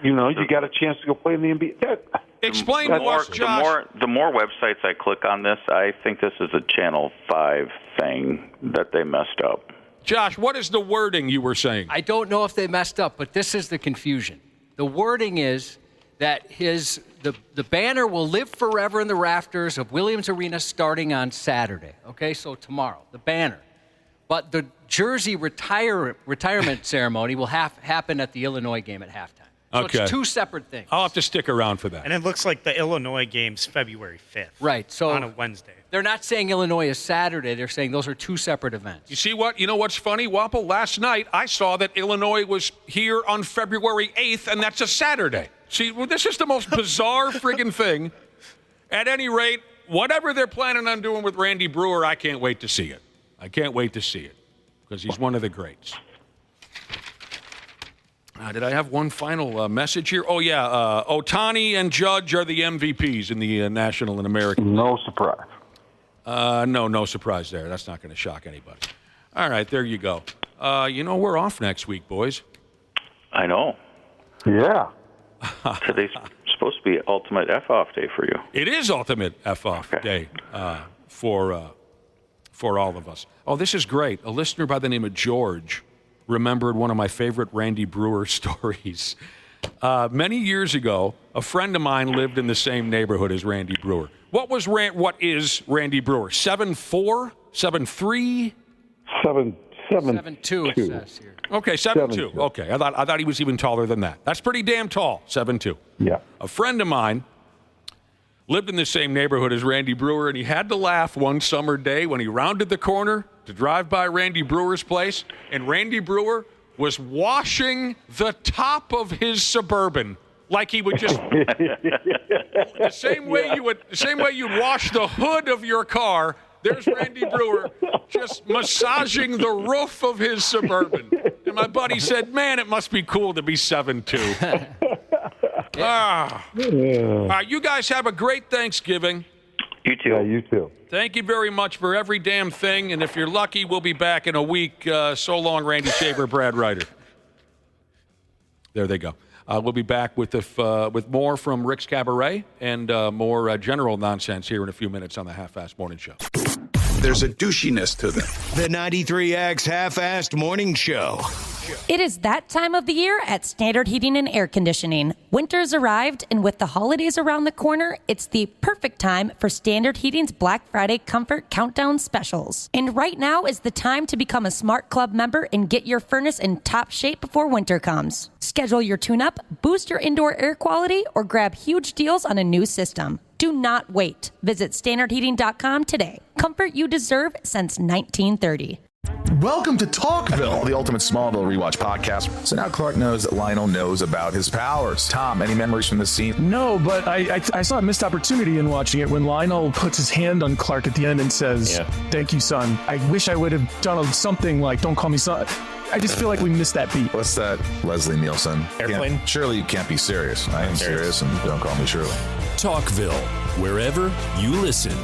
You know, you got a chance to go play in the NBA. Explain to us, Josh. The more websites I click on this, I think this is a Channel 5 thing that they messed up. Josh, what is the wording you were saying? I don't know if they messed up, but this is the confusion. The wording is that the banner will live forever in the rafters of Williams Arena starting on Saturday. Okay, so tomorrow, the banner. But the jersey retirement ceremony will happen at the Illinois game at halftime. So Okay. it's two separate things. I'll have to stick around for that. And it looks like the Illinois game's February 5th. Right. So on a Wednesday. They're not saying Illinois is Saturday. They're saying those are two separate events. You see what? You know what's funny, Wapple? Last night I saw that Illinois was here on February 8th, and that's a Saturday. See, well, this is the most bizarre friggin' thing. At any rate, whatever they're planning on doing with Randy Brewer, I can't wait to see it. I can't wait to see it because he's one of the greats. Did I have one final message here? Oh, yeah. Ohtani and Judge are the MVPs in the National and American. No surprise. No surprise there. That's not going to shock anybody. All right, there you go. We're off next week, boys. I know. Yeah. Today's supposed to be Ultimate F-Off Day for you. It is Ultimate F-Off Day for all of us. Oh, this is great. A listener by the name of George remembered one of my favorite Randy Brewer stories. Many years ago, a friend of mine lived in the same neighborhood as Randy Brewer. What is Randy Brewer? 7'4", 7'3"? 7'2" it says here. Okay, 7'2". Okay, I thought he was even taller than that. That's pretty damn tall, 7'2". Yeah. A friend of mine lived in the same neighborhood as Randy Brewer, and he had to laugh one summer day when he rounded the corner to drive by Randy Brewer's place, and Randy Brewer was washing the top of his Suburban like he would just the same way you'd wash the hood of your car. There's Randy Brewer just massaging the roof of his Suburban. And my buddy said, "Man, it must be cool to be 7'2". You guys have a great Thanksgiving. You too. Yeah, you too. Thank you very much for every damn thing. And if you're lucky, we'll be back in a week. So long, Randy Shaver, Brad Ryder. There they go. We'll be back with more from Rick's Cabaret and more general nonsense here in a few minutes on the Half-Assed Morning Show. There's a douchiness to them. The 93X Half-Assed Morning Show. It is that time of the year at Standard Heating and Air Conditioning. Winter's arrived, and with the holidays around the corner, it's the perfect time for Standard Heating's Black Friday Comfort Countdown specials. And right now is the time to become a Smart Club member and get your furnace in top shape before winter comes. Schedule your tune-up, boost your indoor air quality, or grab huge deals on a new system. Do not wait. Visit standardheating.com today. Comfort you deserve since 1930. Welcome to Talkville, the ultimate Smallville rewatch podcast. So now Clark knows that Lionel knows about his powers. Tom, any memories from this scene? No, but I saw a missed opportunity in watching it when Lionel puts his hand on Clark at the end and says, "Thank you, son." I wish I would have done something like, "Don't call me son." I just feel like we missed that beat. What's that, Leslie Nielsen? Airplane? Surely you can't be serious. I am serious, and don't call me Shirley. Talkville, wherever you listen.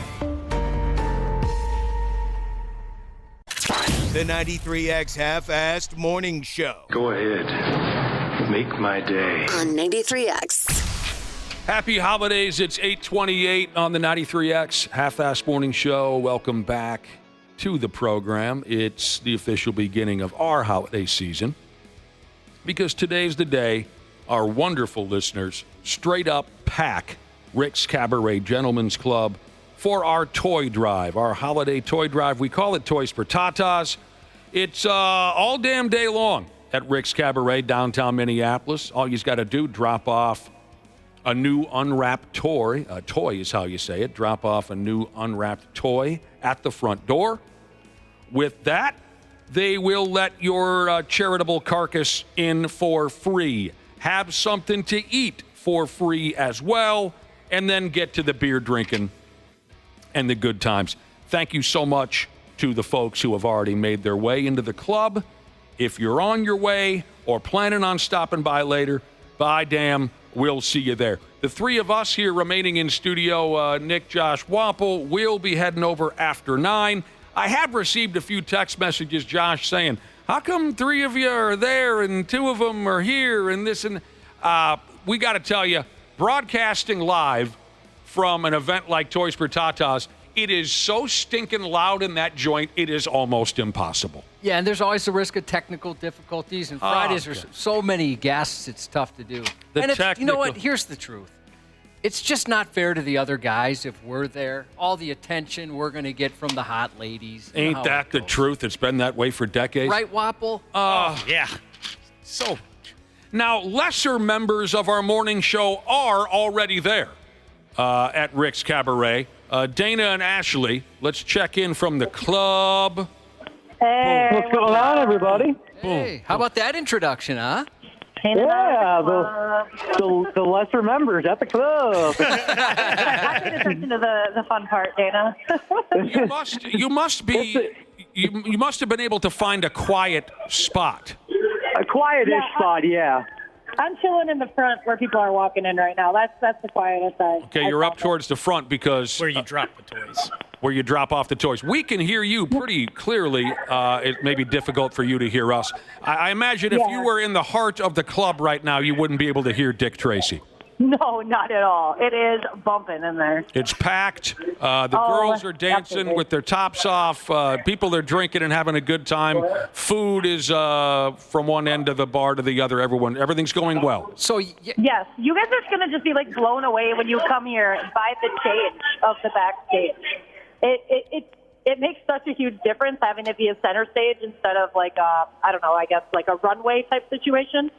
The 93X Half-Assed Morning Show. Go ahead. Make my day. On 93X. Happy holidays. It's 8:28 on the 93X Half-Assed Morning Show. Welcome back to the program. It's the official beginning of our holiday season because today's the day our wonderful listeners straight up pack Rick's Cabaret Gentlemen's Club for our toy drive, our holiday toy drive. We call it Toys for Tatas. It's all damn day long at Rick's Cabaret, downtown Minneapolis. All you've got to do, drop off a new unwrapped toy. Toy is how you say it. Drop off a new unwrapped toy at the front door. With that, they will let your charitable carcass in for free. Have something to eat for free as well, and then get to the beer drinking and the good times. Thank you so much to the folks who have already made their way into the club. If you're on your way or planning on stopping by later, by damn, we'll see you there. The three of us here remaining in studio, Nick, Josh, Wapple, we'll be heading over after 9. I have received a few text messages, Josh, saying, how come 3 of you are there and 2 of them are here and this and... we got to tell you, broadcasting live from an event like Toys for Tatas, it is so stinking loud in that joint, it is almost impossible. Yeah, and there's always the risk of technical difficulties, and Fridays there's so many guests, it's tough to do. You know what? Here's the truth. It's just not fair to the other guys if we're there. All the attention we're going to get from the hot ladies. Ain't that the truth? It's been that way for decades. Right, Wapple? Yeah. Now, lesser members of our morning show are already there at Rick's Cabaret. Dana and Ashley, let's check in from the club. Hey, what's going on, everybody? Hey, how about that introduction, huh? Yeah, the lesser members at the club. I paid attention to the fun part, Dana. You must have been able to find a quiet spot. A quietish spot, yeah. I'm chilling in the front where people are walking in right now. That's the quietest side. Okay, you're up towards the front because where you drop the toys. Where you drop off the toys. We can hear you pretty clearly. It may be difficult for you to hear us. I imagine if you were in the heart of the club right now, you wouldn't be able to hear Dick Tracy. No, not at all. It is bumping in there. It's packed. The girls are dancing with their tops off. People are drinking and having a good time. Food is from one end of the bar to the other. Everything's going well. So yes, you guys are going to just be like blown away when you come here by the change of the backstage. It makes such a huge difference having it be a center stage instead of like a runway type situation.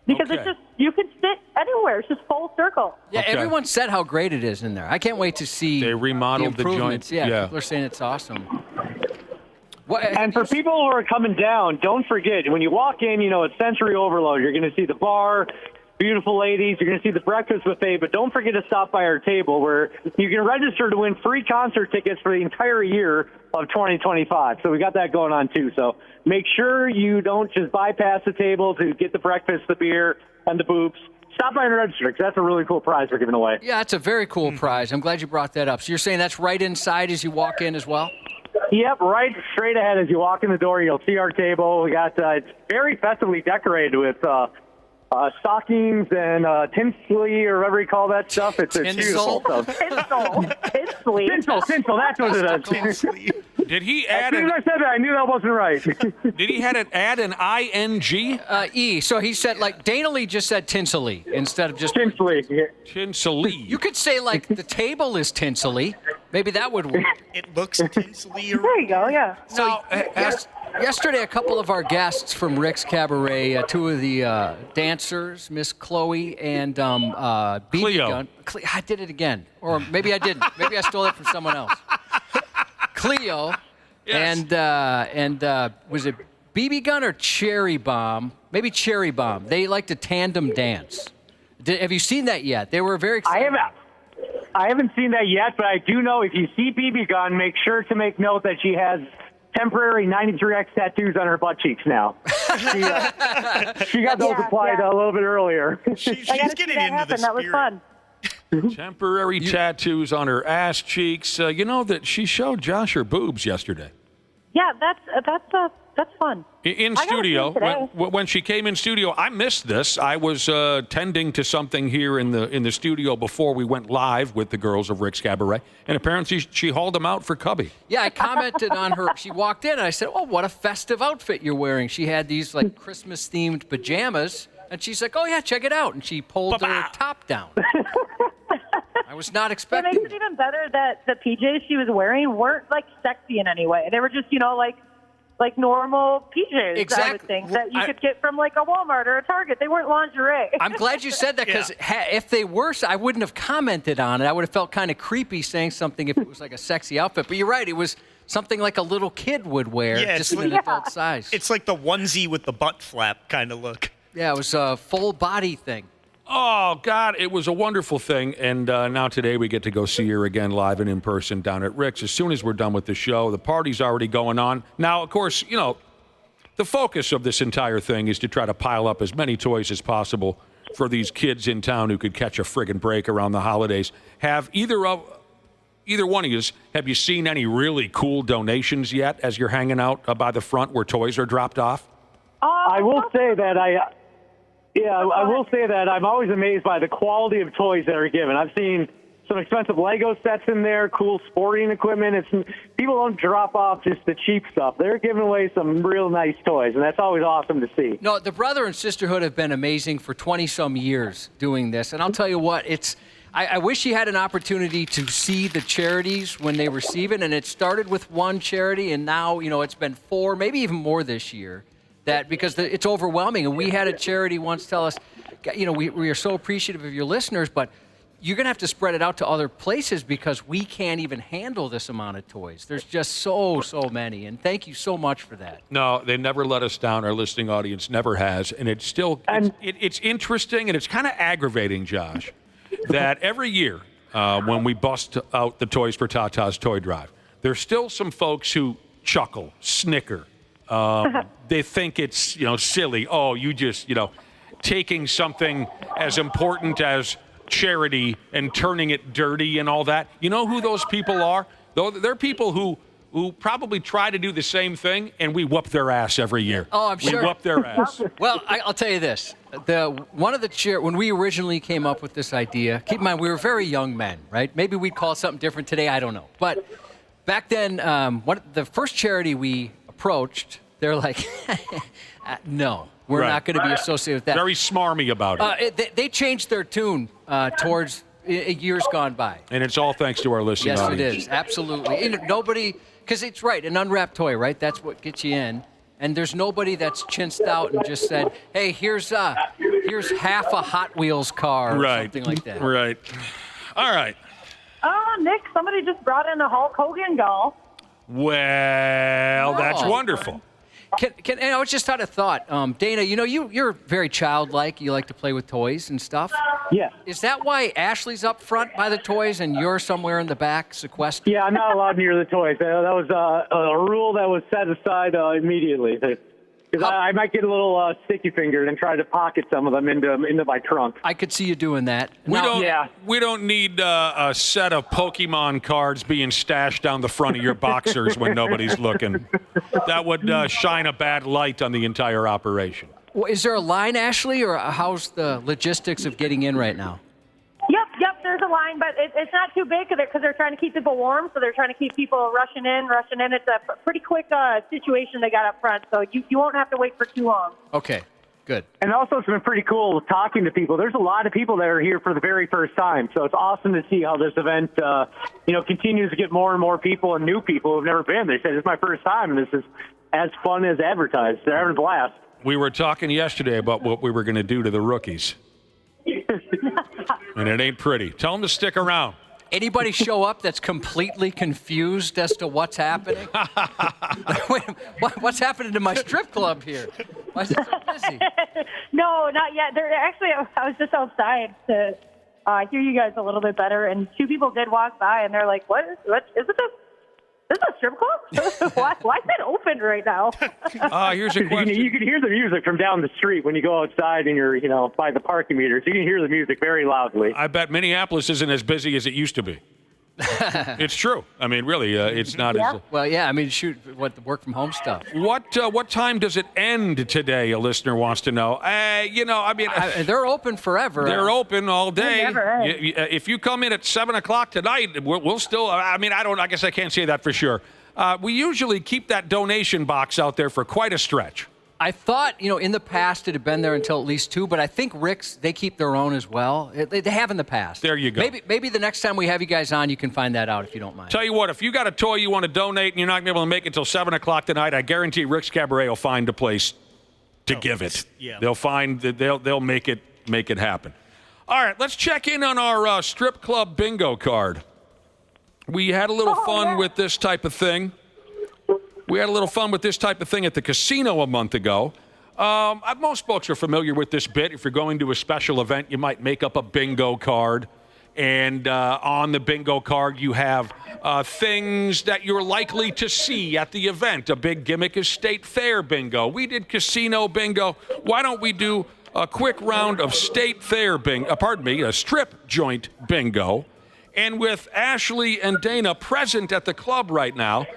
Because it's just, you could sit anywhere. It's just full circle. Yeah, everyone said how great it is in there. I can't wait to see they remodeled the improvements. joint. Yeah, people are saying it's awesome. And for people who are coming down, don't forget, when you walk in, it's sensory overload. You're going to see the bar, beautiful ladies. You're going to see the breakfast buffet, but don't forget to stop by our table where you can register to win free concert tickets for the entire year of 2025. So we got that going on too. So make sure you don't just bypass the table to get the breakfast, the beer, and the boobs. Stop by and register because that's a really cool prize we're giving away. Yeah, it's a very cool prize. I'm glad you brought that up. So you're saying that's right inside as you walk in as well? Yep, right straight ahead as you walk in the door, you'll see our table. We got it's very festively decorated with stockings and tinsley or whatever you call that stuff. It's beautiful. Tinsel, that's what it is. Did he add as soon as I said that, I knew that wasn't right. Did he add an I-N-G? E. So he said, like, Dana Lee just said tinsely instead of just... Tinsely. Tinsely. You could say, like, the table is tinsely. Maybe that would work. It looks tinsely. There you go, yeah. So yesterday, a couple of our guests from Rick's Cabaret, two of the dancers, Miss Chloe and Cleo. I did it again. Or maybe I didn't. Maybe I stole it from someone else. Cleo and was it BB Gun or Cherry Bomb? Maybe Cherry Bomb. They like to tandem dance. Have you seen that yet? They were very excited. I haven't seen that yet, but I do know if you see BB Gun, make sure to make note that she has temporary 93X tattoos on her butt cheeks now. She got those applied a little bit earlier. She's getting into the spirit. That was fun. Temporary tattoos on her ass cheeks. You know that she showed Josh her boobs yesterday. Yeah, that's fun. In studio, when she came in studio, I missed this. I was tending to something here in the studio before we went live with the girls of Rick's Cabaret, and apparently she hauled them out for Cubby. Yeah, I commented on her. She walked in, and I said, "Oh, what a festive outfit you're wearing." She had these like Christmas-themed pajamas, and she's like, "Oh yeah, check it out," and she pulled her top down. I was not expecting. It makes it even better that the PJs she was wearing weren't like sexy in any way. They were just, like normal PJs. Exactly. I would think that you could get from like a Walmart or a Target. They weren't lingerie. I'm glad you said that because if they were, I wouldn't have commented on it. I would have felt kind of creepy saying something if it was like a sexy outfit. But you're right. It was something like a little kid would wear, just in an adult size. It's like the onesie with the butt flap kind of look. Yeah, it was a full body thing. Oh, God, it was a wonderful thing. And now today we get to go see her again live and in person down at Rick's. As soon as we're done with the show, the party's already going on. Now, of course, the focus of this entire thing is to try to pile up as many toys as possible for these kids in town who could catch a friggin' break around the holidays. Have either one of you, have you seen any really cool donations yet as you're hanging out by the front where toys are dropped off? I will say that I will say that I'm always amazed by the quality of toys that are given. I've seen some expensive Lego sets in there, cool sporting equipment. People don't drop off just the cheap stuff. They're giving away some real nice toys, and that's always awesome to see. No, the Brother and Sisterhood have been amazing for 20-some years doing this. And I'll tell you what, I wish you had an opportunity to see the charities when they receive it. And it started with one charity, and now, it's been 4, maybe even more this year. that because it's overwhelming. And we had a charity once tell us, we are so appreciative of your listeners, but you're going to have to spread it out to other places because we can't even handle this amount of toys. There's just so many. And thank you so much for that. No, they never let us down. Our listening audience never has. And it's still, it's interesting and it's kind of aggravating, Josh, that every year when we bust out the Toys for Tatas toy drive, there's still some folks who chuckle, snicker. They think it's, silly. Oh, you just, taking something as important as charity and turning it dirty and all that. You know who those people are? They're people who probably try to do the same thing, and we whoop their ass every year. Oh, I'm sure. We whoop their ass. Well, I'll tell you this. When we originally came up with this idea, keep in mind, we were very young men, right? Maybe we'd call it something different today. I don't know. But back then, the first charity we approached, they're like, no. We're not going to be associated with that. Very smarmy about it. They changed their tune towards years gone by. And it's all thanks to our listening audience. Yes, it is. Absolutely. And nobody, because it's right, an unwrapped toy, right? That's what gets you in. And there's nobody that's chinsed out and just said, hey, here's half a Hot Wheels car or something like that. Right. All right. Oh, Nick, somebody just brought in a Hulk Hogan doll. Well, that's wonderful. And I was just out of thought, Dana. You're very childlike. You like to play with toys and stuff. Yeah. Is that why Ashley's up front by the toys and you're somewhere in the back sequestered? Yeah, I'm not allowed near the toys. That was a rule that was set aside immediately. Because I might get a little sticky fingered and try to pocket some of them into my trunk. I could see you doing that. We don't need a set of Pokemon cards being stashed down the front of your boxers when nobody's looking. That would shine a bad light on the entire operation. Well, is there a line, Ashley, or how's the logistics of getting in right now? Yep, there's a line, but it's not too big because they're trying to keep people warm, so they're trying to keep people rushing in. It's a pretty quick situation they got up front, so you won't have to wait for too long. Okay, good. And also it's been pretty cool talking to people. There's a lot of people that are here for the very first time, so it's awesome to see how this event continues to get more and more people and new people who have never been. They said, it's my first time, and this is as fun as advertised. They're having a blast. We were talking yesterday about what we were going to do to the rookies. And it ain't pretty. Tell them to stick around. Anybody show up that's completely confused as to what's happening? Wait, what's happening to my strip club here? Why is it so busy? No, not yet. I was just outside to hear you guys a little bit better, and two people did walk by, and they're like, what is it this? Is this a strip club? Why is it open right now? Here's a question. You can hear the music from down the street when you go outside and you're, by the parking meters. You can hear the music very loudly. I bet Minneapolis isn't as busy as it used to be. It's true. I mean, really, it's not as... Well, yeah, I mean, shoot, the work from home stuff. What time does it end today, a listener wants to know? They're open forever. They're open all day. If you come in at 7 o'clock tonight, we'll still... I guess I can't say that for sure. We usually keep that donation box out there for quite a stretch. I thought, in the past it had been there until at least 2, but I think Rick's, they keep their own as well. They have in the past. There you go. Maybe the next time we have you guys on, you can find that out if you don't mind. Tell you what, if you got a toy you want to donate and you're not going to be able to make it until 7 o'clock tonight, I guarantee Rick's Cabaret will find a place to give it. Yeah. They'll make it happen. All right, let's check in on our strip club bingo card. We had a little fun with this type of thing. We had a little fun with this type of thing at the casino a month ago. Most folks are familiar with this bit. If you're going to a special event, you might make up a bingo card. And on the bingo card, you have things that you're likely to see at the event. A big gimmick is state fair bingo. We did casino bingo. Why don't we do a quick round of state fair a strip joint bingo. And with Ashley and Dana present at the club right now,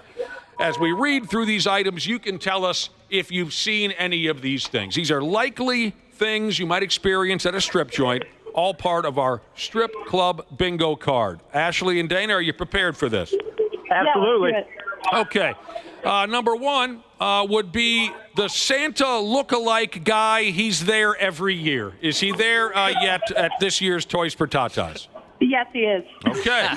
as we read through these items, you can tell us if you've seen any of these things. These are likely things you might experience at a strip joint, all part of our strip club bingo card. Ashley and Dana, are you prepared for this? Absolutely. Okay. Number one would be the Santa look-alike guy. He's there every year. Is he there yet at this year's Toys for Tatas? Yes, he is. Okay.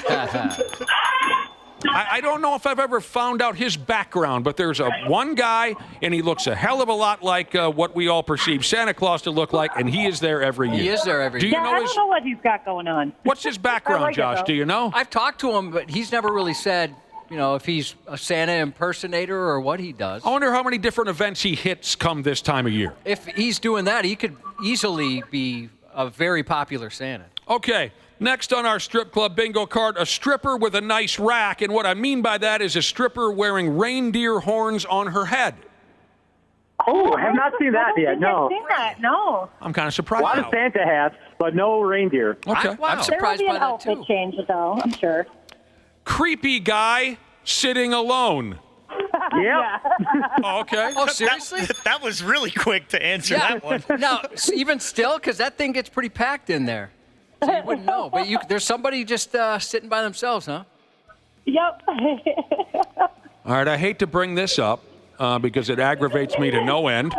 I don't know if I've ever found out his background, but there's one guy, and he looks a hell of a lot like what we all perceive Santa Claus to look like, and he is there every year. He is there every year. I don't know what he's got going on. What's his background, Josh? Do you know? I've talked to him, but he's never really said, if he's a Santa impersonator or what he does. I wonder how many different events he hits come this time of year. If he's doing that, he could easily be a very popular Santa. Okay, next on our strip club bingo card, a stripper with a nice rack. And what I mean by that is a stripper wearing reindeer horns on her head. Oh, I have not seen that yet, no. I've seen that, no. I'm kind of surprised. A lot of Santa hats, but no reindeer. Okay. I'm surprised by that, too. There will be an outfit change, though, I'm sure. Creepy guy sitting alone. Yeah. Oh, okay. Oh, seriously? That was really quick to answer that one. Now, even still, because that thing gets pretty packed in there. So you wouldn't know. But there's somebody just sitting by themselves, huh? Yep. All right, I hate to bring this up because it aggravates me to no end.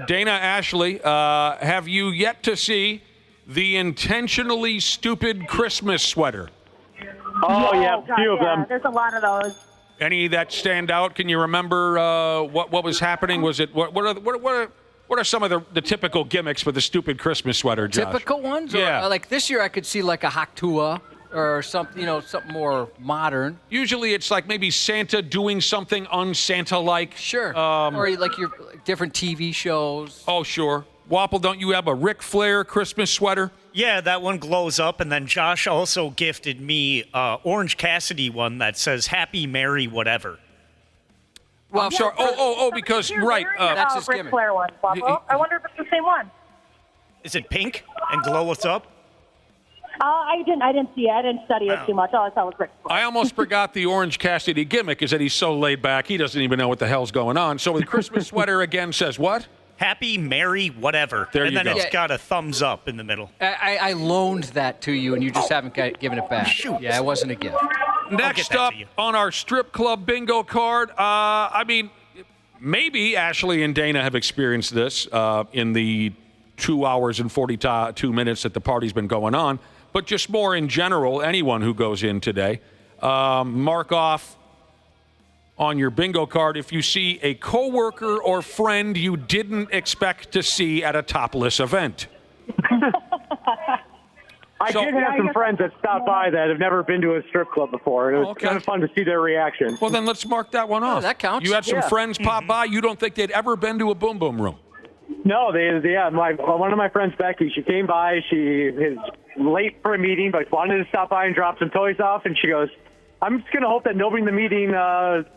Dana, Ashley, have you yet to see the intentionally stupid Christmas sweater? Oh, yeah, God, few of them. There's a lot of those. Any that stand out? Can you remember what was happening? Was it what are some of the typical gimmicks with the stupid Christmas sweater, Josh? Typical ones? Yeah. Or, like this year I could see like a Haktua or something, something more modern. Usually it's like maybe Santa doing something un-Santa-like. Sure. Or like your different TV shows. Oh, sure. Wapple, don't you have a Ric Flair Christmas sweater? Yeah, that one glows up, and then Josh also gifted me Orange Cassidy one that says "Happy, Merry, Whatever." Well, sure. Because right, that's his Ric gimmick. Flair one. I wonder if it's the same one. Is it pink and glows up? I didn't see it. I didn't study it too much. All I saw was Ric Flair. I almost forgot the Orange Cassidy gimmick is that he's so laid back he doesn't even know what the hell's going on. So the Christmas sweater again says what? Happy, Merry, Whatever. There and you then go. it's got a thumbs up in the middle. I loaned that to you, and you just haven't given it back. Shoot. Yeah, it wasn't a gift. Next up on our strip club bingo card, maybe Ashley and Dana have experienced this in the 2 hours and 42 minutes that the party's been going on, but just more in general, anyone who goes in today, mark off on your bingo card if you see a coworker or friend you didn't expect to see at a topless event. I did have some friends that stopped by that have never been to a strip club before. It was kind of fun to see their reaction. Well, then let's mark that one off. that counts. You had some friends pop by. You don't think they'd ever been to a boom boom room? No, one of my friends, Becky, she came by. She is late for a meeting, but wanted to stop by and drop some toys off, and she goes, I'm just going to hope that nobody in the meeting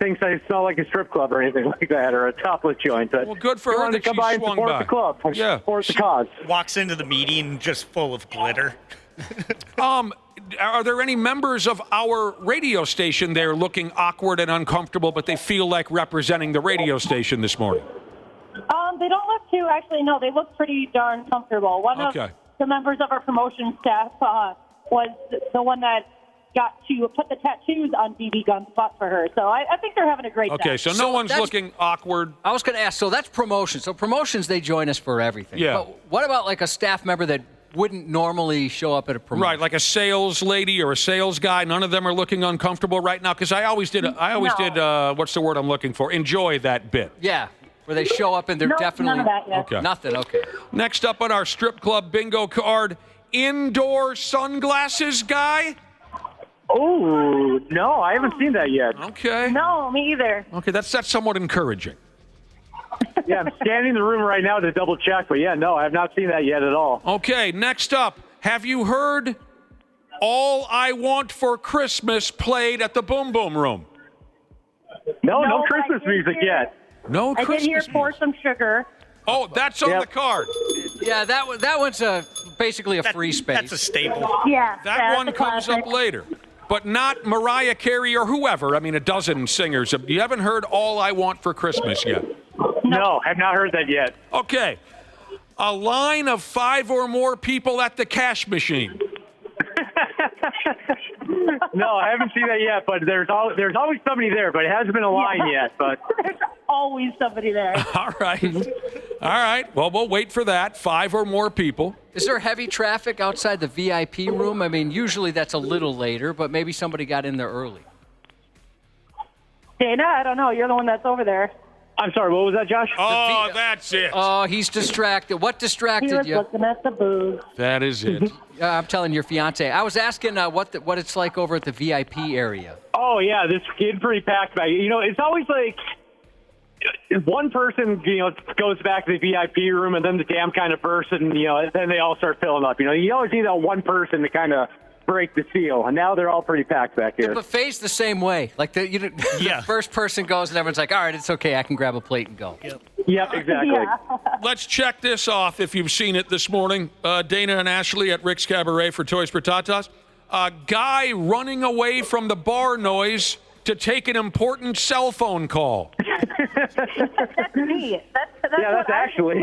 thinks I smell like a strip club or anything like that, or a topless joint. But well, good for her that to come she by and swung support by. the club. Yeah. Support the cause. Walks into the meeting just full of glitter. Are there any members of our radio station there looking awkward and uncomfortable, but they feel like representing the radio station this morning? They don't look too. Actually, no, they look pretty darn comfortable. One of the members of our promotion staff was the one that got to put the tattoos on BB Gun's butt for her. So I think they're having a great time. Okay, so no one's looking awkward. I was going to ask, so that's promotion. So promotions, they join us for everything. Yeah. But what about like a staff member that wouldn't normally show up at a promotion? Right, like a sales lady or a sales guy. None of them are looking uncomfortable right now because I always did what's the word I'm looking for? Enjoy that bit. Yeah, where they show up and they're definitely... none of that yet. Okay. Nothing, okay. Next up on our strip club bingo card, indoor sunglasses guy. Oh, no, I haven't seen that yet. Okay. No, me either. Okay, that's somewhat encouraging. Yeah, I'm scanning the room right now to double check, but I have not seen that yet at all. Okay, next up, have you heard All I Want for Christmas played at the Boom Boom Room? No Christmas music yet. No I Christmas did hear Pour Some Sugar. Oh, that's on the card. Yeah, that one's basically a free space. That's a staple. Yeah. That one comes up later. But not Mariah Carey or whoever. I mean, a dozen singers. You haven't heard All I Want for Christmas yet? No, I've not heard that yet. Okay. A line of 5 or more people at the cash machine. No, I haven't seen that yet, but there's always somebody there, but it hasn't been a line yet. But there's always somebody there. All right. Well, we'll wait for that. 5 or more people. Is there heavy traffic outside the VIP room? I mean, usually that's a little later, but maybe somebody got in there early. Dana, I don't know. You're the one that's over there. I'm sorry, what was that, Josh? Oh, that's it. Oh, he's distracted. What distracted He was you? looking at the booze. That is it. I'm telling your fiance. I was asking what it's like over at the VIP area. Oh, yeah, this kid pretty packed back. It's always like one person, goes back to the VIP room, and then the dam kind of bursts, and, then they all start filling up. You always need that one person to kind of break the seal, and now they're all pretty packed back here. The buffet's the same way. Like the first person goes, and everyone's like, all right, it's okay. I can grab a plate and go. Yep, exactly. Yeah. Let's check this off if you've seen it this morning. Dana and Ashley at Rick's Cabaret for Toys for Tatas. A guy running away from the bar noise to take an important cell phone call. That's me. That's Ashley.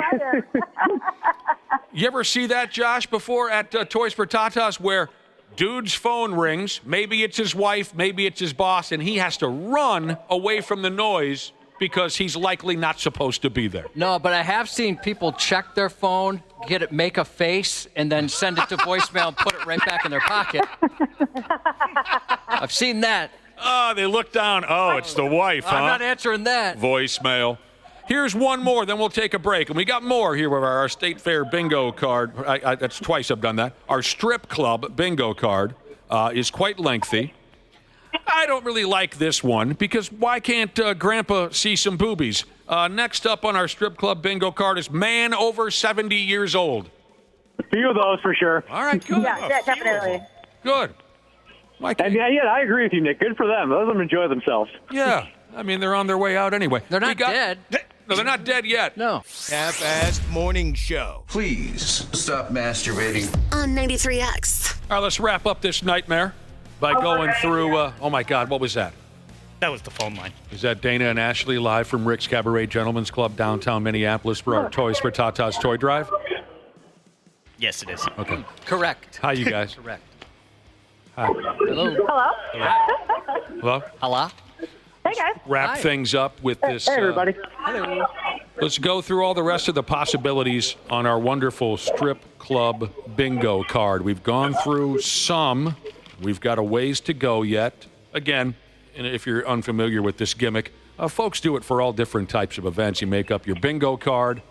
You ever see that, Josh, before at Toys for Tatas where dude's phone rings, maybe it's his wife, maybe it's his boss, and he has to run away from the noise because he's likely not supposed to be there? No, but I have seen people check their phone, make a face, and then send it to voicemail and put it right back in their pocket. I've seen that. Oh, they look down. Oh, it's the wife, huh? I'm not answering that. Voicemail. Here's one more, then we'll take a break. And we got more here with our State Fair bingo card. That's twice I've done that. Our strip club bingo card is quite lengthy. I don't really like this one because why can't Grandpa see some boobies? Next up on our strip club bingo card is man over 70 years old. A few of those for sure. All right, good. Yeah, definitely. Good. And I agree with you, Nick. Good for them. Let them enjoy themselves. Yeah. I mean, they're on their way out anyway. They're not dead. No, they're not dead yet. No. Half-assed morning show. Please stop masturbating. On 93X. All right, let's wrap up this nightmare by going through, oh my God, what was that? That was the phone line. Is that Dana and Ashley live from Rick's Cabaret Gentlemen's Club downtown Minneapolis for our Toys for Tatas toy drive? Yes, it is. Okay. Correct. Hi, you guys. Correct. Hi. Hello. Hello? Hello? Hello. Hey, guys. Wrap things up with this. Hey, everybody. Hello. Let's go through all the rest of the possibilities on our wonderful strip club bingo card. We've gone through some. We've got a ways to go yet. Again, and if you're unfamiliar with this gimmick, folks do it for all different types of events. You make up your bingo card,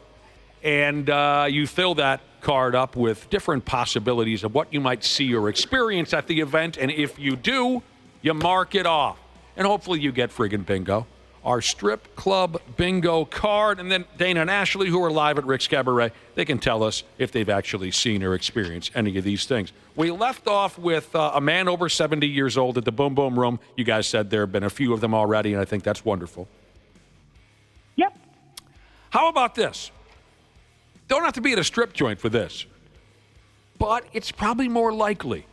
and you fill that card up with different possibilities of what you might see or experience at the event. And if you do, you mark it off. And hopefully you get friggin' bingo. Our strip club bingo card. And then Dana and Ashley, who are live at Rick's Cabaret, they can tell us if they've actually seen or experienced any of these things. We left off with a man over 70 years old at the Boom Boom Room. You guys said there have been a few of them already, and I think that's wonderful. Yep. How about this? Don't have to be at a strip joint for this, but it's probably more likely.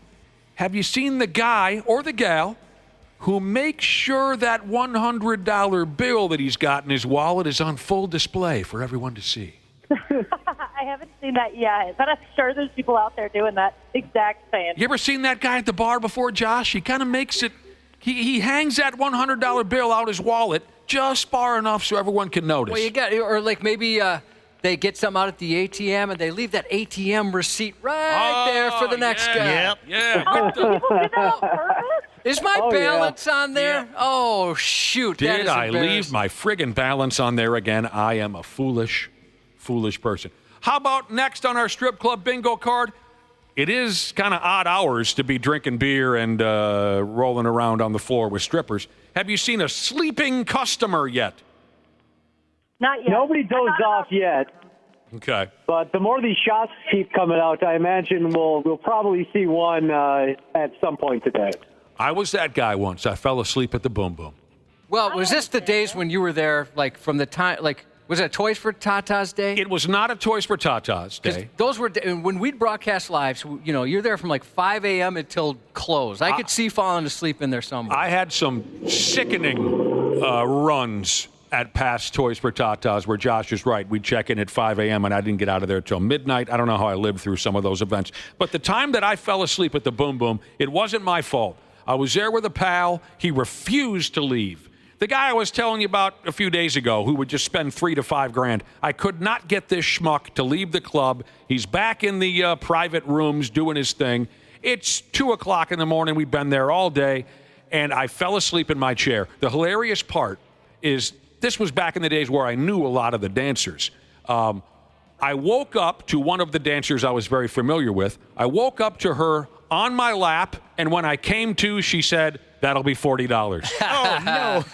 Have you seen the guy or the gal who makes sure that $100 bill that he's got in his wallet is on full display for everyone to see? I haven't seen that yet, but I'm sure there's people out there doing that exact thing. You ever seen that guy at the bar before, Josh? He kind of makes it, he hangs that $100 bill out his wallet just far enough so everyone can notice. Well, you got, or like maybe they get something out at the ATM and they leave that ATM receipt right there for the next guy. Yep. Yeah. Oh, people do that on purpose? Is my balance on there? Yeah. Oh, shoot. Did I leave my friggin' balance on there again? I am a foolish person. How about next on our strip club bingo card? It is kind of odd hours to be drinking beer and rolling around on the floor with strippers. Have you seen a sleeping customer yet? Not yet. Nobody dozed off yet. Okay. But the more these shots keep coming out, I imagine we'll probably see one at some point today. I was that guy once. I fell asleep at the Boom Boom. Well, was this the days when you were there, like from the time, like, was it a Toys for Tatas day? It was not a Toys for Tatas day. Those were, when we'd broadcast live, so, you know, you're there from like 5 a.m. until close. I could see falling asleep in there somewhere. I had some sickening runs at past Toys for Tatas where Josh is right. We'd check in at 5 a.m. and I didn't get out of there till midnight. I don't know how I lived through some of those events. But the time that I fell asleep at the Boom Boom, it wasn't my fault. I was there with a pal. He refused to leave. The guy I was telling you about a few days ago who would just spend $3,000 to $5,000. I could not get this schmuck to leave the club. He's back in the private rooms doing his thing. It's 2 o'clock in the morning. We've been there all day. and I fell asleep in my chair. The hilarious part is this was back in the days where I knew a lot of the dancers. I woke up to one of the dancers I was very familiar with. I woke up to her on my lap, and when I came to, she said, "That'll be $40." Oh,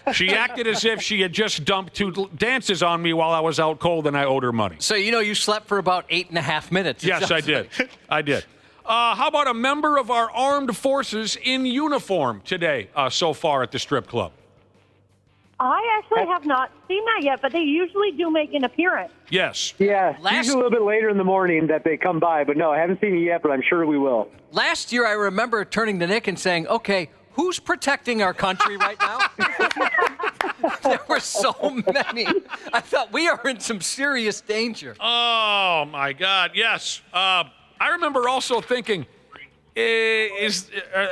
no. She acted as if she had just dumped 2 dances on me while I was out cold, and I owed her money. So, you slept for about 8.5 minutes. Yes, I did. I did. How about a member of our armed forces in uniform today so far at the strip club? I actually have not seen that yet, but they usually do make an appearance. Yes. Yeah, usually a little bit later in the morning that they come by, but no, I haven't seen it yet, but I'm sure we will. Last year, I remember turning to Nick and saying, okay, who's protecting our country right now? There were so many. I thought we are in some serious danger. Oh, my God, yes. I remember also thinking, are they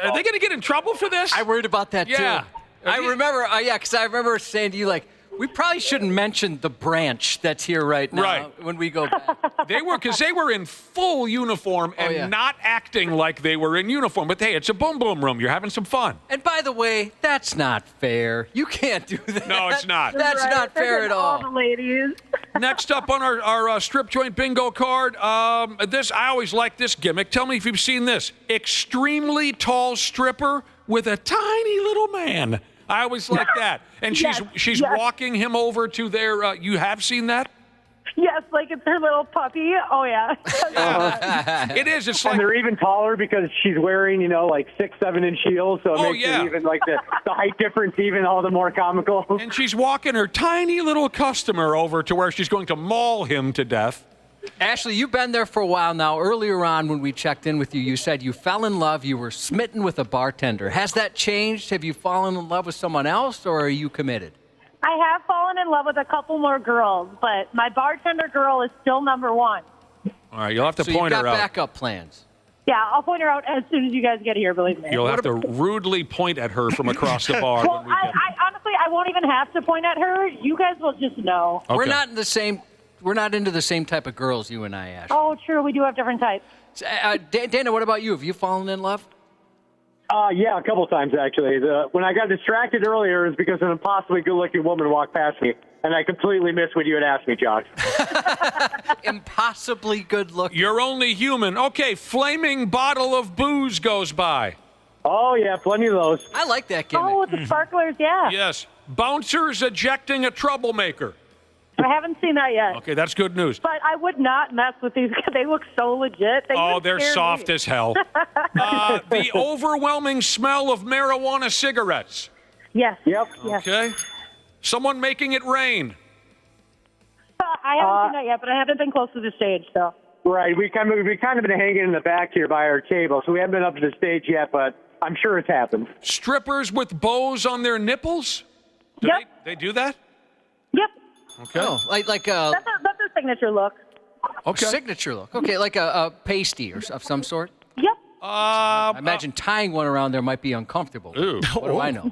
going to get in trouble for this? I worried about that, too. I remember, because I remember saying to you, like, we probably shouldn't mention the branch that's here right now when we go back. They were in full uniform and not acting like they were in uniform. But, hey, it's a boom boom room. You're having some fun. And, by the way, that's not fair. You can't do that. No, it's not. That's not fair at all. The ladies. Next up on our strip joint bingo card, I always like this gimmick. Tell me if you've seen this. Extremely tall stripper with a tiny little man. I always like that. And she's walking him over to their, you have seen that? Yes, like it's her little puppy. Oh, yeah. It is. It's like, and they're even taller because she's wearing, like 6-7 inch heels, so it makes it even like the height difference even all the more comical. And she's walking her tiny little customer over to where she's going to maul him to death. Ashley, you've been there for a while now. Earlier on when we checked in with you, you said you fell in love. You were smitten with a bartender. Has that changed? Have you fallen in love with someone else, or are you committed? I have fallen in love with a couple more girls, but my bartender girl is still number one. All right, you'll have to so point her out. You've got backup plans. Yeah, I'll point her out as soon as you guys get here, believe me. You'll have to rudely point at her from across the bar. Well, I honestly, I won't even have to point at her. You guys will just know. Okay. We're not into the same type of girls, you and I, Ashley. Oh, true. We do have different types. Dana, what about you? Have you fallen in love? Yeah, a couple times, actually. When I got distracted earlier, it was because an impossibly good-looking woman walked past me, and I completely missed what you had asked me, Josh. Impossibly good-looking. You're only human. Okay, flaming bottle of booze goes by. Oh, yeah, plenty of those. I like that gimmick. Oh, with the sparklers, yeah. Yes. Bouncers ejecting a troublemaker. I haven't seen that yet. Okay, that's good news. But I would not mess with these. They look so legit. They're soft as hell. The overwhelming smell of marijuana cigarettes. Yes. Yep. Okay. Someone making it rain. I haven't seen that yet, but I haven't been close to the stage, so. Right. We kind of been hanging in the back here by our table, so we haven't been up to the stage yet, but I'm sure it's happened. Strippers with bows on their nipples? They do that? Yep. Okay. Oh, like that's a signature look. Okay. Signature look. Okay, like a pasty or of some sort. Yep. I imagine tying one around there might be uncomfortable. Ooh. What do I know?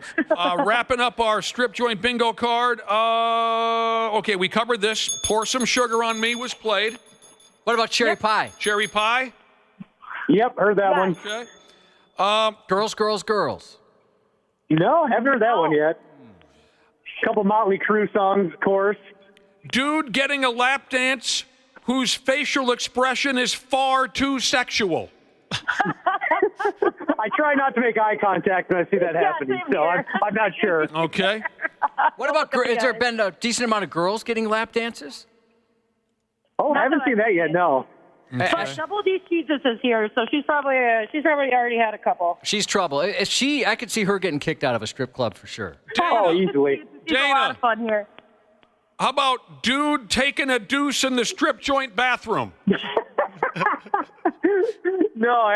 Wrapping up our strip joint bingo card. Okay, we covered this. Pour Some Sugar on Me was played. What about cherry pie? Cherry pie? Yep, heard that one. Okay. Girls, girls, girls. No, haven't heard that one yet. Couple Motley Crue songs, of course. Dude getting a lap dance whose facial expression is far too sexual. I try not to make eye contact when I see that happening, so I'm not sure. Okay. What about, has there been a decent amount of girls getting lap dances? Oh, I haven't seen that yet, no. But Double D Jesus is here, so she's probably already had a couple. She's trouble. I could see her getting kicked out of a strip club for sure. Oh, easily. She's a lot of fun here. How about dude taking a deuce in the strip joint bathroom? No, I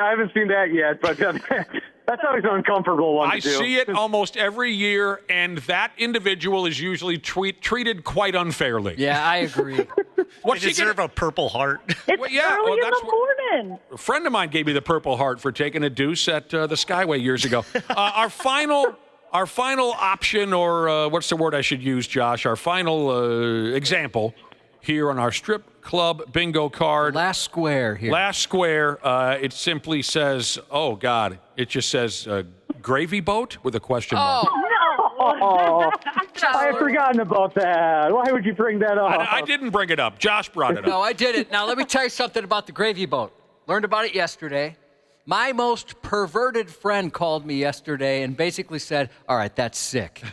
haven't seen that yet, but that's always an uncomfortable one to do. I see it almost every year, and that individual is usually treated quite unfairly. Yeah, I agree. They deserve a Purple Heart. It's early in the morning. A friend of mine gave me the Purple Heart for taking a deuce at the Skyway years ago. Our final option, or what's the word I should use, Josh? Our final example here on our strip club bingo card. Last square here. Last square. It simply says, oh, God. It just says gravy boat with a question mark. Oh, I had forgotten about that. Why would you bring that up? I didn't bring it up. Josh brought it up. No, I did it. Now, let me tell you something about the gravy boat. Learned about it yesterday. My most perverted friend called me yesterday and basically said, all right, that's sick. And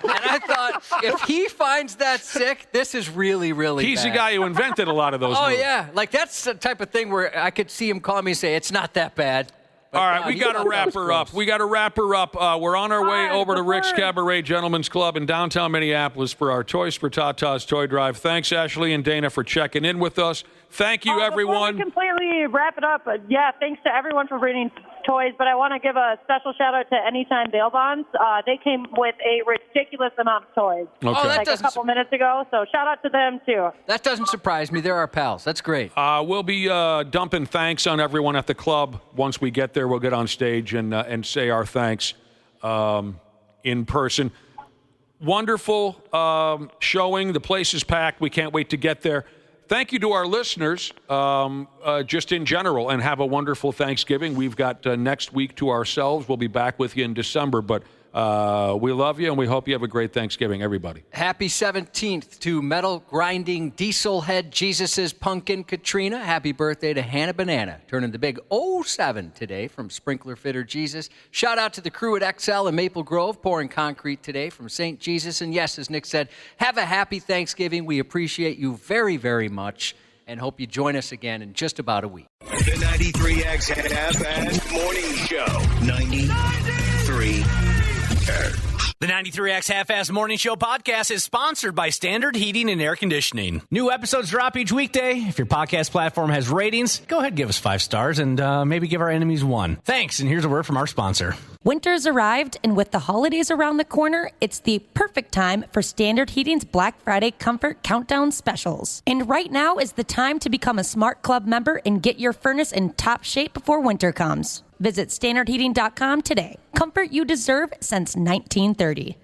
I thought, if he finds that sick, this is really, really He's bad. the guy who invented a lot of those moves. Yeah. Like, that's the type of thing where I could see him call me and say, it's not that bad. But all right, we got to wrap her up. We're on our way over to Rick's Cabaret Gentlemen's Club in downtown Minneapolis for our Toys for Tatas toy drive. Thanks, Ashley and Dana, for checking in with us. Thank you, everyone. Before we completely wrap it up, thanks to everyone for bringing toys, but I want to give a special shout-out to Anytime Bail Bonds. They came with a ridiculous amount of toys like a couple minutes ago, so shout-out to them, too. That doesn't surprise me. They're our pals. That's great. We'll be dumping thanks on everyone at the club. Once we get there, we'll get on stage and say our thanks in person. Wonderful showing. The place is packed. We can't wait to get there. Thank you to our listeners, just in general, and have a wonderful Thanksgiving. We've got next week to ourselves. We'll be back with you in December, but we love you, and we hope you have a great Thanksgiving, everybody. Happy 17th to metal grinding diesel head Jesus's Pumpkin Katrina. Happy birthday to Hannah Banana, turning the big 07 today from Sprinkler Fitter Jesus. Shout out to the crew at XL in Maple Grove, pouring concrete today from St. Jesus. And yes, as Nick said, have a happy Thanksgiving. We appreciate you very, very much, and hope you join us again in just about a week. The 93X Half-Ass Morning Show. 93. The 93X Half-Ass Morning Show podcast is sponsored by Standard Heating and Air Conditioning. New episodes drop each weekday. If your podcast platform has ratings, go ahead and give us 5 stars and maybe give our enemies 1. Thanks, and here's a word from our sponsor. Winter's arrived, and with the holidays around the corner, it's the perfect time for Standard Heating's Black Friday Comfort Countdown specials. And right now is the time to become a Smart Club member and get your furnace in top shape before winter comes. Visit standardheating.com today. Comfort you deserve since 1930.